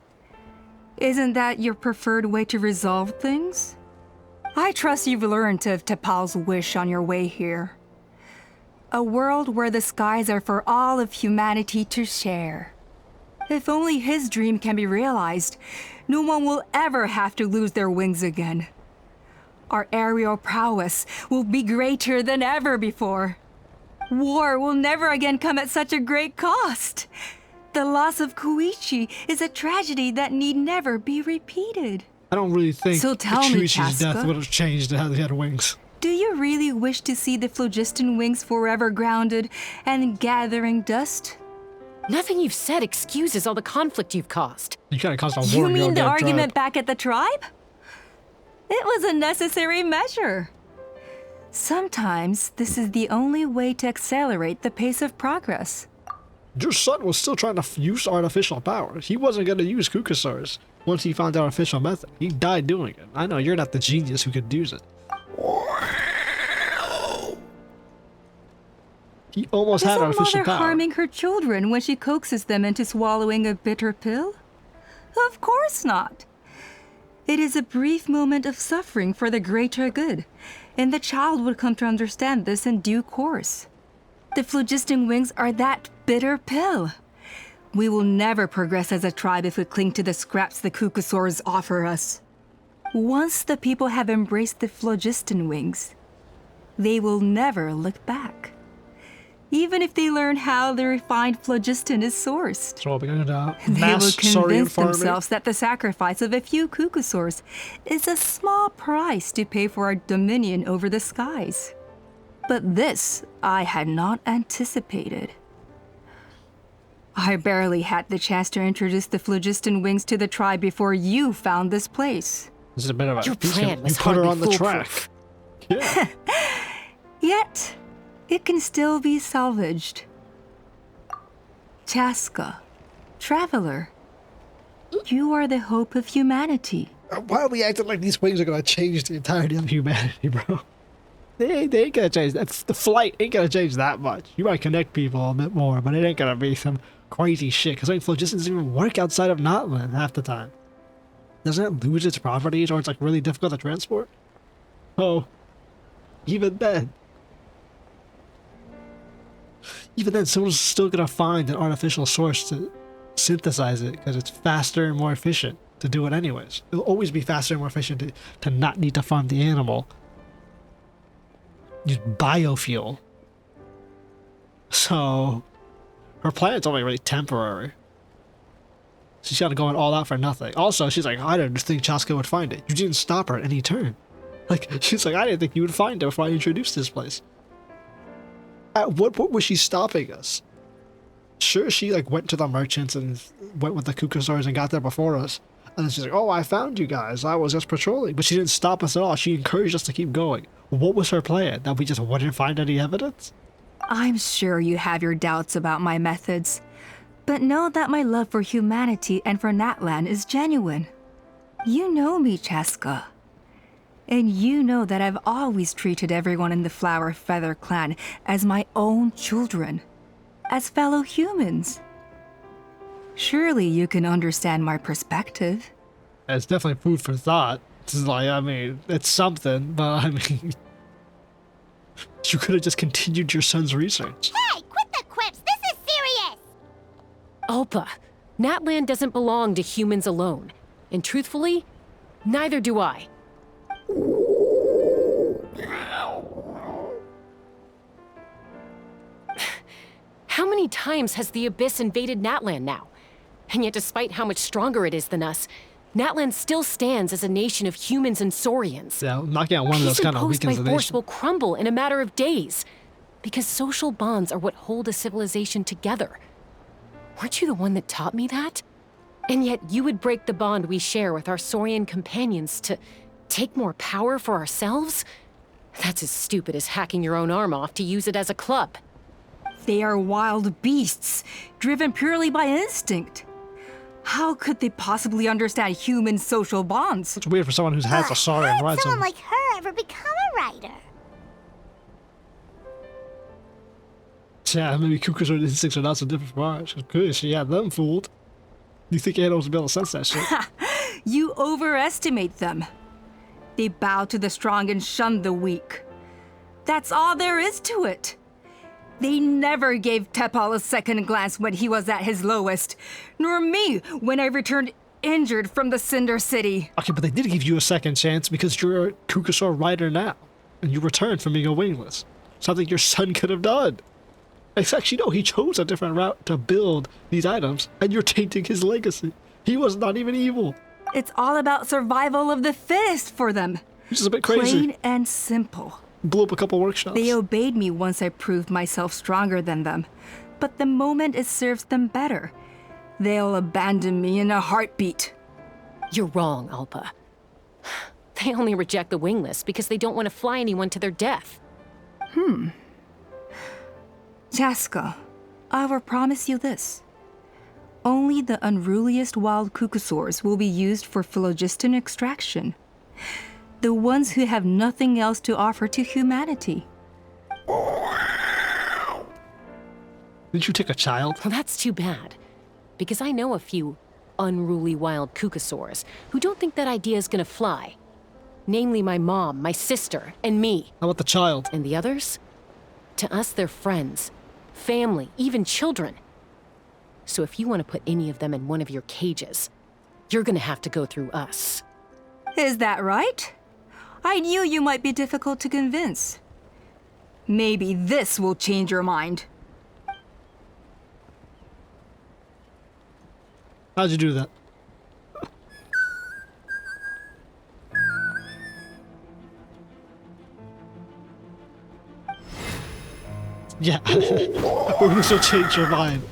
Isn't that your preferred way to resolve things? I trust you've learned of T'Pol's wish on your way here. A world where the skies are for all of humanity to share. If only his dream can be realized, no one will ever have to lose their wings again. Our aerial prowess will be greater than ever before. War will never again come at such a great cost. The loss of Koichi is a tragedy that need never be repeated. I don't really think So tell me, Koichi's death CHASCA, would have changed how they had wings. do you really wish to see the phlogiston wings forever grounded and gathering dust? Nothing you've said excuses all the conflict you've caused. You kind of caused a war. You in your mean the damn argument tribe. back at the tribe? It was a necessary measure. Sometimes this is the only way to accelerate the pace of progress. Your son was still trying to use artificial power. He wasn't going to use Kukasaurs once he found the artificial method. He died doing it. I know you're not the genius who could use it. He almost had Is a artificial mother power. harming her children when she coaxes them into swallowing a bitter pill? Of course not. It is a brief moment of suffering for the greater good, and the child would come to understand this in due course. The phlogiston wings are that bitter pill. We will never progress as a tribe if we cling to the scraps the Kukasaurs offer us. Once the people have embraced the phlogiston wings, they will never look back. Even if they learn how the refined phlogiston is sourced. So we're going to They will mass saurian convince farming. themselves that the sacrifice of a few Kukasaurs is a small price to pay for our dominion over the skies. But this I had not anticipated. I barely had the chance to introduce the phlogiston wings to the tribe before you found this place. This is a bit of a Your plan you was put her hardly on the foolproof. track. Yeah. Yet, it can still be salvaged. CHASCA, traveler, you are the hope of humanity. Why are we acting like these wings are going to change the entirety of humanity, bro? They ain't going to change. That's the flight ain't going to change that much. You might connect people a bit more, but it ain't going to be some crazy shit. Because phlogiston doesn't even work outside of Natlan half the time. Doesn't it lose its properties, or it's like really difficult to transport? Oh, even then, someone's still gonna find an artificial source to synthesize it because it's faster and more efficient to do it anyways. It'll always be faster and more efficient to not need to farm the animal. Use biofuel. So her plan's only really temporary. She's got to go all out for nothing. Also, she's like, I didn't think CHASCA would find it. You didn't stop her at any turn. Like, she's like, I didn't think you would find it before I introduced this place. At what point was she stopping us? Sure, she like went to the merchants and went with the Kukasaurs and got there before us. And then she's like, oh, I found you guys. I was just patrolling. But she didn't stop us at all. She encouraged us to keep going. What was her plan? That we just wouldn't find any evidence? I'm sure you have your doubts about my methods, but know that my love for humanity and for Natlan is genuine. You know me, CHASCA. And you know that I've always treated everyone in the Flower Feather clan as my own children, as fellow humans. Surely you can understand my perspective. It's definitely food for thought. It's like, I mean, it's something, but I mean, you could have just continued your son's research. Hey, quit the quips! This is serious! Alpa, Natlan doesn't belong to humans alone. And truthfully, neither do I. How many times has the Abyss invaded Natlan now? And yet despite how much stronger it is than us, Natlan still stands as a nation of humans and saurians. Yeah, knocking out one of those kind of Peace weakens imposed the by force nation. will crumble in a matter of days. Because social bonds are what hold a civilization together. Weren't you the one that taught me that? And yet you would break the bond we share with our saurian companions to take more power for ourselves? That's as stupid as hacking your own arm off to use it as a club. They are wild beasts, driven purely by instinct. How could they possibly understand human social bonds? It's weird for someone who's had a saurian ride Someone some. like her ever become a writer? Yeah, maybe Kukasaur instincts are not so different from ours. Good, she had them fooled. You think animals would be able to sense that shit? You overestimate them. They bow to the strong and shun the weak. That's all there is to it. They never gave Tepal a second glance when he was at his lowest, nor me when I returned injured from the Cinder City. Okay, but they did give you a second chance because you're a Kukusaur rider now, and you returned from being a wingless. Something your son could have done. Actually, no, he chose a different route to build these items, and you're tainting his legacy. He was not even evil. It's all about survival of the fittest for them. Which is a bit crazy. Plain and simple. Blew up a couple workshops. They obeyed me once I proved myself stronger than them. But the moment it serves them better, they'll abandon me in a heartbeat. You're wrong, Alpa. They only reject the wingless because they don't want to fly anyone to their death. CHASCA, I will promise you this. Only the unruliest wild Kukusaurs will be used for phlogiston extraction. The ones who have nothing else to offer to humanity. Did you take a child? Well, that's too bad. Because I know a few unruly wild Kukusaurs who don't think that idea is gonna fly. Namely my mom, my sister, and me. How about the child? And the others? To us, they're friends, family, even children. So if you want to put any of them in one of your cages, you're gonna have to go through us. Is that right? I knew you might be difficult to convince. Maybe this will change your mind. How'd you do that? Yeah. Who's will change your mind?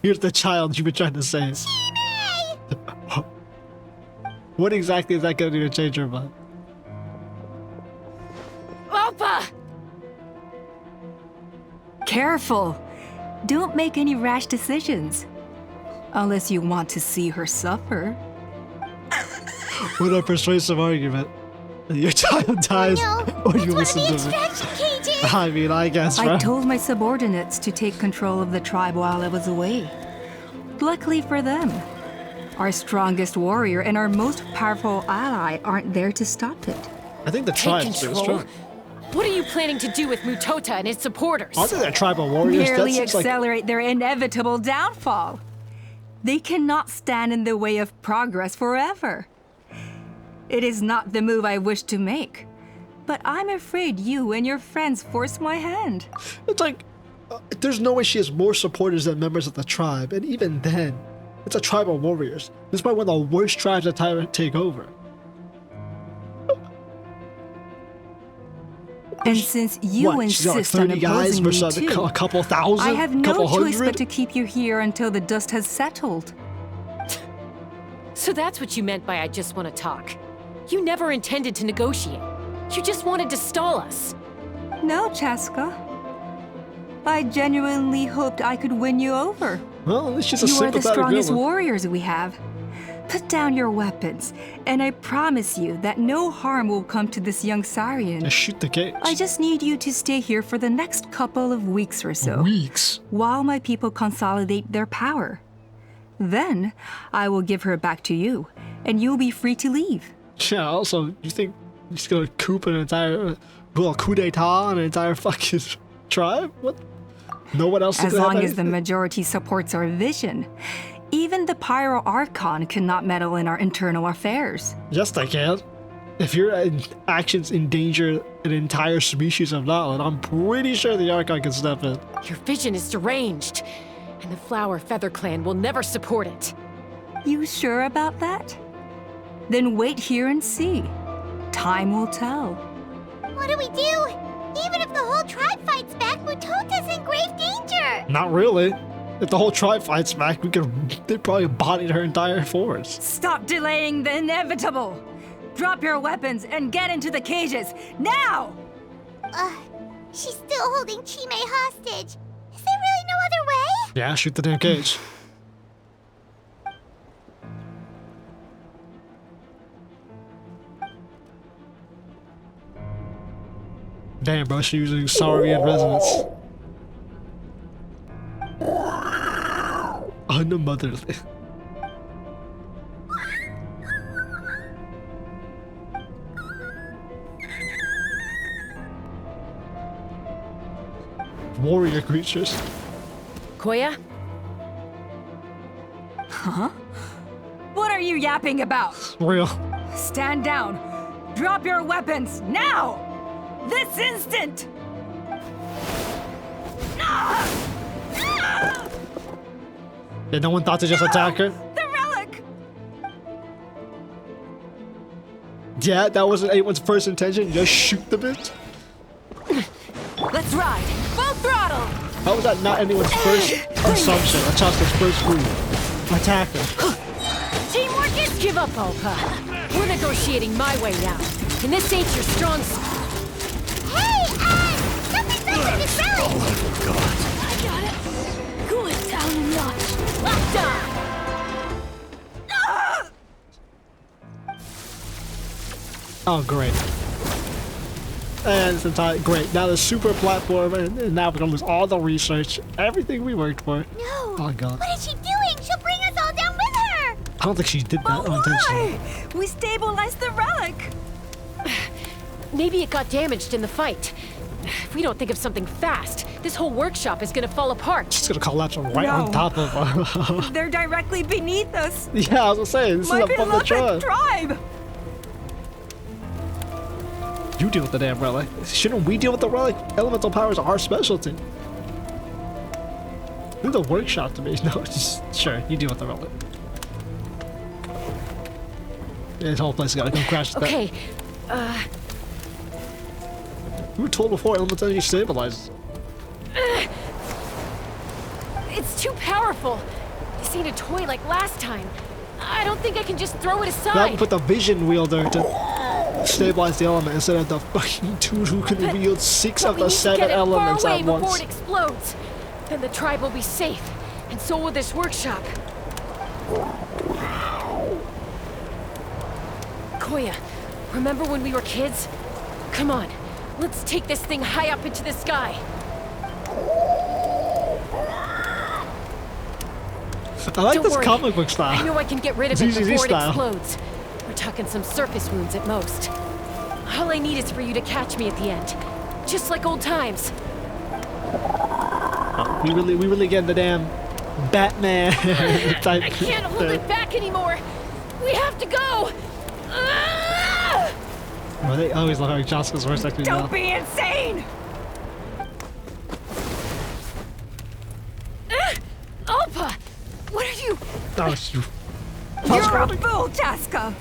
Here's the child you've been trying to save. What exactly is that going to do to change your mind? Alpa! Careful! Don't make any rash decisions. Unless you want to see her suffer. What a persuasive argument. Your child dies or you listen to me. I mean, I guess, right? I told my subordinates to take control of the tribe while I was away. Luckily for them, our strongest warrior and our most powerful ally aren't there to stop it. I think the tribe's pretty strong. What are you planning to do with Mutota and his supporters? Aren't they tribal warriors? Merely accelerate their inevitable downfall. They cannot stand in the way of progress forever. It is not the move I wish to make, but I'm afraid you and your friends forced my hand. It's like, there's no way she has more supporters than members of the tribe, and even then, it's a tribe of warriors. This is probably one of the worst tribes to take over. And since you insist on opposing me too, a couple thousand, I have no couple choice hundred? but to keep you here until the dust has settled. So that's what you meant by I just want to talk. You never intended to negotiate. You just wanted to stall us. No, CHASCA. I genuinely hoped I could win you over. Well, at least she's a You are the sympathetic strongest villain. warriors we have. Put down your weapons, and I promise you that no harm will come to this young Saurian. Just shoot the cage. I just need you to stay here for the next couple of weeks or so. Weeks? While my people consolidate their power. Then, I will give her back to you, and you'll be free to leave. Yeah, also, you think he's gonna coup an entire, well, coup d'etat an entire fucking tribe? What? No one else is As gonna have long as the anything? majority supports our vision, even the Pyro Archon cannot meddle in our internal affairs. Yes, they can. If your actions endanger an entire species of Natlan, I'm pretty sure the Archon can step in. Your vision is deranged, and the Flower Feather Clan will never support it. You sure about that? Then wait here and see. Time will tell. What do we do? Even if the whole tribe fights back, Mutota's in grave danger! Not really. If the whole tribe fights back, they'd probably bodied her entire force. Stop delaying the inevitable! Drop your weapons and get into the cages, now! She's still holding Chime hostage. Is there really no other way? Yeah, shoot the damn cage. Damn, bro, she's using Saurian resonance. Unmotherly. warrior creatures. Koya? Huh? What are you yapping about? Real. Stand down. Drop your weapons now! This instant! Yeah, no one thought to just attack her? The relic! Yeah, that wasn't anyone's first intention. Just shoot the bitch. Let's ride! Full throttle! How was that not anyone's first assumption? That's CHASCA's first move. Attack her. Teamwork is give up, Opa. We're negotiating my way now, and this ain't your strong suit. Hey, something's up with this relic! Oh, I forgot. I got it. Cool it down a notch. Locked on! Oh, great. And it's entirely great. Now the super platform, and now we're gonna lose all the research, everything we worked for. No! Oh, God. What is she doing? She'll bring us all down with her! I don't think she did that But unintentionally. why? We stabilized the relic! Maybe it got damaged in the fight. If we don't think of something fast, this whole workshop is gonna fall apart. It's gonna collapse right on No. top of They're directly beneath us! Yeah, I was gonna say, this My is a public beloved tribe. tribe! You deal with the damn relic. Shouldn't we deal with the relic? Elemental powers are our specialty. Leave the workshop to me. No, just sure, you deal with the relic. Yeah, this whole place is gotta come crash with Okay, that. We were told before elemental energy stabilizes. it's too powerful. This ain't a toy like last time. I don't think I can just throw it Now aside. we put the vision wielder to stabilize the element instead of the fucking dude who can wield 6 But of we the need to 7 get it elements far away at before once. it explodes. Then the tribe will be safe, and so will this workshop. Koya, remember when we were kids? Come on, let's take this thing high up into the sky. I like Don't this worry. comic book style. I know I can get rid of it ZZZ before it style. explodes. We're talking some surface wounds at most. All I need is for you to catch me at the end. Just like old times. We really get the damn Batman type. I can't hold it back anymore. We have to go. Ah! Well, they always look like CHASCA's worst actually now. Don't be insane! Alpa! What are you? Oh, shoot. You're a fool, CHASCA!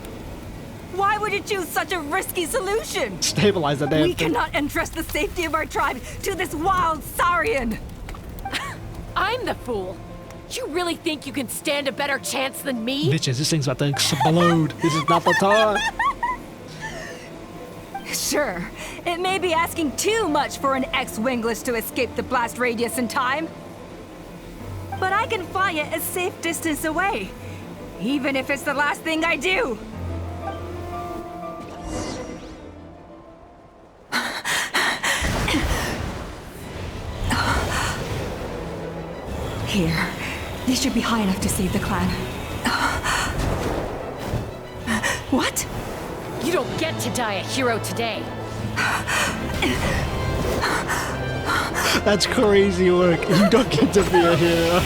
Why would you choose such a risky solution? Stabilize the damn We thing. cannot entrust the safety of our tribe to this wild Saurian! I'm the fool. You really think you can stand a better chance than me? Bitches, this thing's about to explode. This is not the time. Sure, it may be asking too much for an ex-wingless to escape the blast radius in time. But I can fly it a safe distance away, even if it's the last thing I do. Here, this should be high enough to save the clan. What? You don't get to die a hero today. That's crazy work. You don't get to be a hero.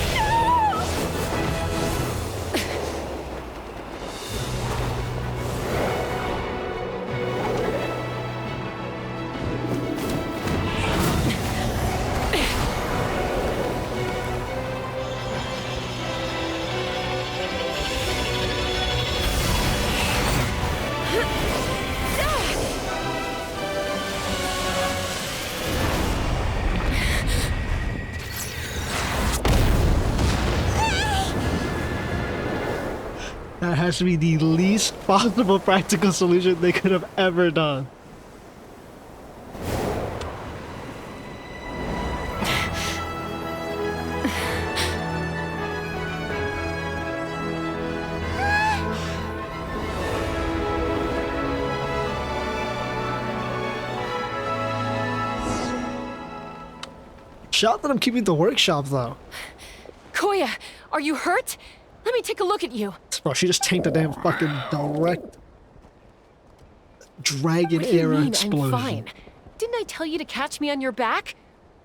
That has to be the least possible practical solution they could have ever done. Shout that I'm keeping the workshop though. Koya, are you hurt? Let me take a look at you. Bro, she just tanked a damn fucking direct dragon What do you era mean, explosion. I'm fine. Didn't I tell you to catch me on your back?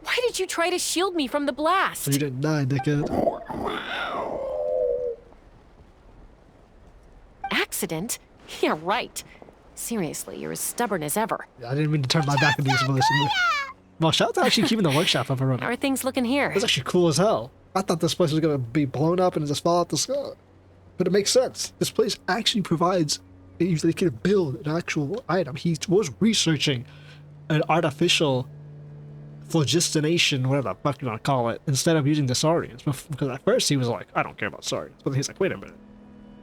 Why did you try to shield me from the blast? So you didn't die, dickhead. Accident? Yeah, right. Seriously, you're as stubborn as ever. I didn't mean to turn my back on these bullets. Well, shout out to actually keeping the workshop up and running. How are things looking here? It's actually cool as hell. I thought this place was going to be blown up and just fall out the sky. But it makes sense. This place actually provides, they can build an actual item. He was researching an artificial phlogistonation, whatever the fuck you want to call it, instead of using the saurians. Because at first he was like, I don't care about saurians. But he's like, wait a minute.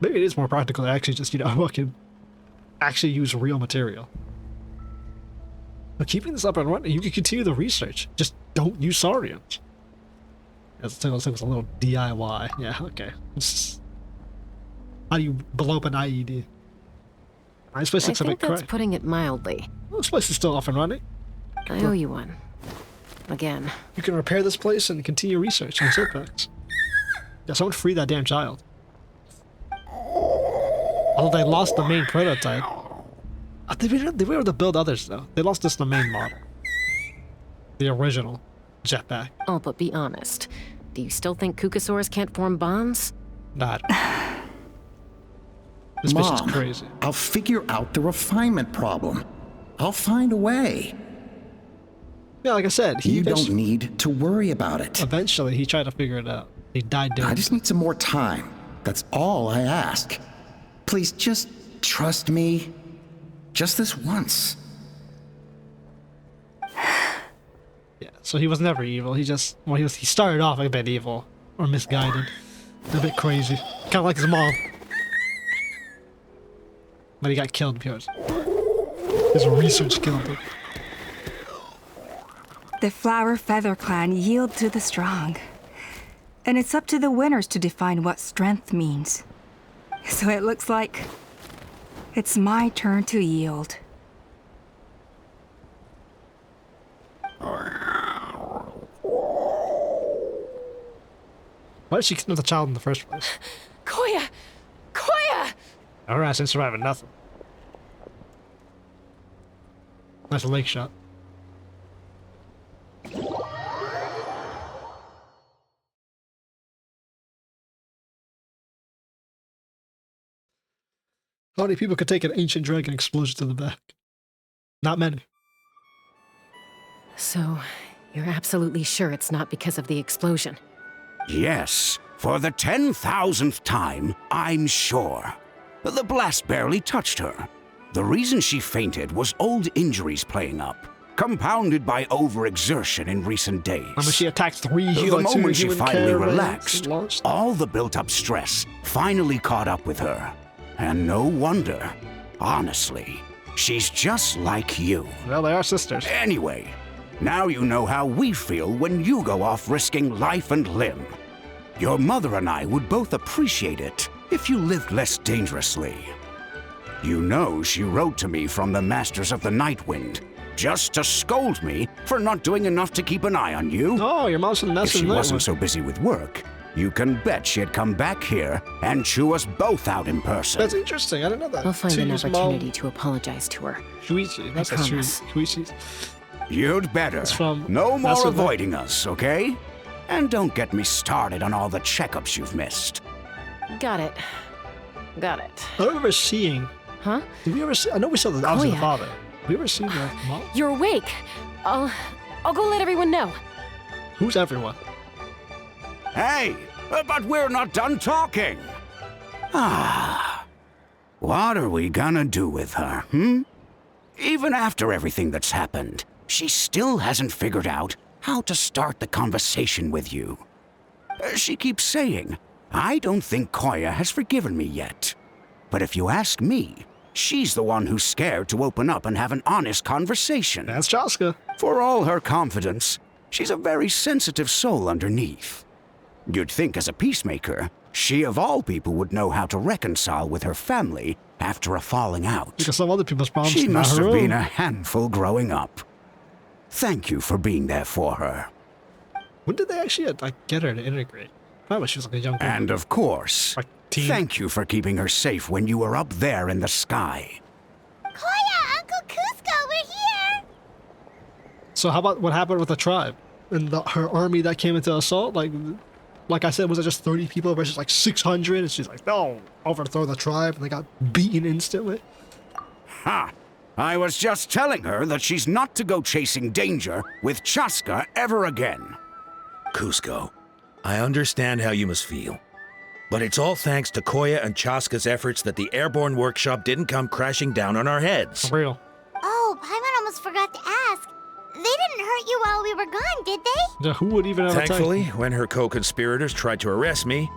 Maybe it is more practical to actually just, fucking actually use real material. But keeping this up and running, you can continue the research. Just don't use saurians. It was a little DIY. Yeah, okay. How do you blow up an IED? This place looks a bit that's crazy. putting it mildly. Well, this place is still off and running. I owe you one. Again. You can repair this place and continue research on Jetpacks. Yeah, someone free that damn child. Although they lost the main prototype. They were able to build others, though. They lost just the main model. The original jetpack. Oh, but be honest. Do you still think Kukasaurs can't form bonds? Not. This Mom, mission's crazy. I'll figure out the refinement problem. I'll find a way. Yeah, like I said, You don't need to worry about it. Eventually, he tried to figure it out. He died doing I just need some more time. That's all I ask. Please just trust me. Just this once. Yeah, so he was never evil. He just, well, he started off a bit evil. Or misguided. A bit crazy. Kind of like his mom. But he got killed because his research killed him. The Flower Feather Clan yield to the strong. And it's up to the winners to define what strength means. So it looks like it's my turn to yield. Why did she kill the child in the first place? Koya! Koya! Alright, since surviving nothing. Nice lake shot. How many people could take an ancient dragon explosion to the back? Not many. So, you're absolutely sure it's not because of the explosion? Yes, for the 10,000th time, I'm sure. The blast barely touched her. The reason she fainted was old injuries playing up, compounded by overexertion in recent days. I mean, she attacked three The humans. moment she finally relaxed, all the built-up stress finally caught up with her. And no wonder. Honestly, she's just like you. Well, they are sisters. Anyway, now you know how we feel when you go off risking life and limb. Your mother and I would both appreciate it if you lived less dangerously. You know she wrote to me from the Masters of the Night Wind, just to scold me for not doing enough to keep an eye on you. Oh, your mom's from the Masters If of she the Night wasn't Wind. so busy with work, you can bet she'd come back here and chew us both out in person. That's interesting. I didn't know that. I'll find an Tsu's opportunity to apologize to her. Shuichi. That's I a promise. Shuichi. You'd better. It's from No more Master of the- avoiding us, okay? And don't get me started on all the checkups you've missed. Got it. Got it. I remember seeing. Huh? Did we ever see? I know we saw the opposite yeah. father. Have we ever seen the mom? You're awake. I'll go let everyone know. Who's everyone? Hey, but we're not done talking. What are we gonna do with her, Even after everything that's happened, she still hasn't figured out how to start the conversation with you. She keeps saying, I don't think Koya has forgiven me yet. But if you ask me, she's the one who's scared to open up and have an honest conversation. That's CHASCA. For all her confidence, she's a very sensitive soul underneath. You'd think as a peacemaker, she of all people would know how to reconcile with her family after a falling out. Because some other people's problems. She not must her have been own. a handful growing up. Thank you for being there for her. When did they actually get her to integrate? Probably when she was like a young girl. And of course, thank you for keeping her safe when you were up there in the sky. Koya, Uncle Cusco, we're here! So how about what happened with the tribe? and her army that came into assault, like I said, was it just 30 people versus like 600? And she's like, no, overthrow the tribe, and they got beaten instantly. Ha! I was just telling her that she's not to go chasing danger with CHASCA ever again. Cusco, I understand how you must feel. But it's all thanks to Koya and CHASCA's efforts that the airborne workshop didn't come crashing down on our heads. For real. Oh, Paimon almost forgot to ask. They didn't hurt you while we were gone, did they? Yeah, who would even have Thankfully, when her co-conspirators tried to arrest me,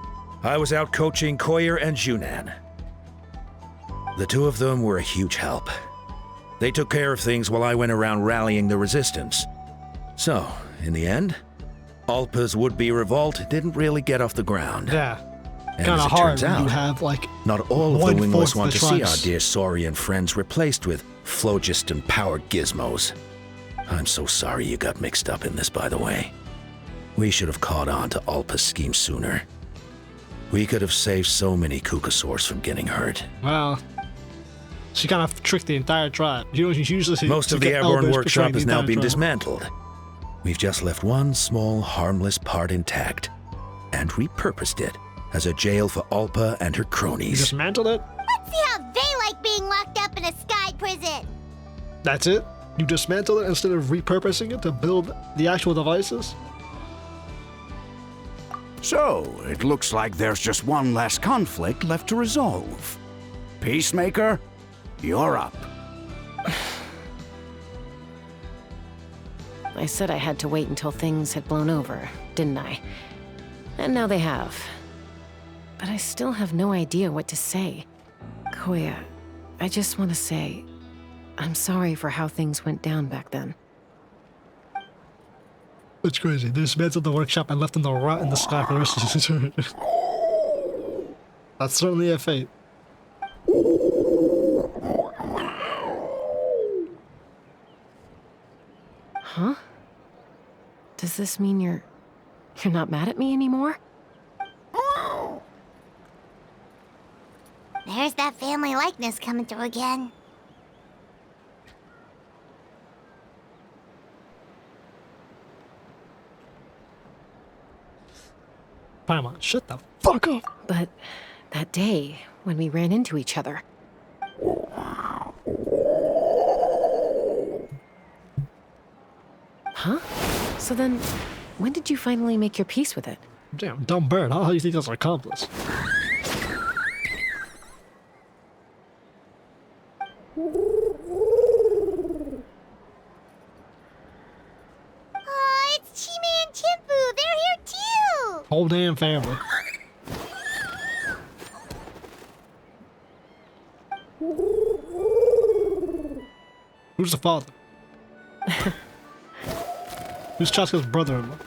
I was out coaching Koyer and Junan. The two of them were a huge help. They took care of things while I went around rallying the resistance. So, in the end, Alpa's would-be revolt didn't really get off the ground. Yeah. And Kind as of it hard turns when you out, have, like, not all of the 1/4 wingless the want to see our tribes. dear Saurian friends replaced with phlogiston-powered gizmos. I'm so sorry you got mixed up in this, by the way. We should have caught on to Alpa's scheme sooner. We could have saved so many Kukasaurs from getting hurt. Well, she kind of tricked the entire tribe. You know, you usually see Most of the airborne workshop has now been dismantled. We've just left one small, harmless part intact and repurposed it as a jail for Alpa and her cronies. You dismantled it? Let's see how they like being locked up in a sky prison. That's it? You dismantled it instead of repurposing it to build the actual devices? So, it looks like there's just one less conflict left to resolve. Peacemaker, you're up. I said I had to wait until things had blown over, didn't I? And now they have. But I still have no idea what to say. Koya, I just want to say, I'm sorry for how things went down back then. That's crazy. They dismantled the workshop and left them to rot in the sky for the rest of the eternity. That's certainly a fate. Huh? Does this mean you're not mad at me anymore? There's that family likeness coming through again. Paimon, shut the fuck up. But that day, when we ran into each other. Huh? So then, when did you finally make your peace with it? Damn, dumb bird. How do you think that's an accomplice? Oh, it's Chima and Chimpu. They're here too. Whole damn family. Who's the father? Who's CHASCA's brother-in-law?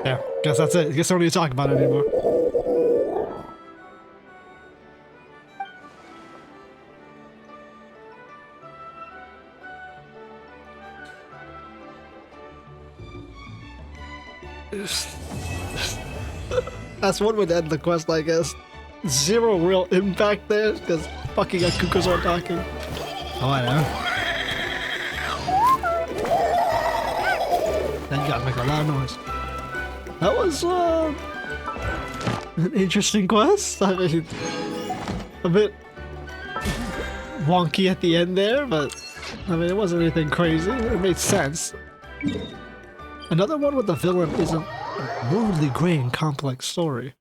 Yeah, guess that's it. Guess I don't need to talk about it anymore. That's one way to end the quest, I guess. Zero real impact there, because fucking Akukas aren't talking. Oh, I know. Then you gotta make a lot of noise. That was, an interesting quest. I mean, a bit wonky at the end there, but, I mean, it wasn't anything crazy. It made sense. Another one with the villain is a morbidly gray and complex story.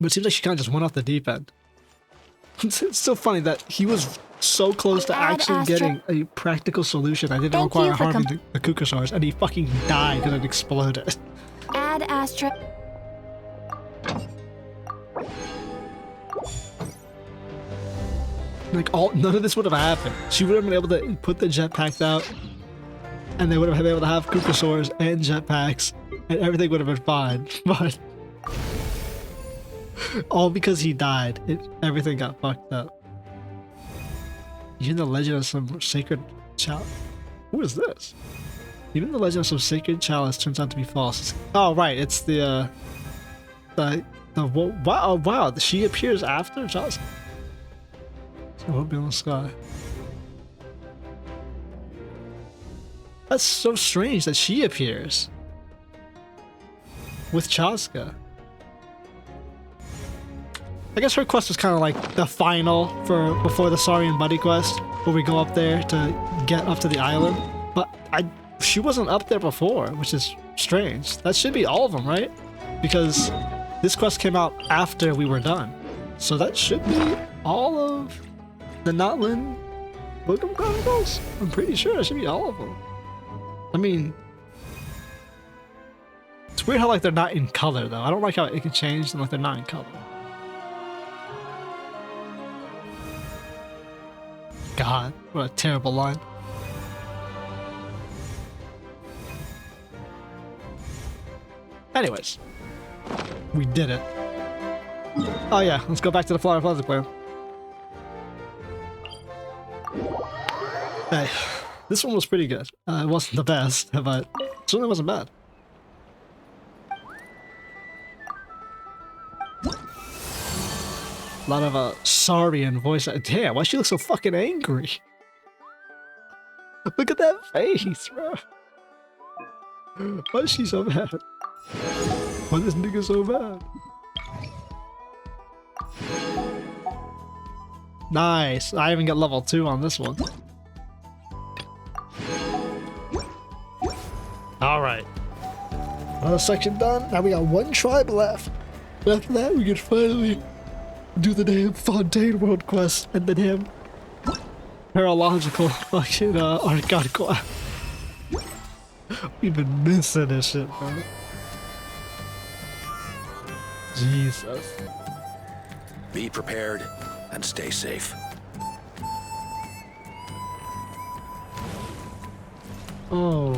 But it seems like she kind of just went off the deep end. It's so funny that he was so close to actually getting a practical solution that didn't require harming the Kukasaurs, and he fucking died and it exploded. Add Astra. Like, none of this would have happened. She would have been able to put the jetpacks out, and they would have been able to have Kukasaurs and jetpacks, and everything would have been fine. But all because he died, everything got fucked up. Even the legend of some sacred chalice. Who is this? Even the legend of some sacred chalice turns out to be false. Oh right, it's the wow, she appears after chalice. So it won't be in the sky. That's so strange that she appears with CHASCA. I guess her quest was kind of like the final for before the Saurian buddy quest, where we go up there to get up to the island. But she wasn't up there before, which is strange. That should be all of them, right? Because this quest came out after we were done. So that should be all of the Natlan Book of Chronicles. I'm pretty sure it should be all of them. I mean, it's weird how like they're not in color though. I don't like how it can change and like they're not in color. God, what a terrible line. Anyways, we did it. Oh yeah, let's go back to the Flower Plaza plan. Hey, this one was pretty good. It wasn't the best, but it certainly wasn't bad. A lot of Saurian voice. Damn, why she look so fucking angry? Look at that face, bro. Why is she so mad? Why is this nigga so bad? Nice. I even got level 2 on this one. Alright. Another section done. Now we got one tribe left. After that, we can finally do the damn Fontaine World quest and the damn paralogical fucking Archon quest. We've been missing this shit, bro. Jesus. Be prepared and stay safe. Oh